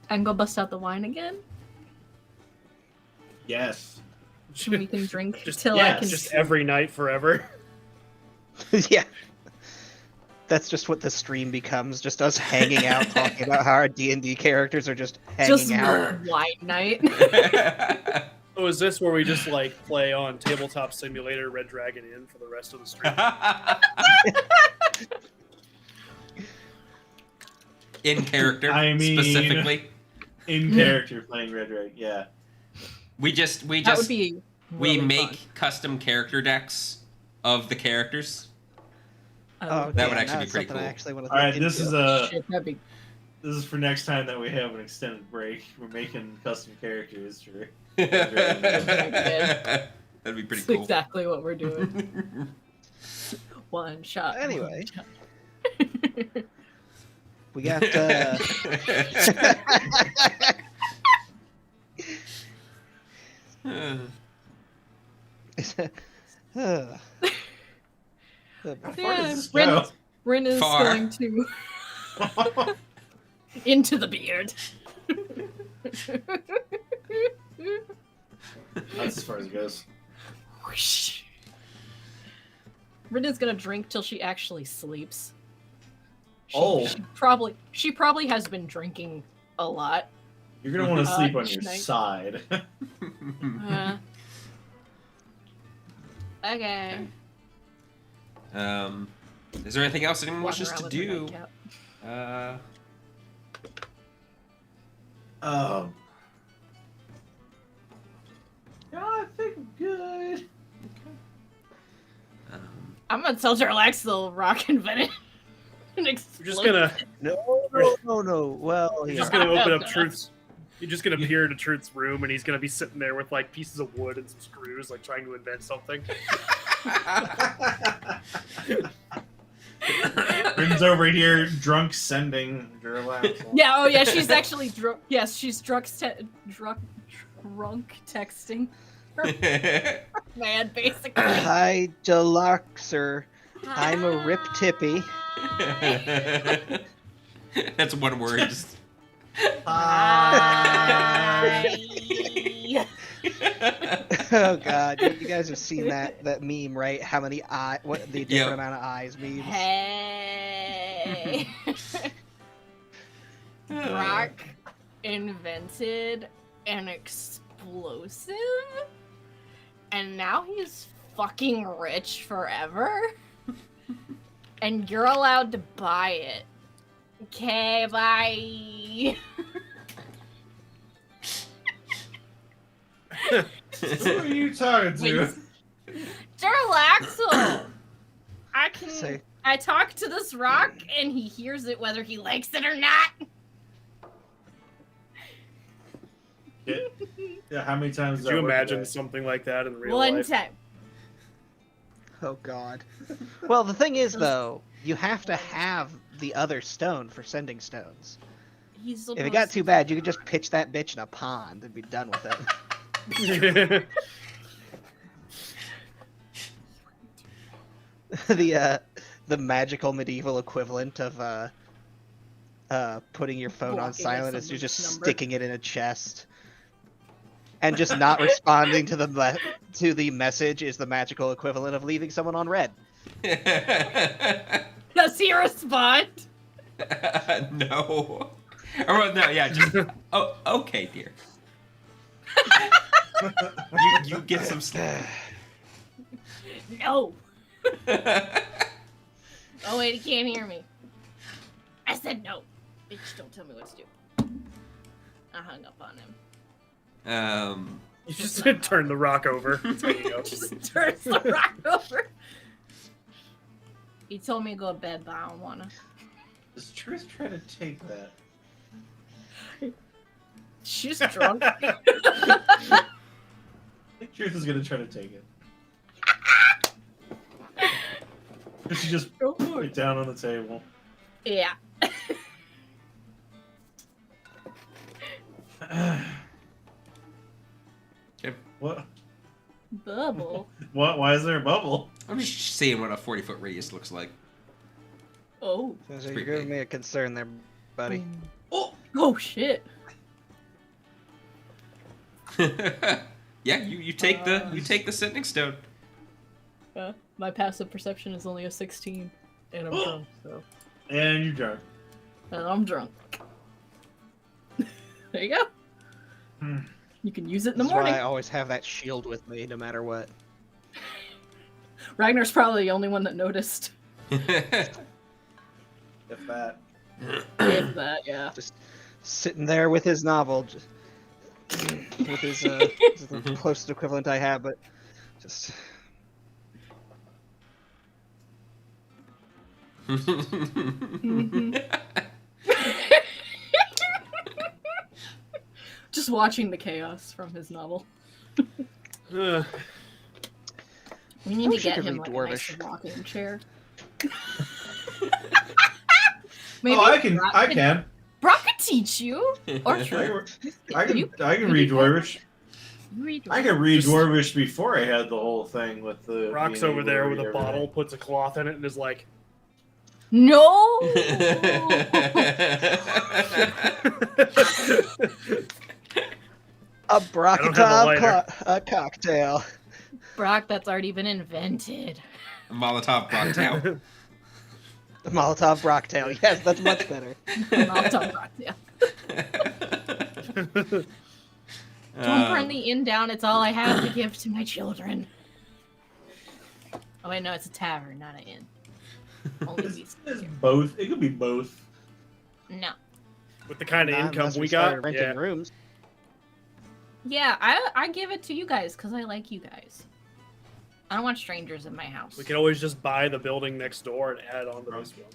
can go bust out the wine again. Yes. And we can drink Just- till yes, I can. Just every night forever. Yeah. That's just what the stream becomes, just us hanging out, talking about how our D&D characters are just hanging just out. wine night. So is this where we just like play on Tabletop Simulator Red Dragon Inn for the rest of the stream? In character, I mean- specifically. In character playing Red Dragon. Yeah. We just That would be. we really make fun. custom character decks of the characters. Oh, That would damn, actually now be it's pretty something I cool. actually want to All right. This is a. Shit, that'd be. This is for next time that we have an extended break. We're making custom characters for. That'd be pretty That's cool. exactly what we're doing. One shot. one Anyway. shot. We got. How far Yeah, does this go? Rin is Far. going to into the beard. That's as far as it goes. Whoosh. Rin is gonna drink till she actually sleeps. Oh. She probably has been drinking a lot. You're gonna want to sleep on each your night. side. Okay. Is there anything else anyone Walking wishes around to with her do? nightcap. Yeah, I think I'm good. I'm gonna tell Jarlax the rock invented. We're just gonna No. Well, you're yeah. just gonna open up God. Truth's. You're just gonna peer into Truth's room, and he's gonna be sitting there with like pieces of wood and some screws, like trying to invent something. Rin's over here, drunk sending Duralax. Yeah. Oh yeah. She's actually drunk. Yes, she's drunk texting. Man, basically. Hi, Deluxer. I'm a rip tippy. That's one word. Just Hi. Oh god, you guys have seen that meme, right? How many what the different amount of eyes means? Hey. Brock invented an explosive, and now he's fucking rich forever. And you're allowed to buy it. Okay, bye. Who are you talking to? Jarlaxle! Say, I talk to this rock and he hears it whether he likes it or not. Yeah, how many times Could you imagine something like that in real One life? time. oh god. Well, the thing is, though, you have to have the other stone for sending stones. He's If it got too bad, you could just pitch that bitch in a pond and be done with it. The magical medieval equivalent of putting your phone on Blocking silent is you're someone's just number. sticking it in a chest and just not responding to the message is the magical equivalent of leaving someone on red. Does he respond? No. Or well, no, yeah, just oh, okay, dear. you get some sleep. No. Oh wait, he can't hear me. I said no. Bitch, don't tell me what to do. I hung up on him. You just turn the rock over. That's how you go. Just turns the rock over. He told me to go to bed, but I don't wanna. Is Truth trying to take that? She's drunk. I think Truth is gonna try to take it. She just Go put for it it. down on the table. Yeah. What? Bubble. What? Why is there a bubble? I'm just seeing what a 40-foot radius looks like. Oh. So It's you're pretty giving big. me a concern there, buddy. Oh shit. Yeah, you take the sending stone. My passive perception is only a 16, and I'm drunk, so. And you're drunk. And I'm drunk. There you go. Hmm. You can use it in the That's why morning. I always have that shield with me, no matter what. Ragnar's probably the only one that noticed. If that. If that, yeah. Just sitting there with his novel, just, with his the closest equivalent I have, but just Just watching the chaos from his novel. Uh, We need I to wish I get could him read like a nice Dwarvish. rocking chair. I can. Brock I can. Brock could teach you. Or True. I can. You- I can you read can- Dwarvish. You read I can read Just- Dwarvish before I had the whole thing with the. Rock's being over able to there read with a everything. bottle, puts a cloth in it, and is like, No. a don't have a lighter. cocktail. Brock, that's already been invented. Molotov cocktail. Molotov Brocktail. Yes, that's much better. Molotov cocktail. Don't burn the inn down. It's all I have to give to my children. Oh wait, no, it's a tavern, not an inn. Only we It's both. It could be both. No. with the kind of Not income unless we started got. renting Yeah. rooms. Yeah, I give it to you guys because I like you guys. I don't want strangers in my house. We can always just buy the building next door and add on to this one.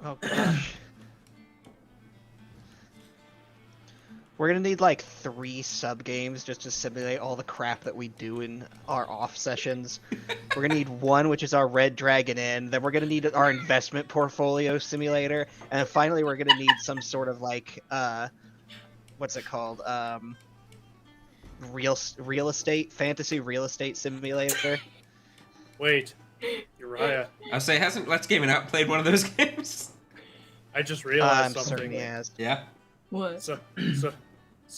Oh gosh. We're gonna need like 3 sub games just to simulate all the crap that we do in our off sessions. We're gonna need one, which is our Red Dragon Inn. Then we're gonna need our investment portfolio simulator, and then finally we're gonna need some sort of like what's it called? Real estate fantasy real estate simulator. Wait, Uriah. I say, hasn't Let's Game It Out played one of those games? I just realized I'm something. certain he has. Yeah. What? So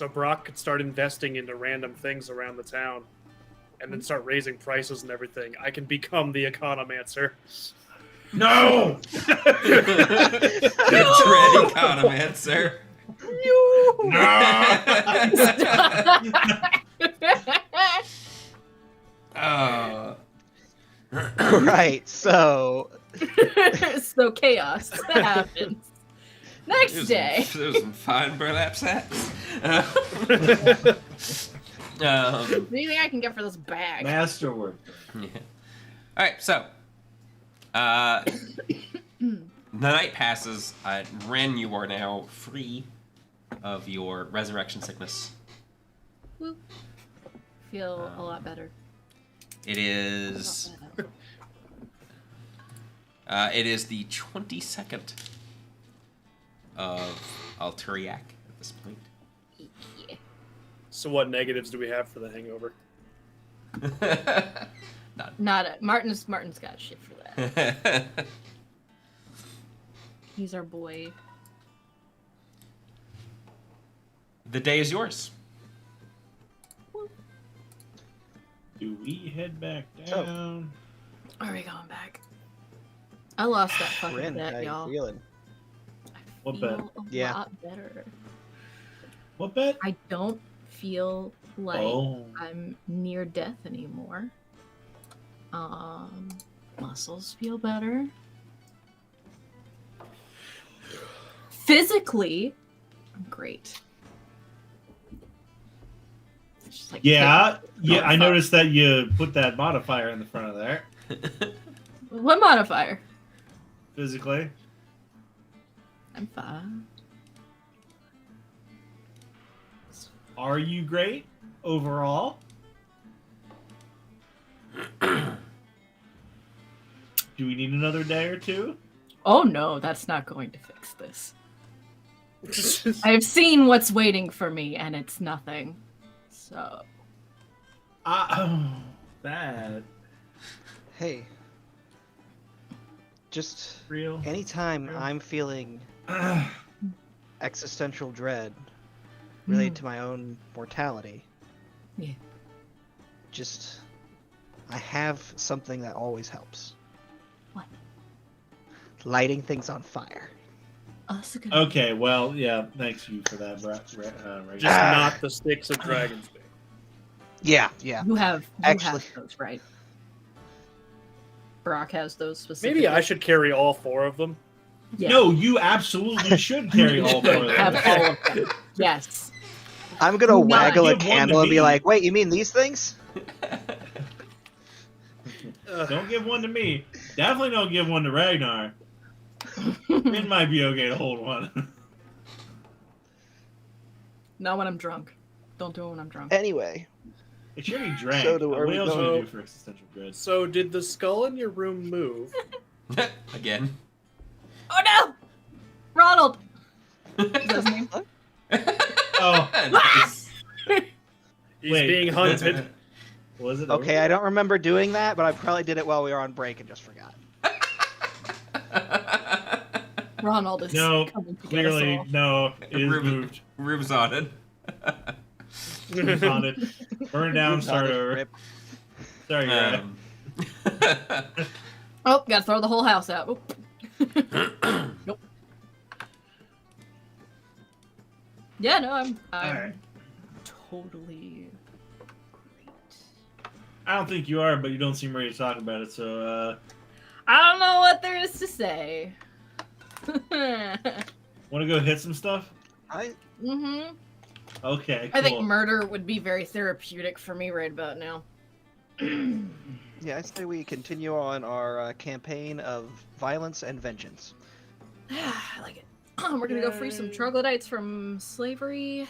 Brock could start investing into random things around the town, and then start raising prices and everything. I can become the economancer. No! The dread economancer. No! Right, so So chaos happens. Next day. There's some fine burlap sacks. What do you think I can get for this bag? Masterwork. Yeah. All right, so the night passes. Ren, you are now free of your resurrection sickness. Woo. Feel a lot better. It is. It is the 22nd of Alturiac at this point. Yeah. So what negatives do we have for the hangover? None. Martin's got shit for that. He's our boy. The day is yours. Do we head back down? Are we going back? I lost that fucking Ren, how bet, you y'all. feeling? What Feel bet? a Yeah. lot better. What bet? I don't feel like Oh. I'm near death anymore. Muscles feel better. Physically, I'm great. It's just like, Yeah, hey, I noticed that you put that modifier in the front of there. What modifier? Physically. I'm fine. Are you great overall? Do we need another day or two? Oh no, that's not going to fix this. I've seen what's waiting for me, and it's nothing. So. That Hey, just real. anytime Real. I'm feeling existential dread related to my own mortality, Yeah. just I have something that always helps. What? Lighting things on fire. Oh, that's a good Okay, well, yeah, thanks you for that, Ray. Just not the sticks of Dragon's Bane. Yeah. You have Actually- those, right? Brock has those specifically. Maybe I should carry all 4 of them. Yeah. No, you absolutely should carry all 4 of Have them. all of them. Yes. I'm gonna Not waggle a give one to candle and be me. like, "Wait, you mean these things?" Don't give one to me. Definitely don't give one to Ragnar. It might be okay to hold one. Not when I'm drunk. Don't do it when I'm drunk. Anyway, It should be drank. So do- are What we else would going- you do for existential dread? So did the skull in your room move? Again. Oh no! Ronald! Is that his name? Oh, Nice. He's Wait. being hunted. Was it? okay, I don't remember doing that, but I probably did it while we were on break and just forgot. Ronald is No, coming to get us clearly, all. no. It is moved. Room's on it. It's on it. Burn it down, start over. Rip. Sorry, Ray. Um, Oh, gotta throw the whole house out. Oop. Nope. Yeah, no, I'm Alright. totally great. I don't think you are, but you don't seem ready to talk about it, so, I don't know what there is to say. want to go hit some stuff? Mm-hmm. Okay, I think cool. murder would be very therapeutic for me right about now. Yeah, I say we continue on our campaign of violence and vengeance. I like it. We're gonna go free some troglodytes from slavery.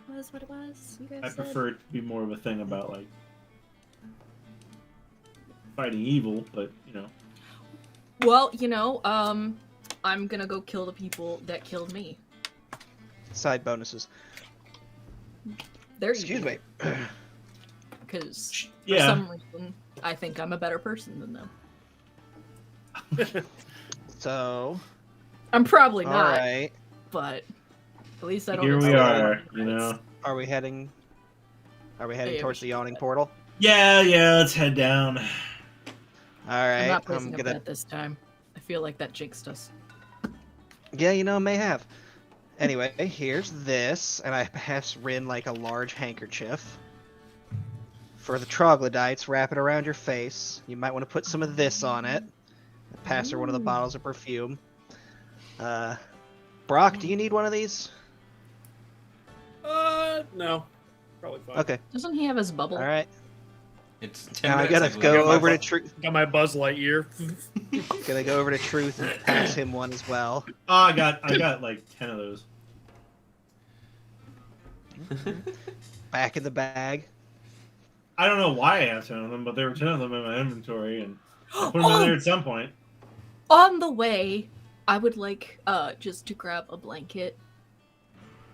Was what it was. You guys I said? prefer it to be more of a thing about, like, fighting evil, but, you know. Well, I'm gonna go kill the people that killed me. Side bonuses. They're Excuse me. Because for Yeah. some reason I think I'm a better person than them. So, I'm probably All not, right. but at least I don't. Here we insult are, anyone. you know. Are we heading? Are we heading Yeah, we towards should the do yawning that. portal? Yeah, let's head down. All I'm right. not placing a gonna. bet this time. I feel like that jinxed us. Yeah, may have. Anyway, here's this, and I pass Rin like a large handkerchief. For the troglodytes, wrap it around your face. You might want to put some of this on it. Pass her one of the Ooh. bottles of perfume. Brock, do you need one of these? No. Probably fine. Okay. Doesn't he have his bubble? All right. It's 10 Now I minutes. gotta believe. go my over to bu- Truth. Got my Buzz Lightyear. Gonna go over to Truth and pass him one as well. Oh, I got like 10 of those. Back in the bag. I don't know why I have 10 of them, but there were 10 of them in my inventory, and I put them in there at some point. On the way, I would like just to grab a blanket,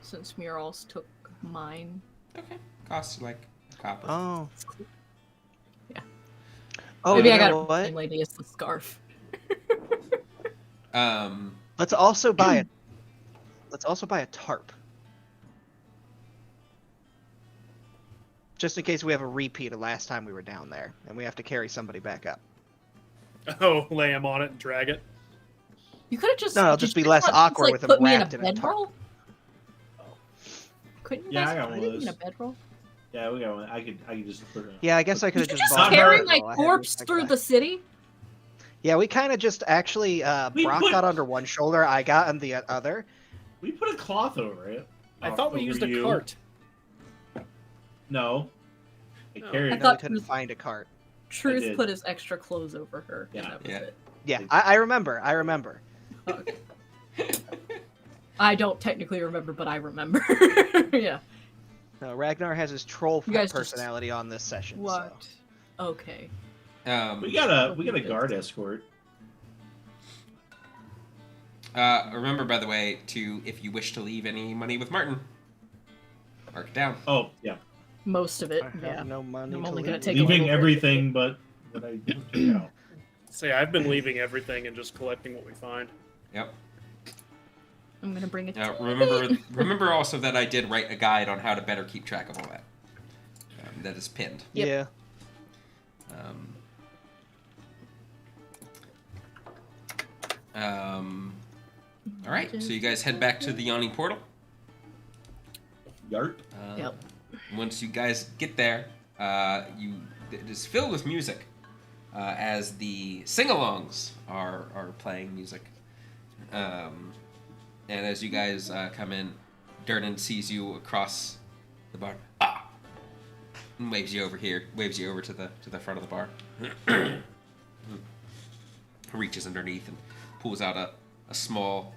since Murals took mine. Okay. Costs like a copper. Oh. Yeah. Oh, Maybe you I got know a what? lady as the scarf. Let's also buy it. Let's also buy a tarp. Just in case we have a repeat of last time we were down there, and we have to carry somebody back up. Oh, lay him on it and drag it. You could have just. No, it'll did just you be less not just, awkward like, with him put me wrapped in a tarp. bedroll? Couldn't you Yeah, guys I got put one of me in a those. bedroll? Yeah, we got one. I could just put it. Yeah, I guess I could have Did just you bought just carry a my bedroll. I had corpse this through extra. the city? Yeah, we kind of just actually. We Brock put- got under one shoulder, I got on the other. We put a cloth over it. I thought we Over used a you. cart. No. I No. carried I it. No, we thought couldn't Truth- find a cart. Truth did. put his extra clothes over her. Yeah. And that was Yeah. it. Yeah, I remember. I remember. Okay. I don't technically remember, but I remember. Yeah. No, Ragnar has his troll You guys just- personality on this session. What? So. Okay. We got a guard escort. Remember, by the way, if you wish to leave any money with Martin, mark it down. Oh, yeah. Most of it, I have yeah. no money. I'm to only gonna leave. take a Leaving little bit. everything but what I took out. So yeah, I've been leaving everything and just collecting what we find. Yep. I'm gonna bring it. Remember also that I did write a guide on how to better keep track of all that. That is pinned. Yep. Yeah. All right, so you guys head back to the yawning portal. Yart. Yep. Once you guys get there, it is filled with music as the sing-alongs are playing music. And as you guys come in, Durnan sees you across the bar. And waves you over to the front of the bar. Reaches underneath and pulls out a small.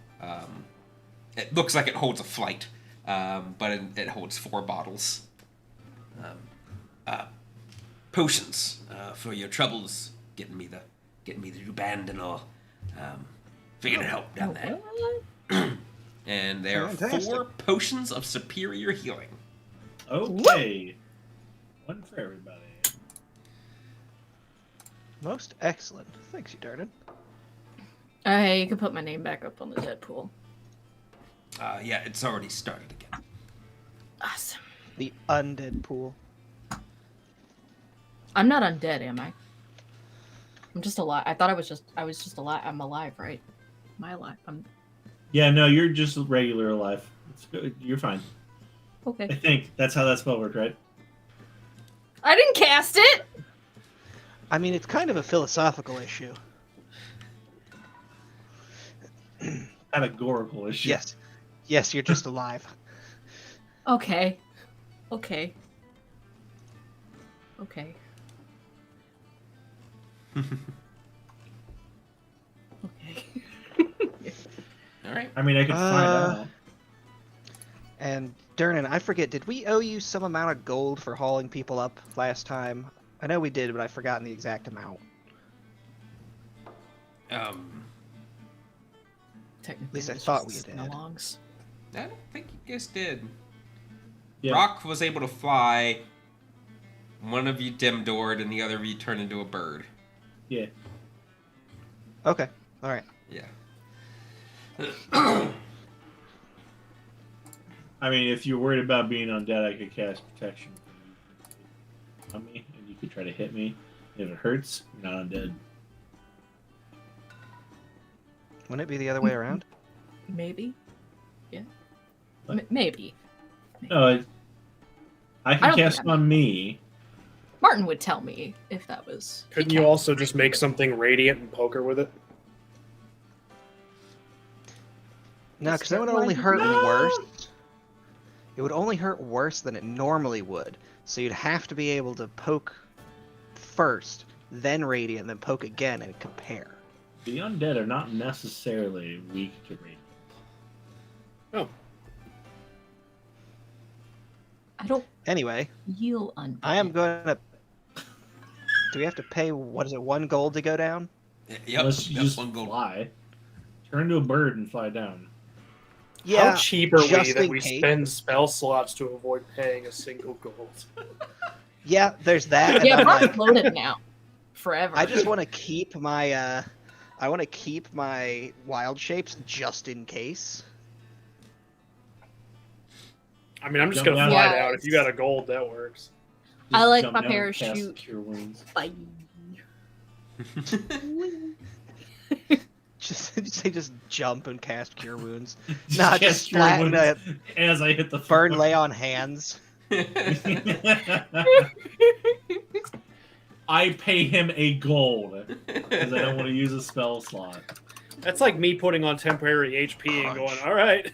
It looks like it holds a flight, but it holds 4 bottles. Potions for your troubles, getting me the new band and all. Figured it'd help down there. And there are Fantastic. 4 potions of superior healing. Okay. One for everybody. Most excellent. Thanks, you Durnan. Hey, you can put my name back up on the Deadpool. Yeah, it's already started again. Awesome. The undead pool. I'm not undead, am I? I'm just alive. I thought I was just alive. I'm alive, right? Am I alive? Yeah, no, you're just regular alive. It's good. You're fine. I Okay. think that's how that spell worked, right? I didn't cast it! I mean, it's kind of a philosophical issue. Categorical issue. Yes. Yes, you're just alive. Okay. Okay. Okay. Okay. All right. I mean, I could find out. And Durnan, I forget, did we owe you some amount of gold for hauling people up last time? I know we did, but I've forgotten the exact amount. Technically, At least I it's thought just we did. sing-alongs. I don't think you guys did. Yeah. Brock was able to fly. One of you dim-doored, and the other of you turned into a bird. Yeah. Okay. All right. Yeah. I mean, if you're worried about being undead, I could cast protection on me, and you could try to hit me. If it hurts, you're not undead. Wouldn't it be the other way around? Maybe. Yeah. What? Maybe. No, I I can don't cast think on me. Martin would tell me if that was. Couldn't you also just make something radiant and poke her with it? No, because that would only hurt worse. It would only hurt worse than it normally would. So you'd have to be able to poke first, then radiant, then poke again and compare. The undead are not necessarily weak to radiant. Oh. I don't Anyway, feel undead. I am going to... Do we have to pay, what is it, 1 gold to go down? Yep. Unless you yep, just 1 gold. fly. Turn into a bird and fly down. Yeah, How cheap are we just that in we case. spend spell slots to avoid paying a single gold? Yeah, there's that. And Yeah, then, Martin's like, loaded now. Forever. I just want to keep my, I want to keep my wild shapes just in case. I mean, I'm just Jump gonna down. fly down. If you got a gold, that works. I like jump my down and cast parachute. Cure Wounds. Bye. Just jump and cast Cure Wounds. Nah, Cast just Cure flatten Wounds it. as I hit the Burn floor. lay on hands. I pay him a gold because I don't want to use a spell slot. That's like me putting on temporary HP and going, Punch. all right.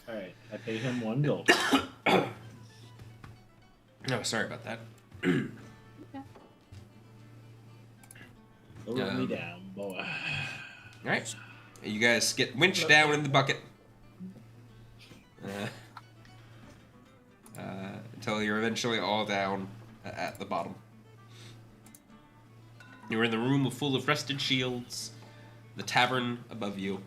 All right, I pay him 1 gold. No, sorry about that. Lower me down, boy. All right, you guys get winched down in the bucket until you're eventually all down at the bottom. You're in the room full of rusted shields, the tavern above you,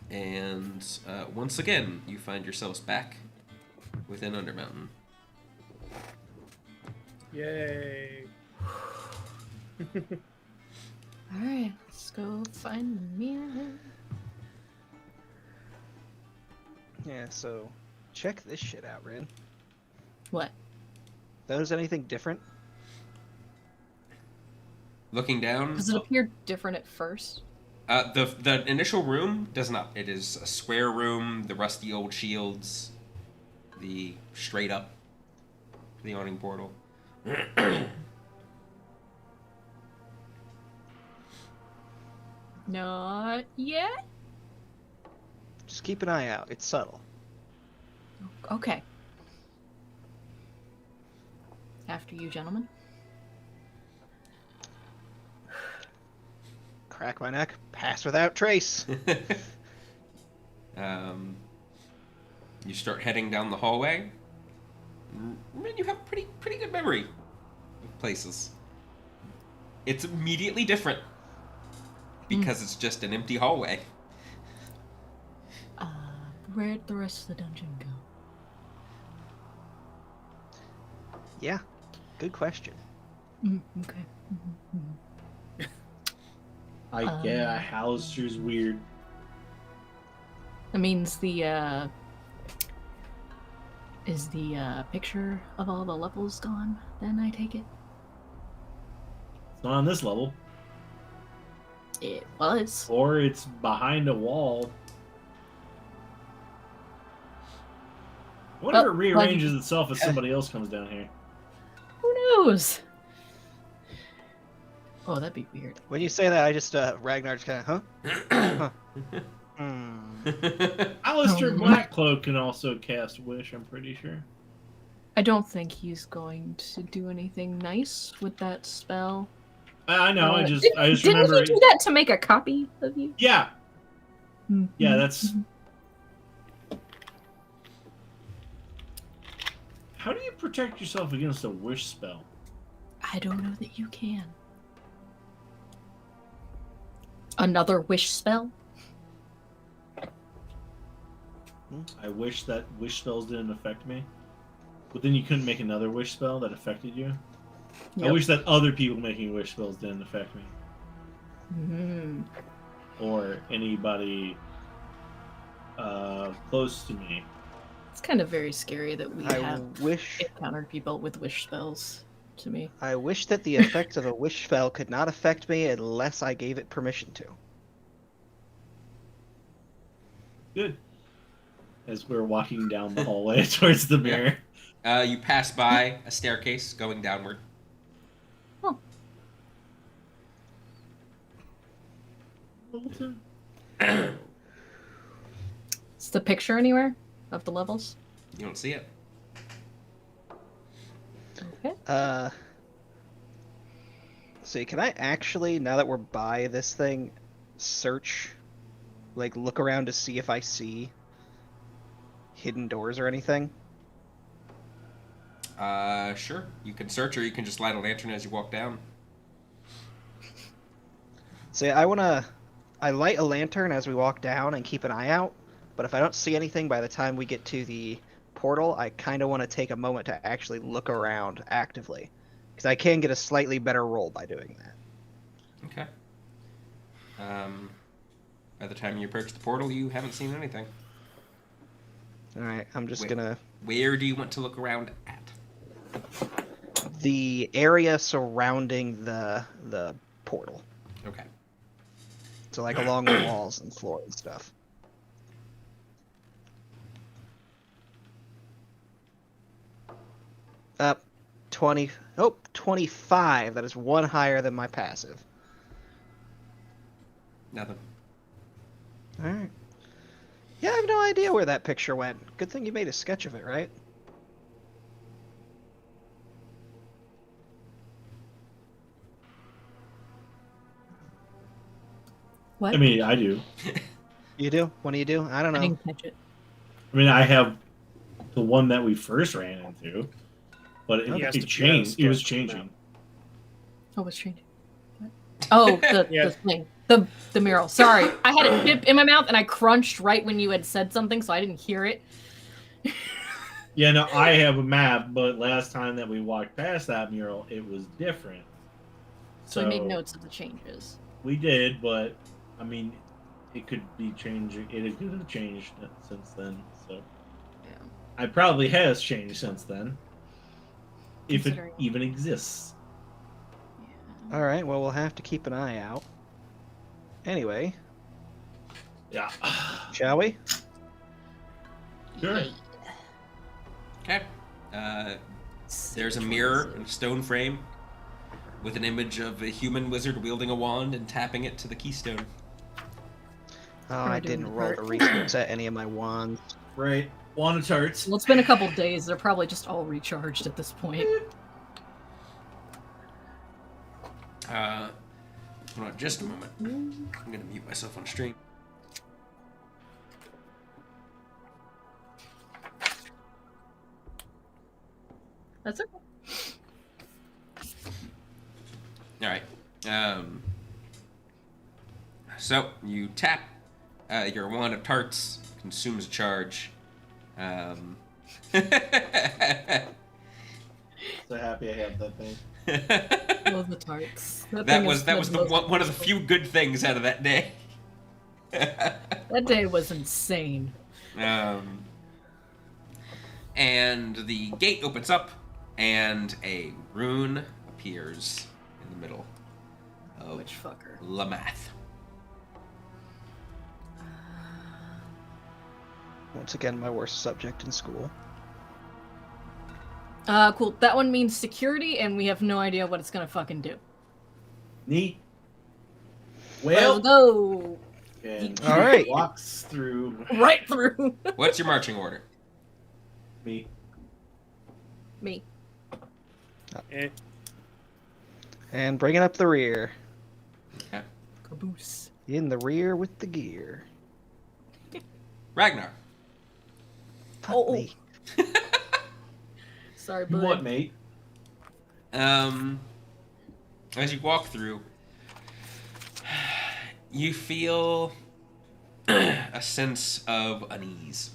and once again you find yourselves back within Undermountain. Yay. Alright, let's go find the mirror. Yeah, so check this shit out, Rin. What? Notice anything different? Looking down, Does it appear different at first? the initial room does not. It is a square room, the rusty old shields, the straight up, the awning portal. Not yet? Just keep an eye out. It's subtle. Okay. After you, gentlemen. Crack my neck. Pass without trace. You start heading down the hallway. Man, you have pretty good memory of places. It's immediately different because it's just an empty hallway. Where'd the rest of the dungeon go? Yeah, good question. Okay. Yeah, Hallister's weird. That means the, is the, picture of all the levels gone, then I take it? It's not on this level. It was. Or it's behind a wall. I wonder if it rearranges itself if somebody else comes down here. Who knows? Oh, that'd be weird. When you say that, I just, Ragnar just kind of, huh? Alistair Oh, Blackcloak can also cast Wish, I'm pretty sure. I don't think he's going to do anything nice with that spell. I know, I just Didn't remember. he do that to make a copy of you? Yeah, Mhm. yeah, that's. How do you protect yourself against a Wish spell? I don't know that you can. Another wish spell? I wish that Wish spells didn't affect me. But then you couldn't make another Wish spell that affected you? I wish that other people making wish spells didn't affect me. Mm-hmm. Or anybody close to me. It's kind of very scary that we I have wish encountered people with wish spells. To me, I wish that the effects of a wish spell could not affect me unless I gave it permission to. Good. As we're walking down the hallway towards the mirror. You pass by a staircase going downward. oh, is the picture anywhere of the levels? You don't see it. Okay. See, can I actually, now that we're by this thing, search, like look around to see if I see hidden doors or anything? Sure. You can search, or you can just light a lantern as you walk down. See, I light a lantern as we walk down and keep an eye out, but if I don't see anything by the time we get to the portal, I kind of want to take a moment to actually look around actively, because I can get a slightly better roll by doing that. Okay. By the time you approach the portal, you haven't seen anything. Alright, I'm just Wait. gonna... Where do you want to look around at? The area surrounding the portal. Okay. So like along the walls and floor and stuff. Up 20. Oh, 25. That is one higher than my passive. Nothing. Alright. Yeah, I have no idea where that picture went. Good thing you made a sketch of it, right? What? I mean, I do. You do? What do you do? I don't I know. didn't catch it. I mean, I have the one that we first ran into, but He has it to- changed. he It has was to come changing. Oh, what's changing? What? Oh, the Yeah. thing. The mural. Sorry. I had a chip in my mouth and I crunched right when you had said something, so I didn't hear it. Yeah, no, I have a map, but last time that we walked past that mural, it was different. So I made notes of the changes. We did, but I mean, it could be changing. It could have changed since then. So Yeah. it probably has changed since then, if it Considering- even exists. Yeah. Alright, well, we'll have to keep an eye out. Anyway, Yeah. shall we? Sure. Okay. There's a mirror in a stone frame with an image of a human wizard wielding a wand and tapping it to the keystone. Oh, Are we I doing didn't the roll part? to reset any of my wands. Right. Wand of tarts. Well, it's been a couple days. They're probably just all recharged at this point. Hold on just a moment. I'm gonna mute myself on stream. That's okay. All right. So you tap your wand of tarts, consumes a charge. So happy I have that thing. Love the tarts. That was the one of the few good things out of that day. That day was insane. And the gate opens up, and a rune appears in the middle of Which fucker? Lamath. Once again, my worst subject in school. Cool. That one means security, and we have no idea what it's gonna fucking do. Neat. Let's Well, go and All right. walks through right through What's your marching order? me. me. Eh. And bringing up the rear. Okay. Caboose. In the rear with the gear. Ragnar. Fuck Oh. me. Sorry, bud. What, mate? As you walk through, you feel a sense of unease.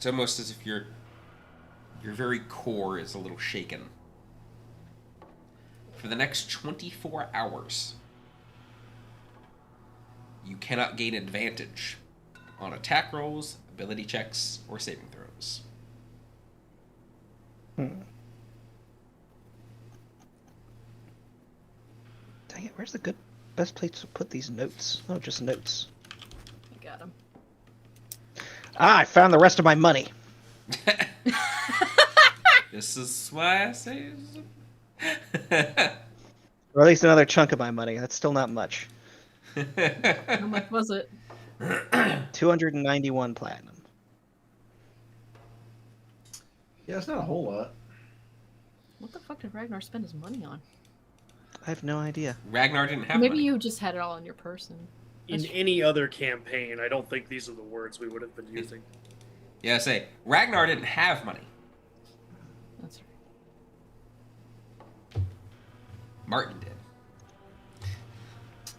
It's almost as if your very core is a little shaken. For the next 24 hours, you cannot gain advantage on attack rolls, ability checks, or saving throws. Dang it, where's the best place to put these notes? Oh, just notes. I got him. Ah, I found the rest of my money. This is why I say... Or at least another chunk of my money. That's still not much. How much was it? 291 platinum. Yeah, it's not a whole lot. What the fuck did Ragnar spend his money on? I have no idea. Ragnar didn't have Maybe money. you just had it all in your person. In any other campaign, I don't think these are the words we would have been using. Yeah, I say, Ragnar didn't have money. That's right. Martin did.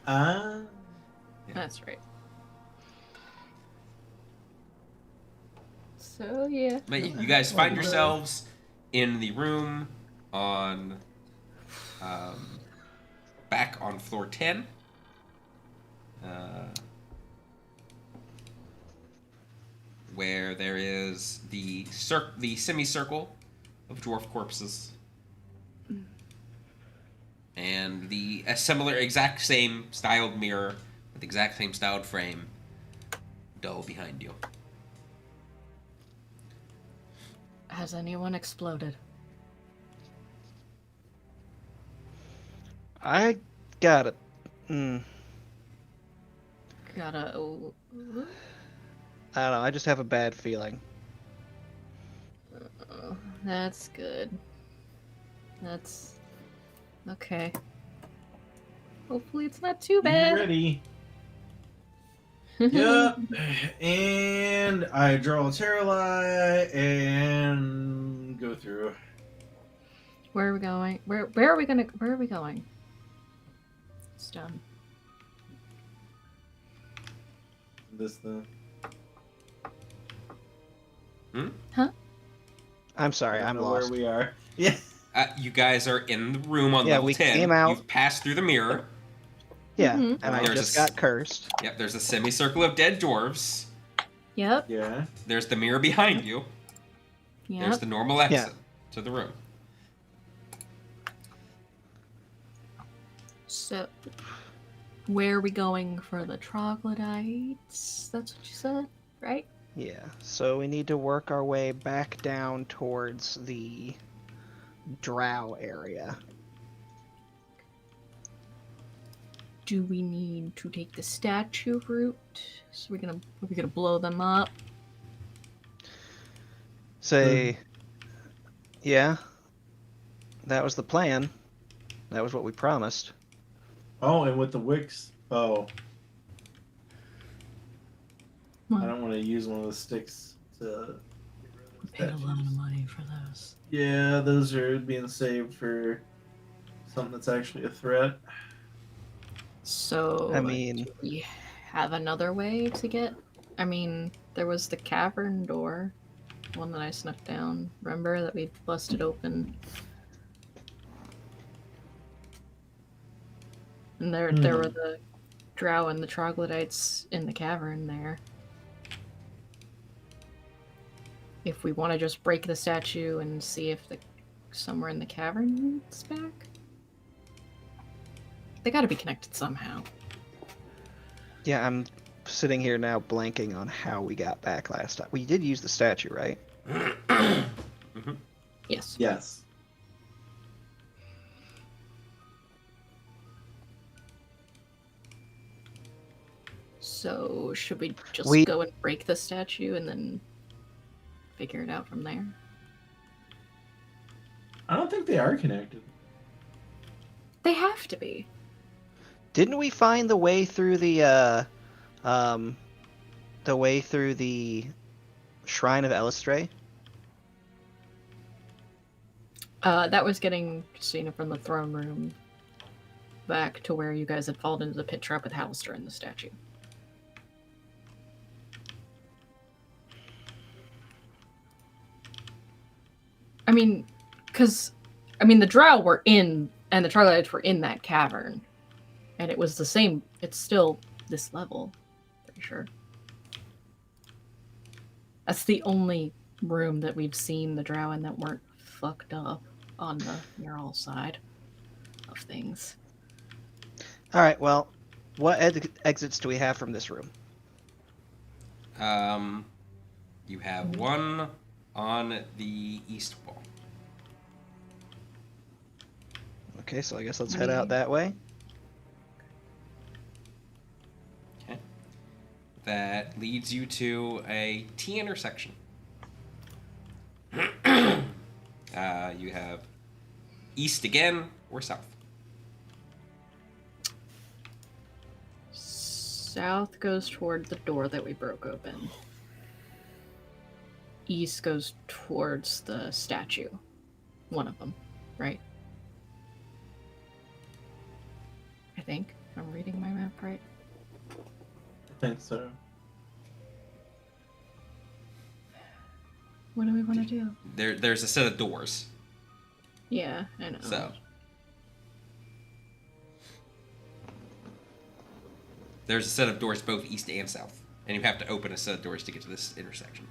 Ah. That's right. So yeah. But you guys find yourselves in the room on... back on floor 10. Where there is the semicircle of dwarf corpses. And a similar, exact same styled mirror with exact same styled frame dull behind you. Has anyone exploded? I got it. Gotta. I don't know. I just have a bad feeling. That's good. That's okay. Hopefully, it's not too bad. Ready. Yep. And I draw a Terrali and go through. Where are we going? Where are we going? It's done. This the. Huh? I'm sorry, I don't I'm know lost. where we are. Yeah. You guys are in the room on Yeah, level we 10. came out. You've passed through the mirror. Yeah, Mhm. and I There's just a got cursed. Yep, there's a semicircle of dead dwarves. Yep. Yeah. There's the mirror behind you. There's Yep. the normal exit to the room. So, where are we going for the troglodytes? That's what you said, right? Yeah, so we need to work our way back down towards the drow area. Do we need to take the statue route? So we're gonna blow them up. Say, yeah, that was the plan. That was what we promised. Oh, and with the wicks. Oh, Well, I don't want to use one of the sticks to. we paid a lot of money for those. Yeah, those are being saved for something that's actually a threat. So I mean- do we have another way to get? I mean, there was the cavern door, one that I snuck down. Remember that we busted open? And there were the drow and the troglodytes in the cavern there. If we want to just break the statue and see if somewhere in the cavern is back, they got to be connected somehow. Yeah, I'm sitting here now blanking on how we got back last time. We did use the statue, right? Yes. Yes. So should we just We- go and break the statue and then figure it out from there? I don't think they are connected. They have to be. Didn't we find the way through the Shrine of Elistray? That was getting Christina from the throne room back to where you guys had fallen into the pit trap with Hallister and the statue. I mean, the drow were in, and the troglodytes were in that cavern, and it was the same. It's still this level, pretty sure. That's the only room that we've seen the drow in that weren't fucked up on the mural side of things. All right. Well, what exits do we have from this room? You have one on the east wall. Okay, so I guess let's head out that way. Okay. That leads you to a T intersection. You have east again or south. South goes toward the door that we broke open. East goes towards the statue. One of them, right? I think. If I'm reading my map right. I think so. What do we want to do? There's a set of doors. Yeah, I know. So there's a set of doors both east and south, and you have to open a set of doors to get to this intersection.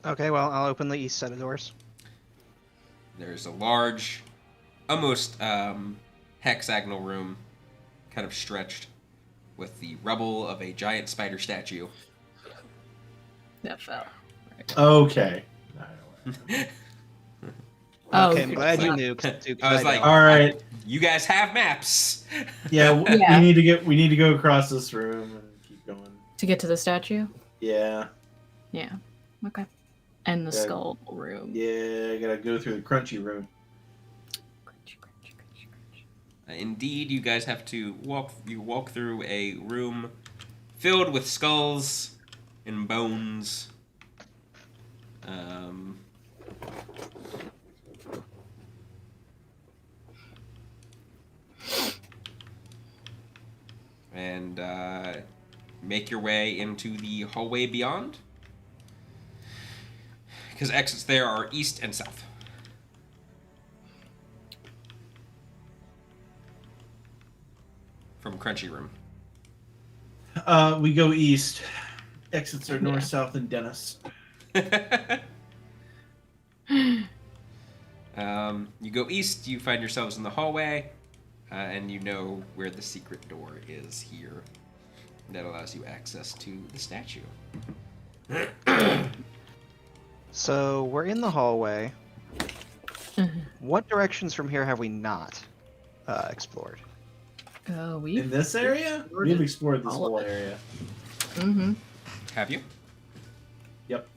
Okay, well, I'll open the east set of doors. There's a large, almost hexagonal room, kind of stretched, with the rubble of a giant spider statue. That fell. Okay. Oh, Okay, I'm glad you not- knew. I was like, All right. You guys have maps. Yeah, Yeah. we need to go across this room and keep going. To get to the statue? Yeah. Yeah. Okay. And the Yeah. skull room. Yeah, I gotta go through the crunchy room. Indeed, you guys have to walk through a room filled with skulls and bones. And make your way into the hallway beyond. Because exits there are east and south. From Crunchy Room. We go east. Exits are north, Yeah. south, and Dennis. You go east, you find yourselves in the hallway, and you know where the secret door is here. That allows you access to the statue. So we're in the hallway. Mhm. What directions from here have we not explored? Oh, we. In this area? We've explored this whole area. Mm-hmm. Have you? Yep.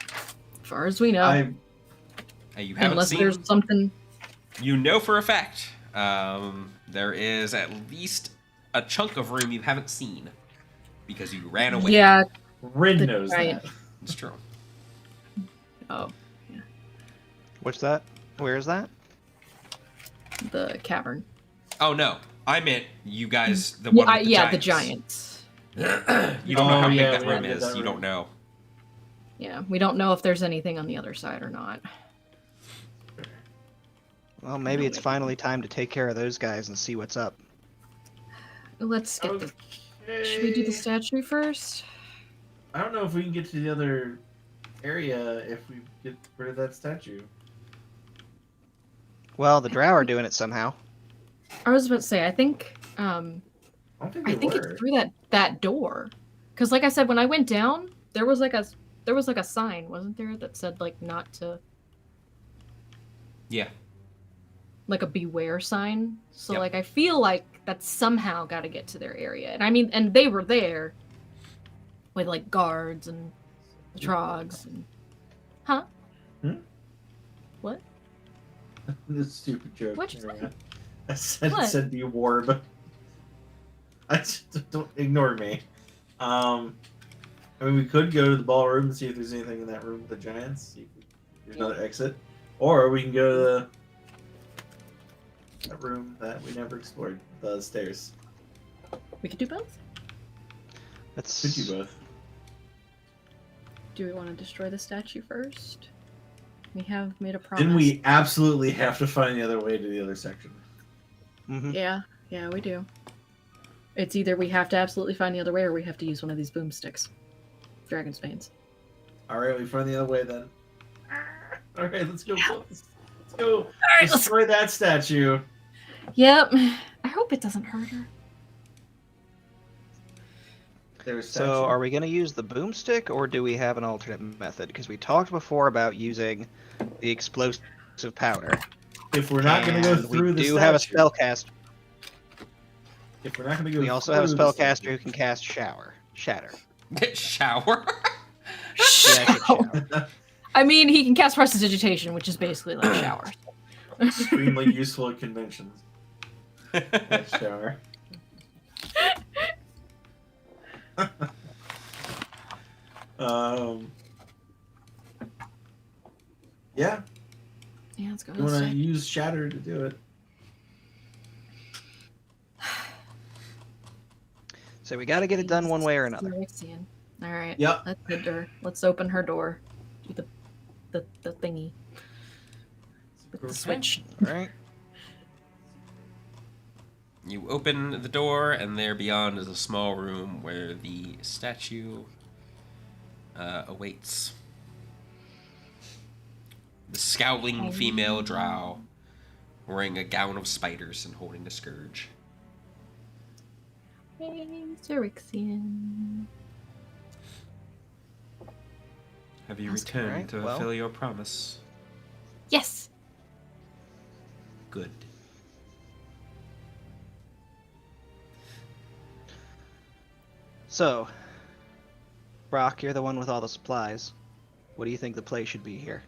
As far as we know. You haven't Unless seen. there's something. You know for a fact there is at least a chunk of room you haven't seen because you ran away. Yeah. Rin The knows giant- that. It's true. Oh, What's that? Where is that? the cavern. Oh no, I meant you guys. The one with the yeah, the giants. giants. You don't know Oh, how big yeah, that we room did is. that You room. don't know. Yeah, we don't know if there's anything on the other side or not. Well, maybe it's finally time to take care of those guys and see what's up. Let's get the. Should we do the statue first? I don't know if we can get to the other area if we get rid of that statue. Well, the drow are doing it somehow. I was about to say, I think. I don't think I they think were. it's through that door, because like I said, when I went down, there was like a sign, wasn't there, that said like not to, Yeah. like a beware sign. So Yep. like I feel like that's somehow got to get to their area, and I mean, and they were there with like guards and the trogs and. Huh? Hmm? What? This stupid joke. What'd you Never mind. I said What? it said be war, but I just don't ignore me. I mean, we could go to the ballroom and see if there's anything in that room with the giants. See if there's another exit, or we can go to that room that we never explored, the stairs. We could do both. Let's Could do both. Do we want to destroy the statue first? We have made a promise. Then we absolutely have to find the other way to the other section. Mm-hmm. Yeah, we do. It's either we have to absolutely find the other way or we have to use one of these boomsticks. Dragon's Banes. Alright, we find the other way then. Alright, let's go. Let's go. Alright, Destroy that statue. Yep. I hope it doesn't hurt her. There's So, are we going to use the boomstick, or do we have an alternate method? Because we talked before about using the explosive powder. If we're not going to go And through the we do have a statue- spellcast. If we're not going to go We also have a through the spellcaster statue- who can cast Shatter. Shower? Yeah, shower. I mean, he can cast Prestidigitation, which is basically like shower. Extremely useful at conventions. That shower. Yeah, Yeah, let's go. you want to use Shatter to do it. So we got to get it done one way or another. All right. Yep. Let's hit her. Let's open her door. Do the thingy with the switch. All right. You open the door, and there beyond is a small room where the statue awaits. The scowling female drow, wearing a gown of spiders and holding a scourge. Hey, Xerixian. Have you That's returned right, to well. fulfill your promise? Yes. Good. So, Brock, you're the one with all the supplies. What do you think the play should be here?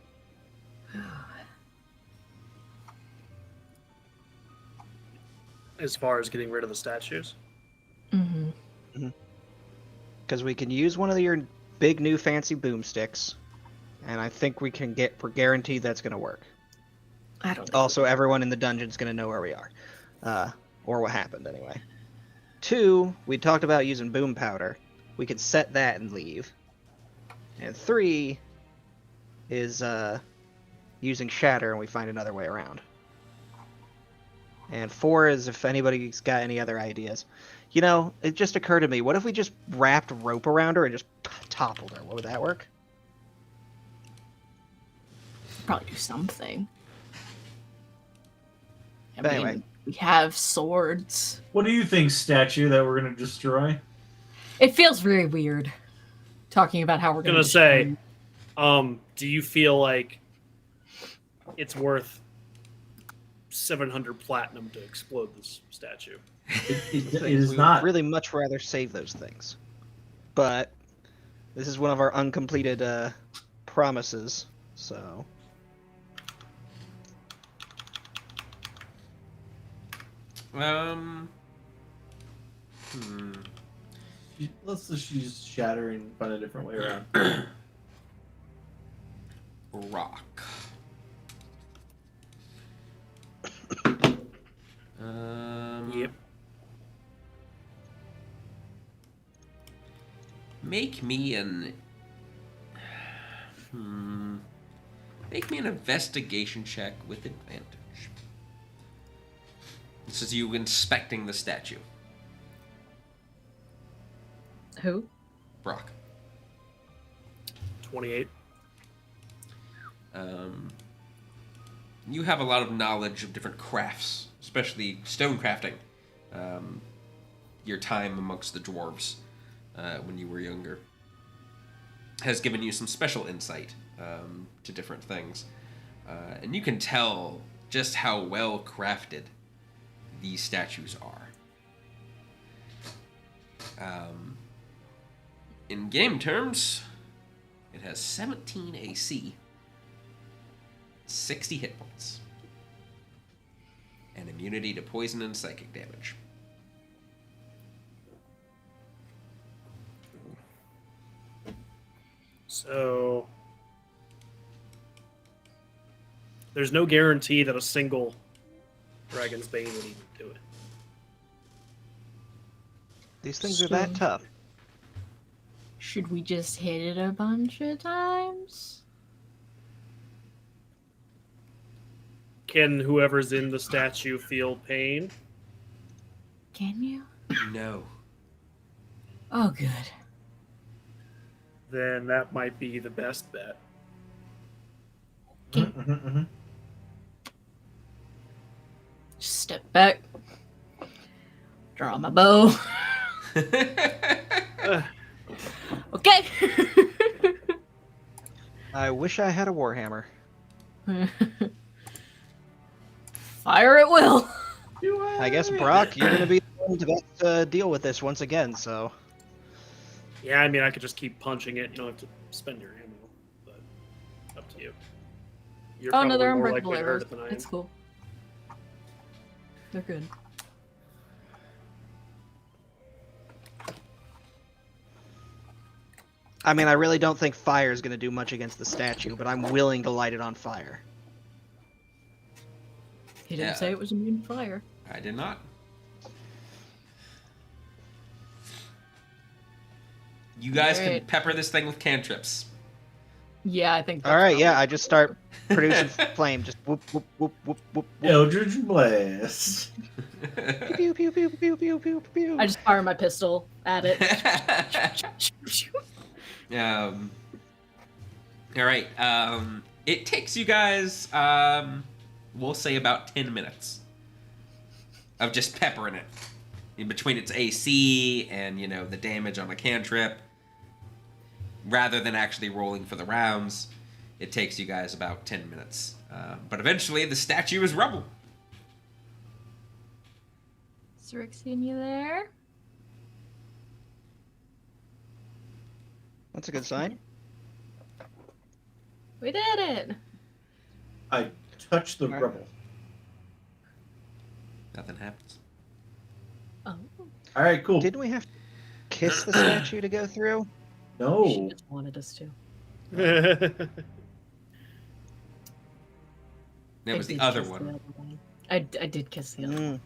As far as getting rid of the statues? Mm-hmm. Because we can use one of your big new fancy boomsticks, and I think we're guaranteed that's going to work. I don't. Also, everyone in the dungeon's going to know where we are, or what happened anyway. 2, we talked about using boom powder. We could set that and leave. And 3 is using shatter, and we find another way around. And 4 is if anybody's got any other ideas. You know, it just occurred to me, what if we just wrapped rope around her and just toppled her? Would that work? Probably do something. I But anyway. mean, we have swords. What do you think, statue, that we're going to destroy? It feels very weird talking about how we're Gonna going say, do you feel like it's worth 700 platinum to explode this statue? It is We not. would really much rather save those things. But this is one of our uncompleted promises, so... Let's just use shatter and find a different way around. Rock. Yep. Make me an investigation check with advantage. This is you inspecting the statue. Who? Brock. 28. You have a lot of knowledge of different crafts, especially stone crafting. Your time amongst the dwarves when you were younger has given you some special insight to different things. And you can tell just how well crafted these statues are. In game terms, it has 17 AC, 60 hit points, and immunity to poison and psychic damage. So there's no guarantee that a single Dragon's Bane would even do it. These things are that tough. Should we just hit it a bunch of times? Can whoever's in the statue feel pain? Can you? No. Oh, good. Then that might be the best bet. Just step back. Draw my bow. Okay. I wish I had a warhammer. Fire at will. I guess Brock, you're gonna be the one to best, deal with this once again. So Yeah, I mean, I could just keep punching it. You don't have to spend your ammo, but up to you. You're Oh no, they're more unbreakable likely to hurt arrows. it than I am. It's cool. They're good. I mean, I really don't think fire is gonna do much against the statue, but I'm willing to light it on fire. He didn't Yeah. say it was immune to fire. I did not. You guys can Alright. pepper this thing with cantrips. Yeah, I think. All right, yeah, I just start producing flame, just whoop whoop whoop whoop whoop whoop. Eldritch Blast. Pew pew pew pew pew pew pew. I just fire my pistol at it. All right. It takes you guys, we'll say about 10 minutes of just peppering it. In between its AC and, the damage on a cantrip. Rather than actually rolling for the rounds, it takes you guys about 10 minutes. But eventually, the statue is rubble. Syrixian, you there? That's a good sign. We did it. I touch the Alright. rubble. Nothing happens. Oh, All right, cool. Didn't we have to kiss the statue to go through? she No. just wanted us to. That I was the did other kiss the one. other one. I did kiss the other one.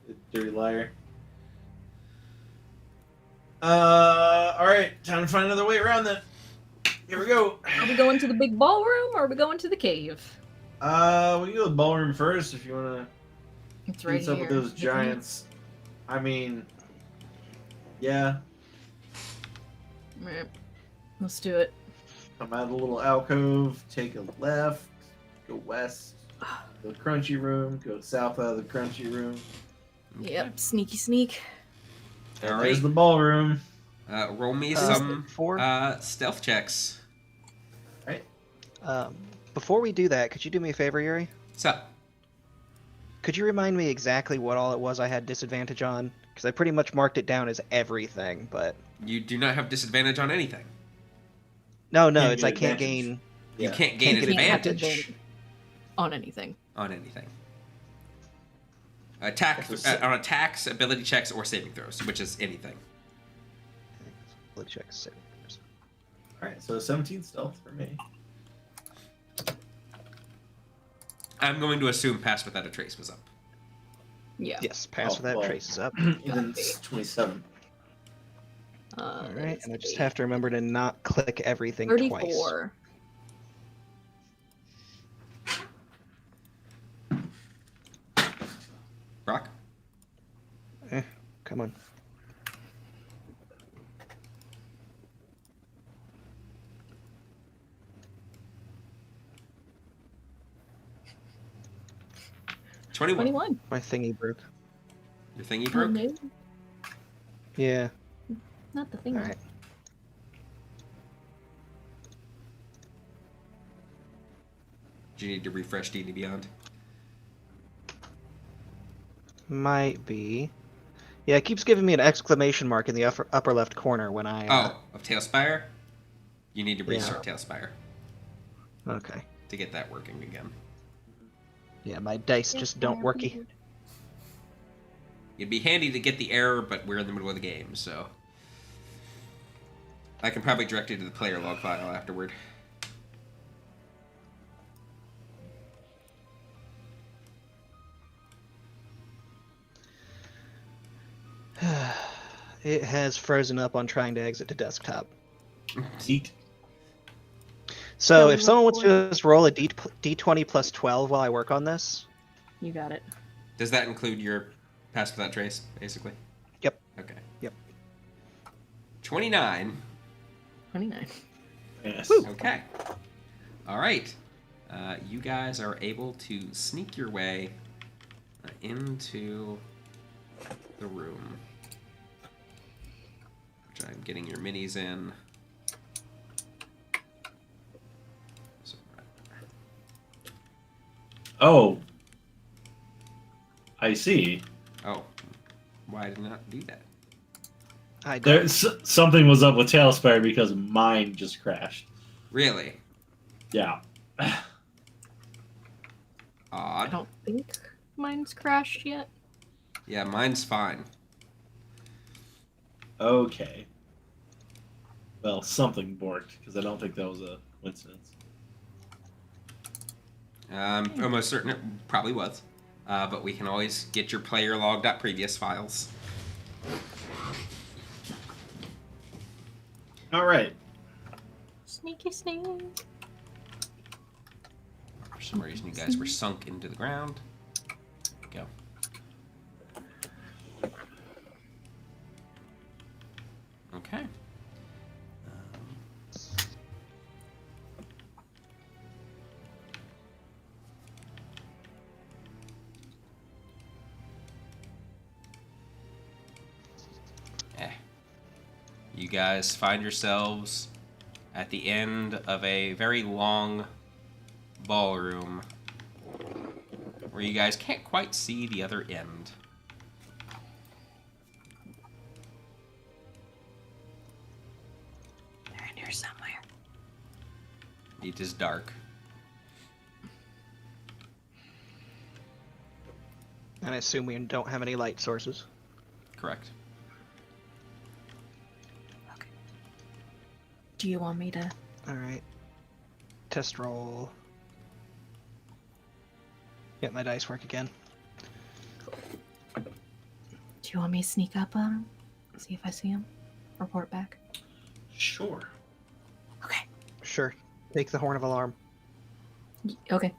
Mm. Dirty liar. All right, time to find another way around then. Here we go. Are we going to the big ballroom or are we going to the cave? We can go to the ballroom first if you want It's to right meet up here. with those giants. I mean, yeah. Right. Let's do it. Come out of the little alcove, take a left, go west, go to the crunchy room, go south out of the crunchy room. Yep, sneaky sneak. All And right. there's the ballroom. Roll me Uh, some four? stealth checks. Before we do that, could you do me a favor, Yuri? What's up? Could you remind me exactly what all it was I had disadvantage on? Because I pretty much marked it down as everything, but... You do not have disadvantage on anything. No, Can't it's get I can't advantage. gain... You Yeah. can't gain Can't get advantage advantage. On anything. on anything. On attacks, ability checks, or saving throws, which is anything. Let's check saving throws. All right, so 17 stealth for me. I'm going to assume pass without a trace was up. Yeah. Yes, pass Oh, without well. traces up. And then it's 27. Alright, and I just have to remember to not click everything twice. 34. Brock? Come on. $21. 21. My thingy broke. Your thingy Oh, broke? no, Yeah, not the thing. alright. Do you need to refresh D&D Beyond? Might be. Yeah, it keeps giving me an exclamation mark in the upper left corner when I... Oh, of Tailspire? You need to Yeah. restart Tailspire Okay. to get that working again. Yeah, my dice just don't worky. It'd be handy to get the error, but we're in the middle of the game, so... I can probably direct you to the player log file afterward. It has frozen up on trying to exit to desktop. Seat. So Tell if me someone what wants to just roll a d20 plus 12 while I work on this. You got it. Does that include your pass without trace, basically? Yep. Okay. Yep. 29. 29. Yes. Woo. Okay. All right. You guys are able to sneak your way into the room. Which I'm getting your minis in. So, Oh. I see. oh. Why did I not do that? I don't. There's something was up with Tailspire because mine just crashed. Really? Yeah. I Odd. don't think mine's crashed yet. Yeah, mine's fine. Okay. Well, something borked because I don't think that was a coincidence. Almost certain it probably was. But we can always get your player log.previous files. All right. Sneaky sneak. For some reason, you guys were sunk into the ground. Go. Okay. You guys find yourselves at the end of a very long ballroom where you guys can't quite see the other end. They're in here somewhere. It is dark. And I assume we don't have any light sources. Correct. Do you want me to? Alright. Test roll. Get my dice work again. Do you want me to sneak up on him? See if I see him? Report back. Sure. Okay. Sure. Take the horn of alarm. Okay.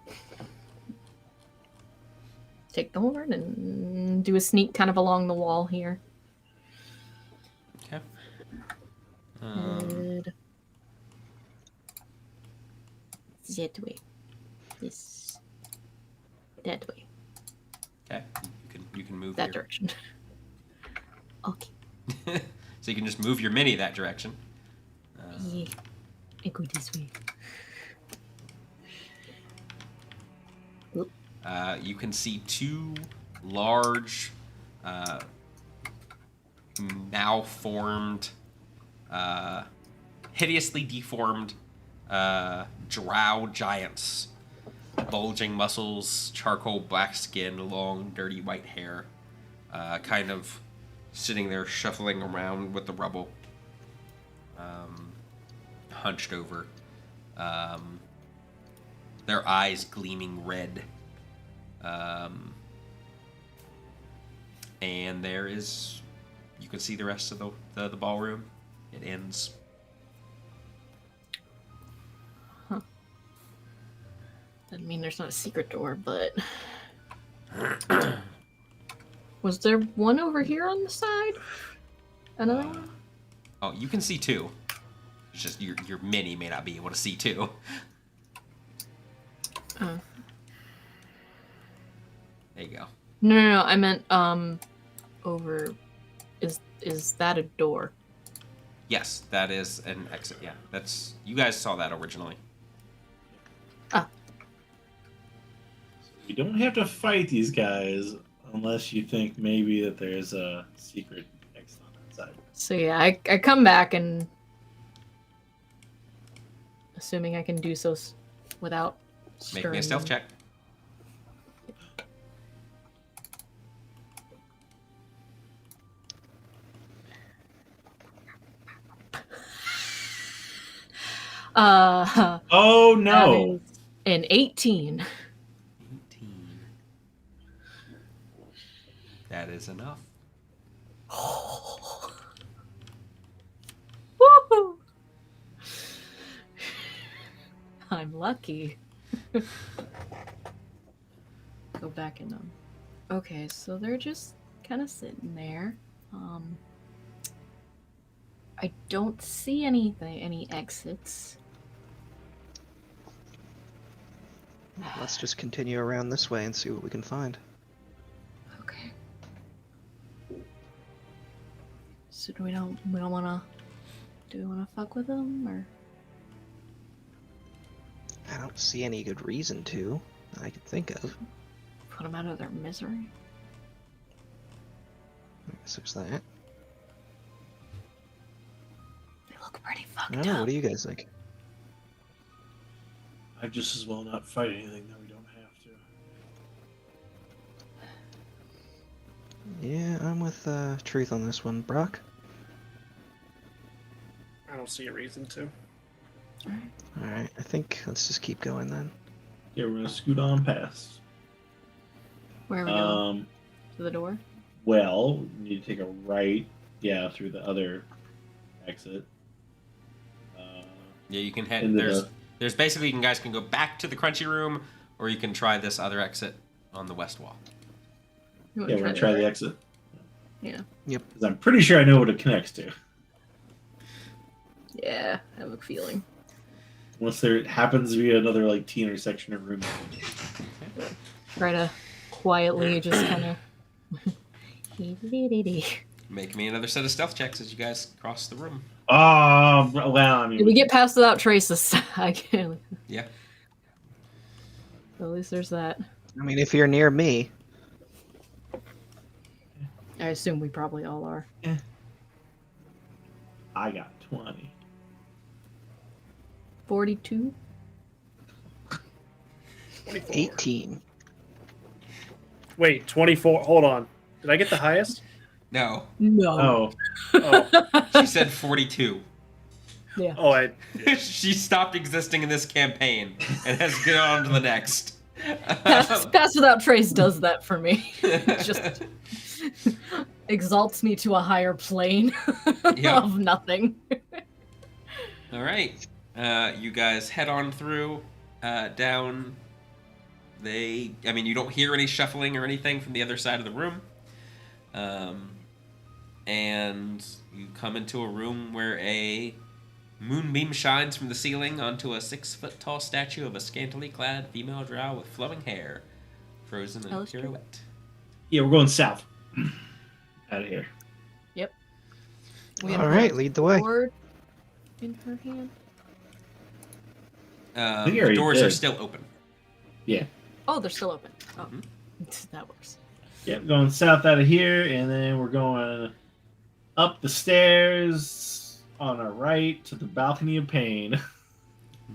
Take the horn and do a sneak kind of along the wall here. Okay. Good. That way. This. That way. Okay. You can move That your... direction. Okay. So you can just move your mini that direction. Yeah. I go this way. You can see two large, malformed, hideously deformed drow giants. Bulging muscles, charcoal black skin, long dirty white hair. Kind of sitting there shuffling around with the rubble. Hunched over. Their eyes gleaming red. And there is... You can see the rest of the ballroom. It ends. Doesn't mean there's not a secret door, but... Was there one over here on the side? Another one? Oh, you can see two. It's just your mini may not be able to see two. Oh. There you go. No, I meant, over... Is that a door? Yes, that is an exit. Yeah, that's... You guys saw that originally. Ah. You don't have to fight these guys unless you think maybe that there's a secret exit on that side. So yeah, I come back and... Assuming I can do so without Make me a stealth check. Oh no! That is an 18. 18. That is enough. I'm lucky. Go back in them. Okay, so they're just kind of sitting there. I don't see any exits. Let's just continue around this way and see what we can find. Okay. So do we don't wanna fuck with them or? I don't see any good reason to that I can think of. Put them out of their misery. I guess there's that. They look pretty I fucked don't know. up. What do you guys think? I'd just as well not fight anything that we don't have to. Yeah, I'm with Truth on this one. Brock? I don't see a reason to. Alright, I think let's just keep going then. Yeah, we're gonna scoot on past. Where are we going? To the door? Well, we need to take a right, yeah, through the other exit. Yeah, you can head. Into There's basically you guys can go back to the crunchy room, or you can try this other exit on the west wall. You yeah, wanna we're gonna try that? the exit. Yeah. Because I'm pretty sure I know what it connects to. Yeah, I have a feeling. Unless there happens to be another like T intersection of rooms. Try to quietly just kind of. Make me another set of stealth checks as you guys cross the room. Oh, well, I mean, Did we get past without traces? I can't. Yeah. At least there's that. I mean, if you're near me, I assume we probably all are. I got 20. 42? 24. 18. Wait, 24. Hold on. Did I get the highest? No. No. Oh, Oh, She said 42. Yeah. oh, She stopped existing in this campaign and has gone on to the next. Pass without trace does that for me. It just exalts me to a higher plane Yep. of nothing. All right. You guys head on through, down. You don't hear any shuffling or anything from the other side of the room. And you come into a room where a moonbeam shines from the ceiling onto a 6-foot-tall statue of a scantily clad female drow with flowing hair, frozen in a That's true. pirouette. yeah, we're going south. Out of here. We have Alright, a lead the way. sword in her hand. think I The already doors are did. still open. Yeah. Oh, they're still open. Oh, Mhm. that works. Yeah, going south out of here, and then we're going up the stairs on our right to the balcony of pain.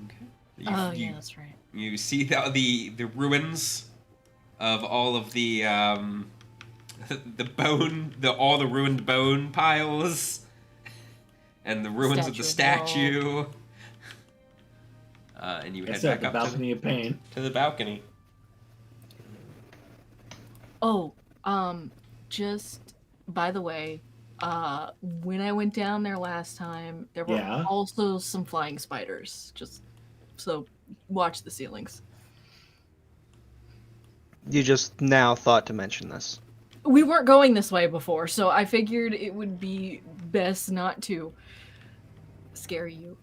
Okay. Oh, yeah, that's right. You see the ruins of all of the all the ruined bone piles and the ruins of the statue. And you head That's at back the up balcony of pain. to the balcony. Oh, just by the way, when I went down there last time, there were Yeah. also some flying spiders. Just so watch the ceilings. You just now thought to mention this. We weren't going this way before, so I figured it would be best not to scare you.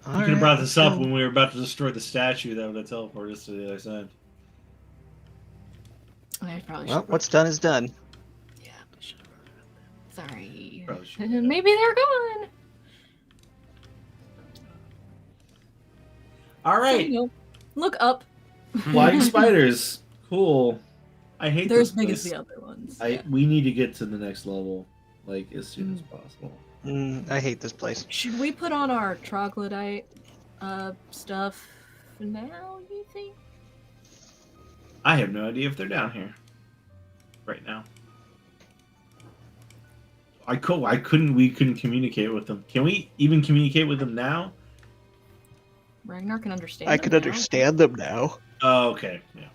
You could have brought this up when we were about to destroy the statue that would have teleported us to the other side. I probably Well, should. what's done is done. Yeah, I should have. Sorry. Probably should. Maybe they're gone. All So, right. you know, look up. Flying spiders. Cool. I hate They're this as big as place. the other ones. We need to get to the next level, like as soon as possible. I hate this place. Should we put on our troglodyte stuff now, you think? I have no idea if they're down here right now. We couldn't communicate with them. Can we even communicate with them now? Ragnar can understand. I them can now. understand them now. Oh, okay. Yeah.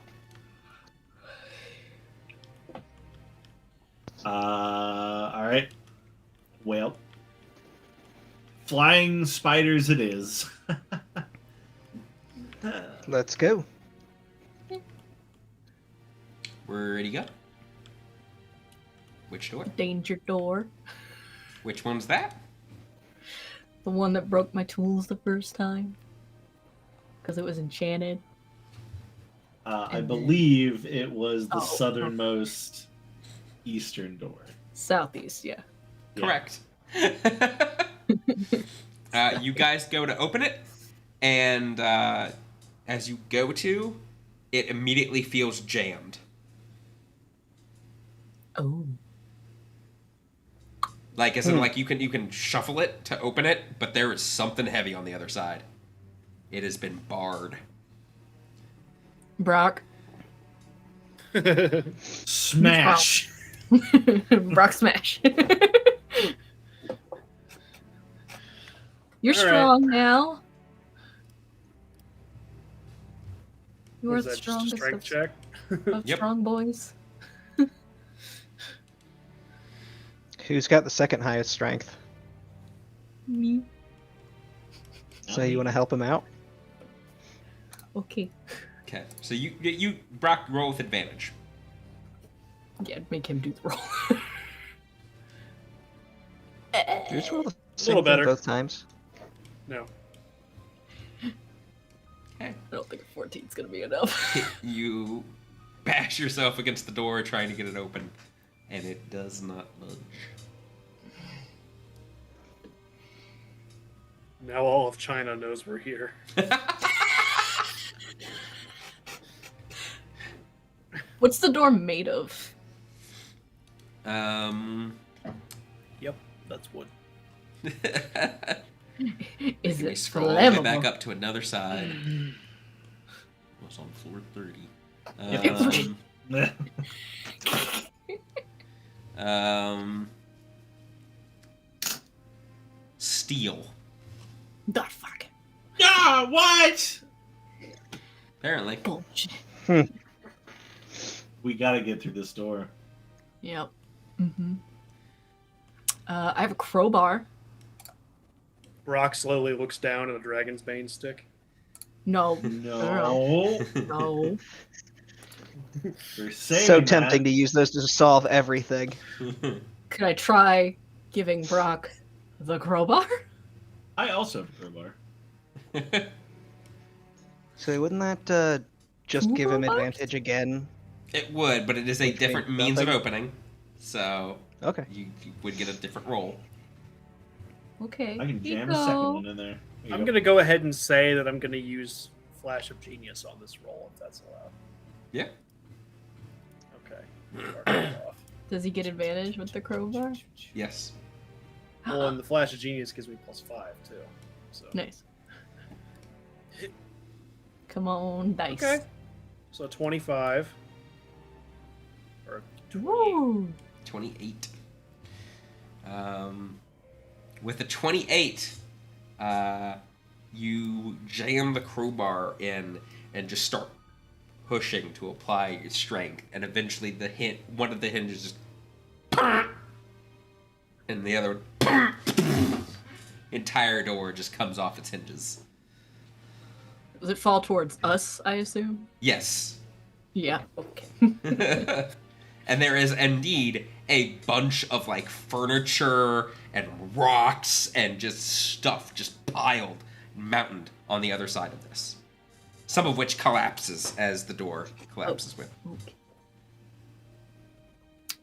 All right. Well, flying spiders it is. Let's go. Where'd he go? Which door? Danger door. Which one's that? The one that broke my tools the first time. Because it was enchanted. I believe it was the Oh. southernmost eastern door. Southeast, yeah. Correct. You guys go to open it, and as you go to, it immediately feels jammed. Oh. Like, as in, like, you can shuffle it to open it, but there is something heavy on the other side. It has been barred. Brock. Smash! Brock smash. You're All right. strong now. You are Was the that just a strongest strength of, check? of Yep. strong boys. Who's got the second highest strength? Me. So you want to help him out? Okay. Okay, so you Brock, roll with advantage. Yeah, make him do the roll. Did you just roll the same little thing better. both times? No. Okay. I don't think a 14's gonna be enough. You bash yourself against the door trying to get it open, and it does not budge. Now all of China knows we're here. What's the door made of? Yep, that's wood. Is Let me it scroll all the way flammable? back up to another side. Was on floor 30. Yep. Steel. The fuck. Ah, what? Apparently. Bullshit. We gotta get through this door. Yep. Mm-hmm. I have a crowbar. Brock slowly looks down at a dragon's bane stick. No. No. No. We're saving So that. tempting to use those to solve everything. Could I try giving Brock the crowbar? I also have a crowbar. So wouldn't that just give him What? advantage again? It would, but it is a Which different means means of nothing. opening. So Okay. you would get a different roll. Okay. I can here you jam a second go. one in there. There you I'm go. gonna go ahead and say that I'm gonna use Flash of Genius on this roll, if that's allowed. Yeah. Okay. Mark that off. Does he get advantage with the crowbar? Yes. Well, and the Flash of Genius gives me +5 too. So. Nice. Come on, dice. Okay. So 25. Or 28. Woo! 28. With the 28, you jam the crowbar in and just start pushing to apply your strength, and eventually one of the hinges just and the other entire door just comes off its hinges. Does it fall towards us, I assume? Yes. Yeah. Okay. And there is indeed a bunch of like furniture and rocks and just stuff just piled, mountained on the other side of this. Some of which collapses as the door collapses with. Okay.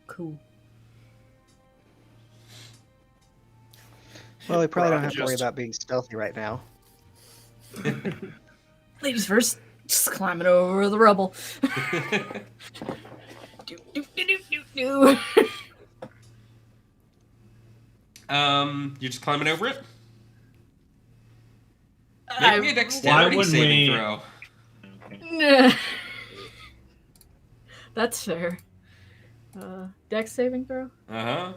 Cool. Well, we probably don't have to worry Just- about being stealthy right now. Ladies first. Just climbing over the rubble. do, do, do, do, do, do. You're just climbing over it? I- Make me a dexterity wouldn't saving we- throw. Okay. Nah. That's fair. Dex saving throw? Uh-huh.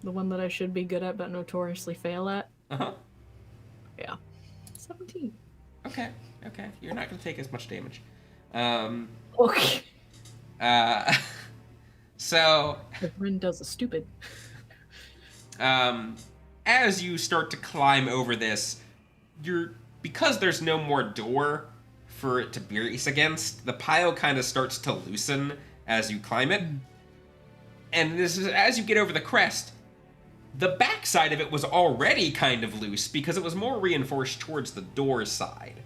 The one that I should be good at but notoriously fail at? Uh-huh. Yeah. 17. Okay. You're not gonna take as much damage. Okay. So The Rin does a stupid. as you start to climb over this, because there's no more door for it to brace against, the pile kind of starts to loosen as you climb it. And this is, as you get over the crest, the backside of it was already kind of loose because it was more reinforced towards the door side.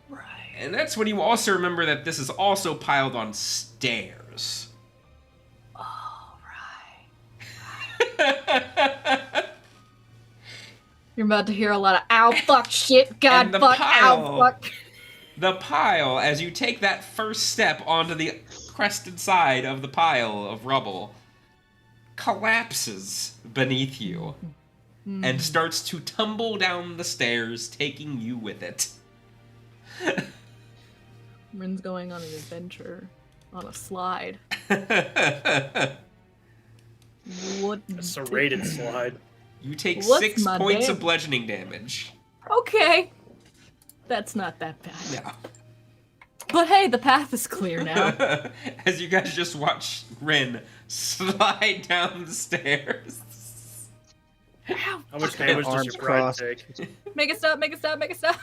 Right. And that's when you also remember that this is also piled on stairs. Oh, right. You're about to hear a lot of ow, fuck, shit, god, And the fuck, pile- ow, fuck. The pile, as you take that first step onto the crested side of the pile of rubble, collapses beneath you and starts to tumble down the stairs, taking you with it. Rin's going on an adventure on a slide. What? A serrated slide. You take What's 6 my points of damage? bludgeoning damage. Okay. That's not that bad. No. But hey, the path is clear now. As you guys just watch Rin slide down the stairs. Ow. How much damage does Arms your pride crossed. take? Make it stop, make it stop, make it stop.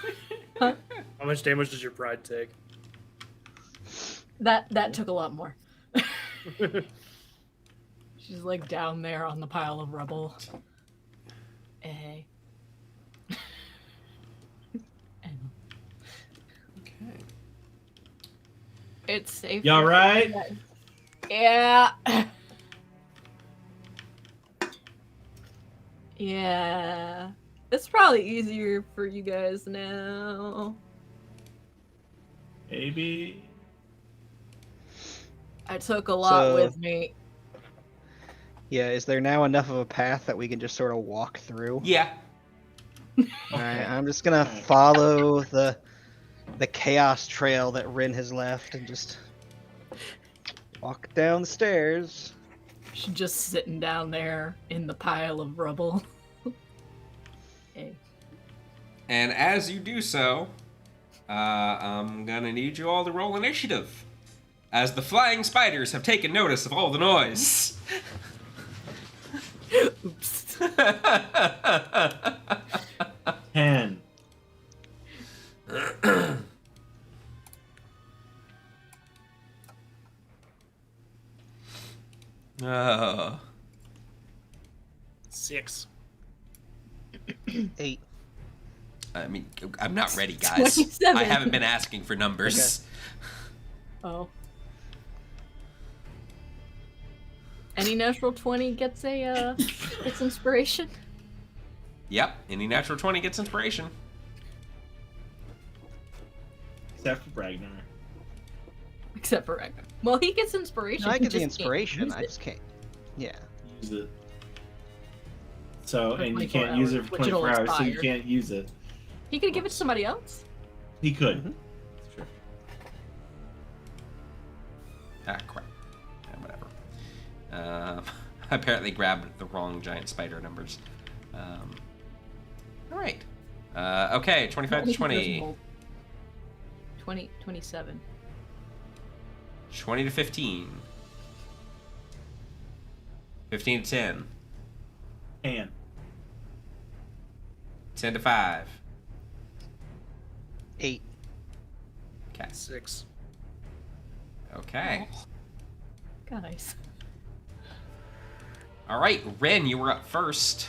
Huh? How much damage does your pride take? That took a lot more. She's like down there on the pile of rubble. Hey. Okay. It's safe. You alright? Yeah. Yeah. It's probably easier for you guys now. Maybe. I took a lot So- with me. Yeah, is there now enough of a path that we can just sort of walk through? Yeah. Alright, I'm just gonna follow the chaos trail that Rin has left and just walk down the stairs. She's just sitting down there in the pile of rubble. Hey. And as you do so, I'm gonna need you all to roll initiative. As the flying spiders have taken notice of all the noise. Oops. 10. Oh. 6. 8. I mean, I'm not ready, guys. 27. I haven't been asking for numbers. Oh. Any natural 20 gets a gets inspiration? Yep, any natural 20 gets inspiration. Except for Ragnar. Except for Ragnar. Well, he gets inspiration. No, I he get the just can't inspiration, use I it. just can't. Yeah. Use it. So, For and you 24 can't use it hours, for which it'll 24 hours, so you expire. can't use it. He could give it to somebody else. He could. Mhm. Sure. Ah, crap. Yeah, whatever. I apparently grabbed the wrong giant spider numbers. Alright. Okay, 25 to 20. 27. 20 to 15. 15 to 10. And 10 to 5. 8. Okay. 6. Okay. Guys. Alright, Ren, you were up first.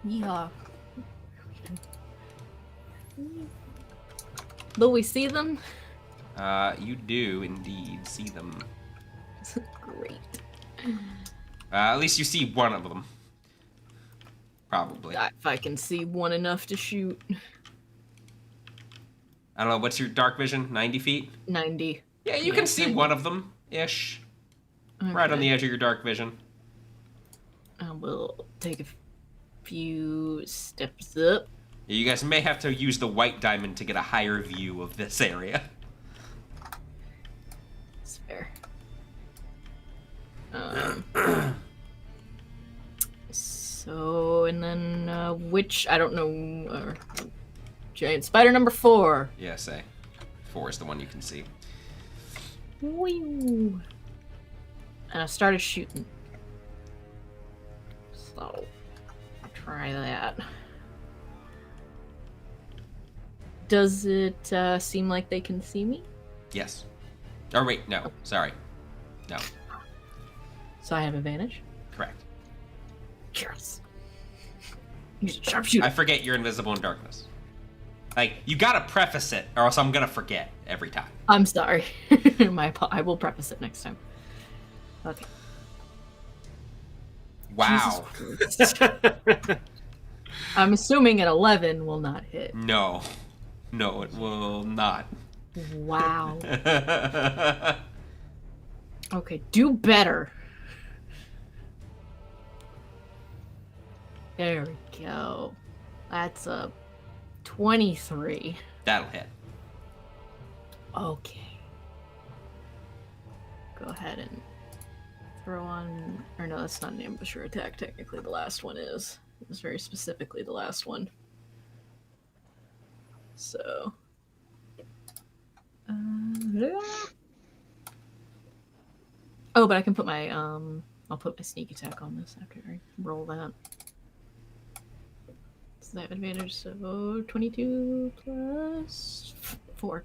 Yeah. Will we see them? You do indeed see them. Great. At least you see one of them. Probably. If I can see one enough to shoot. I don't know, what's your dark vision? 90 feet? 90. Yeah, you can see one of them ish. Right on the edge of your dark vision. I will take a few steps up. Yeah, you guys may have to use the white diamond to get a higher view of this area. It's fair. So, and then, which, I don't know, giant spider number 4. Yeah, say. 4 is the one you can see. Whew. And I started shooting. So, try that. Does it seem like they can see me? Yes. Or wait, no. Sorry. No. So I have advantage? Correct. Yes. Use a sharpshooter. I forget you're invisible in darkness. Like, you gotta preface it, or else I'm gonna forget every time. I'm sorry. I will preface it next time. Okay. Wow. I'm assuming an 11 will not hit. No. No, it will not. Wow. Okay, do better. There we go. That's a 23. That'll hit. Okay. Go ahead and throw on... Or no, that's not an ambusher attack. Technically, the last one is. It was very specifically the last one. So... Oh, but I can put my, I'll put my sneak attack on this after I roll that. So I have advantage, so 22 plus 4.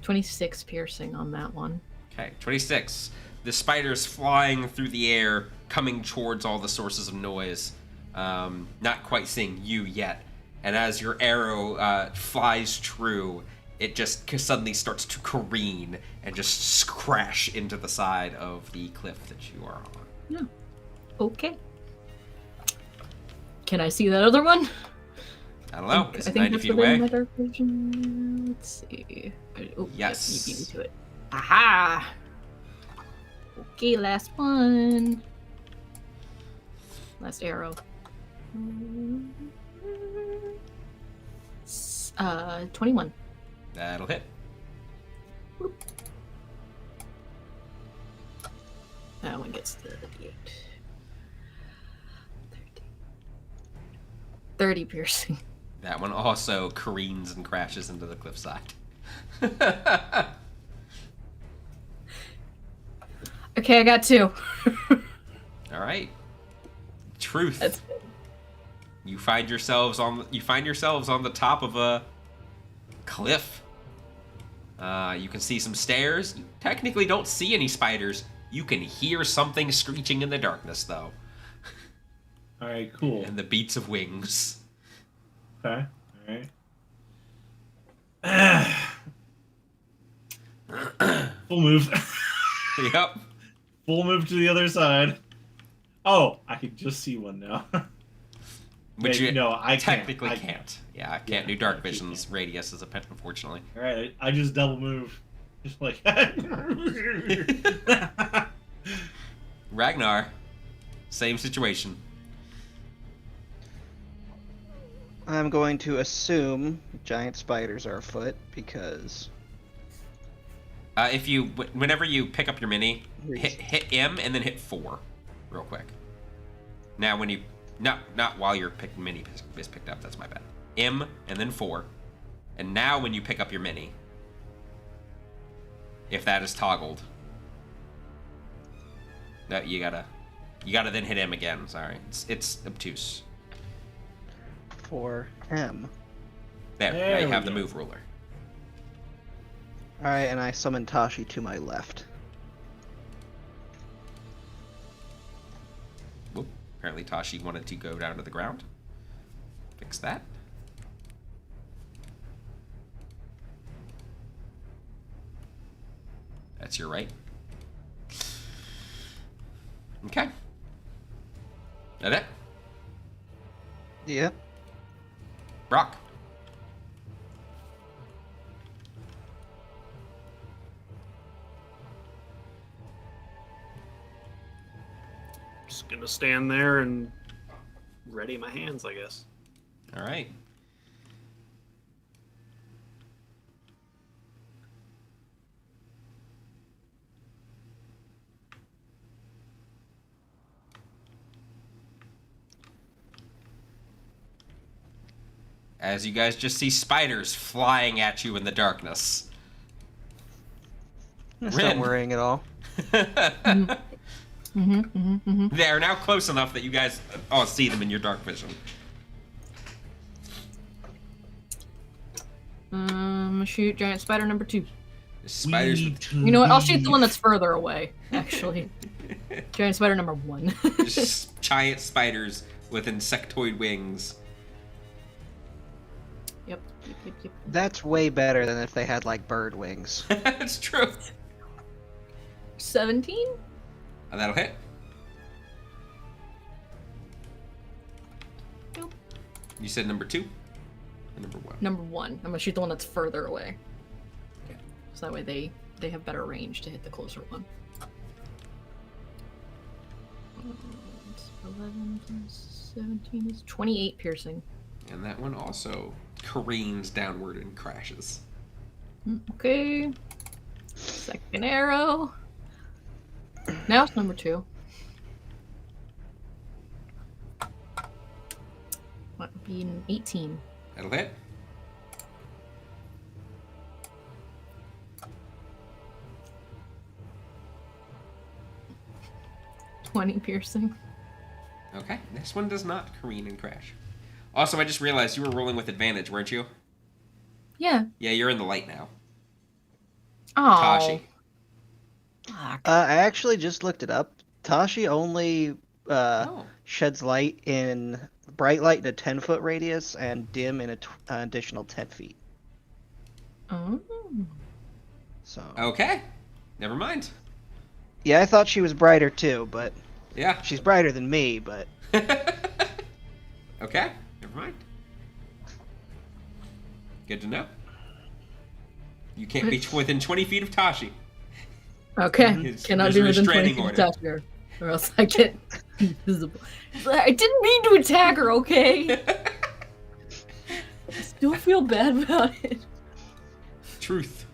26 piercing on that one. Okay, 26. The spider's flying through the air, coming towards all the sources of noise. Not quite seeing you yet. And as your arrow flies true, it just suddenly starts to careen and just crash into the side of the cliff that you are on. Yeah. Okay. Can I see that other one? I don't know. It's I 90 think that's feet within away. my dark vision. Let's see. Oh, Yes. You beat me to it. Aha! Okay, last one. Last arrow. 21. That'll hit. Whoop. That one gets the D8. 30 piercing. That one also careens and crashes into the cliffside. Okay, I got 2. All right. Truth. That's You find yourselves on the top of a cliff. You can see some stairs. You technically don't see any spiders. You can hear something screeching in the darkness, though. All right, cool. And the beats of wings. Okay, all right. Full move. Yep. Full move to the other side. Oh, I can just see one now. Which Wait, you no, I technically can't. can't. Yeah, I can't do dark vision's radius as a pet, unfortunately. All right, I just double move. Just like Ragnar, same situation. I'm going to assume giant spiders are afoot because Whenever you pick up your mini, hit M and then hit 4, real quick. Now when you, not while your mini is picked up, that's my bad. M and then 4, and now when you pick up your mini, if that is toggled, that you gotta then hit M again. Sorry, it's obtuse. for M. There now There you we have the go. move ruler. Alright, and I summon Tashi to my left. Whoop. Apparently Tashi wanted to go down to the ground. Fix that. That's your right. Okay. That it? Yep. Brock. Just gonna stand there and ready my hands, I guess. All right. As you guys just see spiders flying at you in the darkness. That's not Rin. worrying at all. They are now close enough that you guys all see them in your dark vision. Shoot giant spider number 2. The spiders. You know what? I'll shoot the one that's further away, actually. Giant spider number 1. Just giant spiders with insectoid wings. Yep. That's way better than if they had like bird wings. That's true. 17? That'll hit. Nope. You said number 2? Or number 1? Number 1. I'm gonna shoot the one that's further away. Okay. So that way they have better range to hit the closer one. 11 plus 17 is 28 piercing. And that one also careens downward and crashes. Okay. Second arrow. Now it's number 2. That would be an 18. That'll hit. $20 piercing. Okay, this one does not careen and crash. Also, I just realized you were rolling with advantage, weren't you? Yeah. Yeah, you're in the light now. Oh. Tashi. Fuck. I actually just looked it up. Tashi only Oh. sheds light in bright light in a 10-foot radius and dim in an additional 10 feet. Oh. So Okay. Never mind. yeah, I thought she was brighter too, but Yeah. she's brighter than me. But Okay. Never mind. Good to know. You can't be within 20 feet of Tashi. Okay. It's- Cannot there's be a within 20 restraining feet of order. Tasha, or else I get invisible. I didn't mean to attack her, okay? I still feel bad about it. Truth.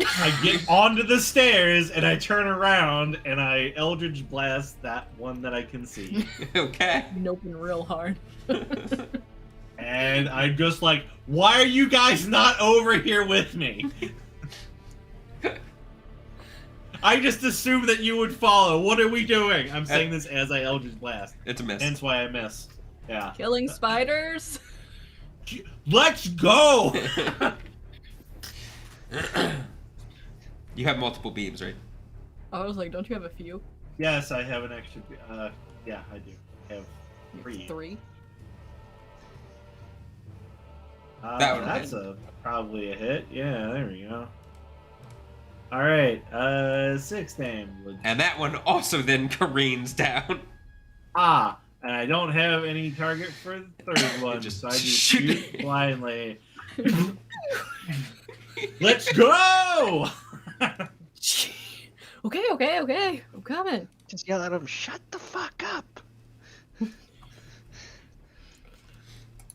I get onto the stairs and I turn around and I Eldritch Blast that one that I can see. Okay. Noping real hard. And I'm just like, why are you guys not over here with me? I just assumed that you would follow. What are we doing? I'm saying this as I Eldritch Blast. It's a miss. Hence why I miss. Yeah. Killing spiders? Let's go! You have multiple beams, right? I was like, don't you have a few? Yes, I have an extra. Yeah, I do. I have You have 3. 3? That one That's probably a hit. Yeah, there we go. All right, 6 damage. And that one also then careens down. And I don't have any target for the third one, Just so I just shoot. shoot blindly. Let's go! Okay. I'm coming. just yell at him, "Shut the fuck up!"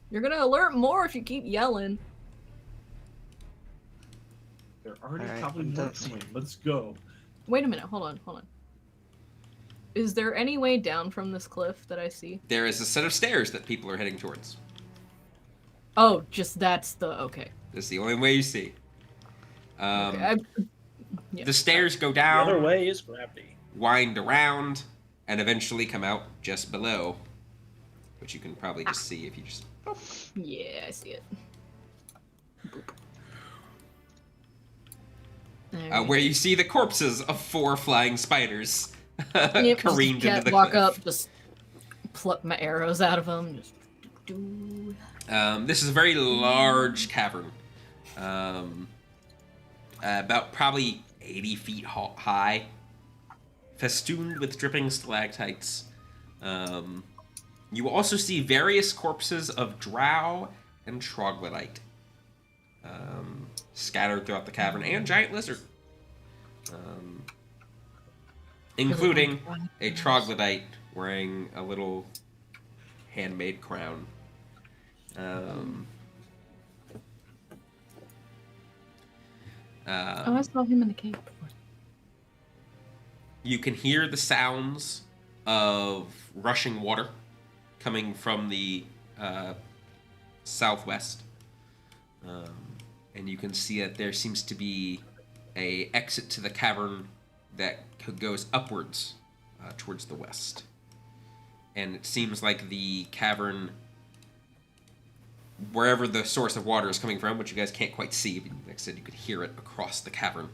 You're gonna alert more if you keep yelling. They're already All right, probably I'm more done. coming. Let's go. Wait a minute, hold on. Is there any way down from this cliff that I see? There is a set of stairs that people are heading towards. Oh, just that's the okay. That's the only way you see. Okay. Yeah. The stairs go The down, other way is gravity. wind around, and eventually come out just below. Which you can probably just see if you just... Yeah, I see it. Boop. where you see the corpses of 4 flying spiders Yep, careened just into the walk cliff. up, just pluck my arrows out of them. Just do. This is a very large cavern. About probably 80 feet high. Festooned with dripping stalactites. You also see various corpses of drow and troglodyte. Scattered throughout the cavern, and giant lizard. Including a troglodyte wearing a little handmade crown. Oh, I saw him in the cave before. You can hear the sounds of rushing water coming from the southwest. And you can see that there seems to be a exit to the cavern that goes upwards towards the west. And it seems like the cavern, wherever the source of water is coming from, which you guys can't quite see, but like I said, you could hear it across the cavern.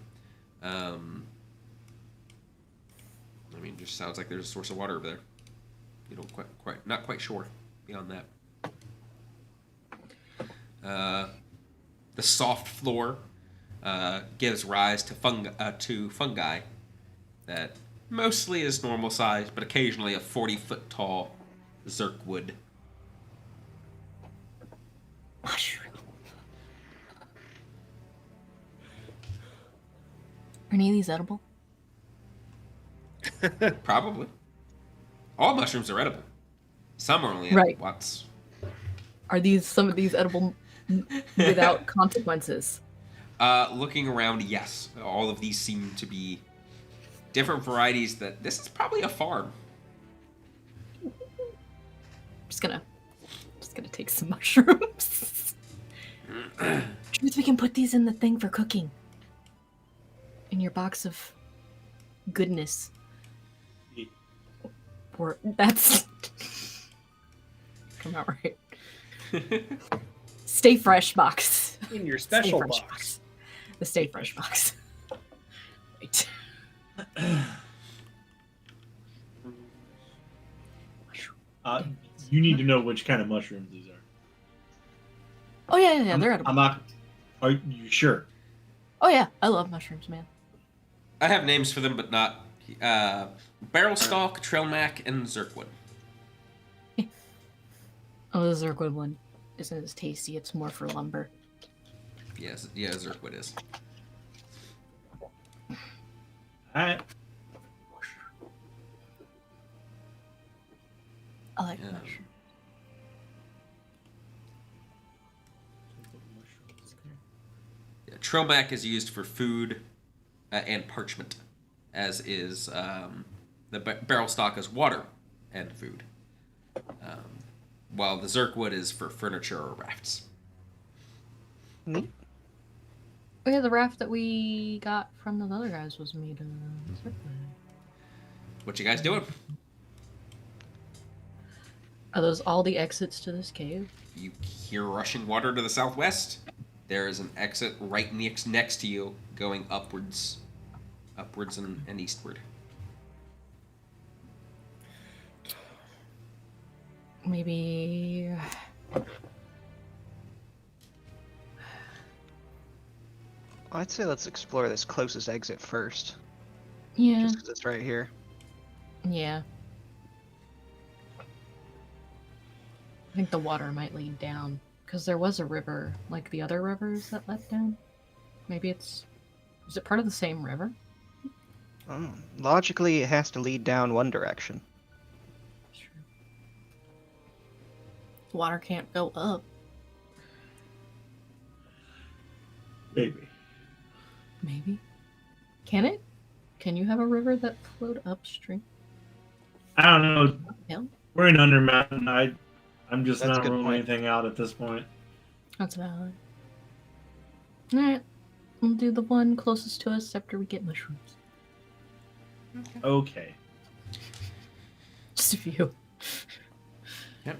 I mean, it just sounds like there's a source of water over there. You don't not quite sure beyond that. The soft floor gives rise to fungi that mostly is normal size, but occasionally a 40-foot tall zirkwood. Mushroom. Are any of these edible? Probably. All mushrooms are edible. Some are only edible Right. once. Are some of these edible without consequences? Looking around, yes. All of these seem to be different varieties that... This is probably a farm. Just gonna take some mushrooms. Truth, we can put these in the thing for cooking. In your box of goodness. Or that's come out right. Stay fresh box. In your Stay special fresh box. The stay fresh box. Right. You need to know which kind of mushrooms these are. Oh yeah, they're edible. I'm not. Are you sure? Oh yeah, I love mushrooms, man. I have names for them, but not... barrel stalk, trail mac, and zirkwood. Oh, the zirkwood one isn't as tasty. It's more for lumber. Yes, yeah, zirkwood is. Alright. I like Yeah. mushrooms. Yeah, trail mac is used for food and parchment, as is the barrel stalk is water and food, while the zirkwood is for furniture or rafts. Neat. Oh yeah, the raft that we got from those other guys was made of zircon. What you guys doing? Are those all the exits to this cave? You hear rushing water to the southwest. There is an exit right next to you, going upwards and eastward. Maybe. I'd say let's explore this closest exit first, Yeah. just because it's right here. Yeah. I think the water might lead down, because there was a river, like the other rivers that led down. Maybe is it part of the same river? Oh, logically, it has to lead down one direction. Sure. Water can't go up. Maybe. Maybe. Can it? Can you have a river that flowed upstream? I don't know. Uphill? We're in Undermountain. I'm just That's a not good ruling point. anything out at this point. That's valid. Alright. We'll do the one closest to us after we get mushrooms. Okay. Just a few. Yep.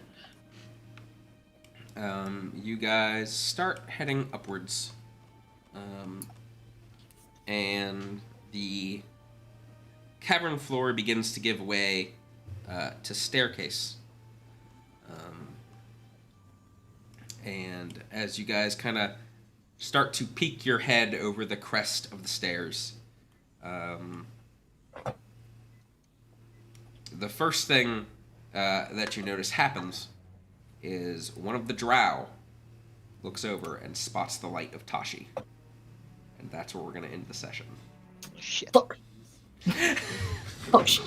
You guys start heading upwards. And the cavern floor begins to give way to staircase. And as you guys kind of start to peek your head over the crest of the stairs, the first thing that you notice happens is one of the drow looks over and spots the light of Tashi. And that's where we're going to end the session. Shit. Fuck. Oh shit.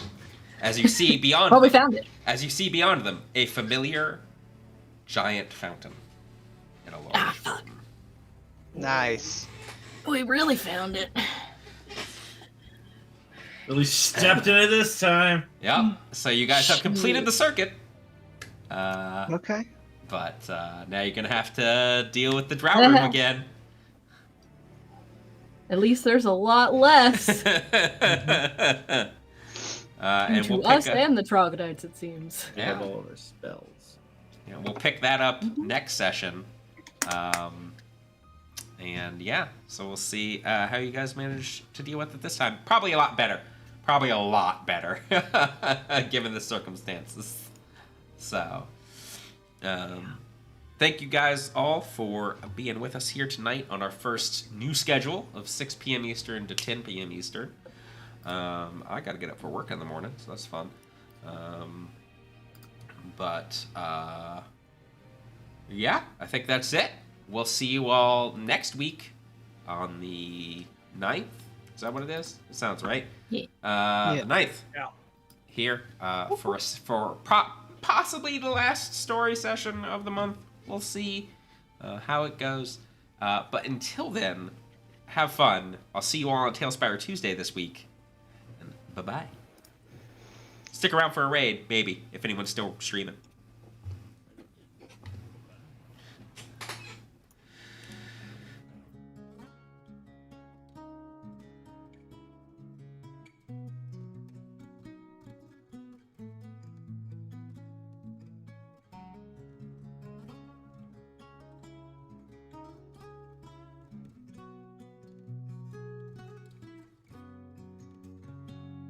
As you see beyond Oh, we found it. As you see beyond them, a familiar giant fountain in a large Ah, fuck. room. Nice. We really found it. Really stepped in it this time. Yep. So you guys have completed the circuit. Okay. But now you're going to have to deal with the drow room again. At least there's a lot less. And To we'll us pick and the troglodytes, it seems. They have all of our spells. Yeah, we'll pick that up next session. And yeah, so we'll see how you guys manage to deal with it this time. Probably a lot better. Given the circumstances. So, thank you guys all for being with us here tonight on our first new schedule of 6 p.m. Eastern to 10 p.m. Eastern. I got to get up for work in the morning, so that's fun. Yeah, I think that's it. We'll see you all next week on the 9th. Is that what it is? It sounds right. Yeah. The 9th. Yeah. Here for possibly the last story session of the month. We'll see how it goes. But until then, have fun. I'll see you all on Spire Tuesday this week. And bye-bye. Stick around for a raid, maybe, if anyone's still streaming.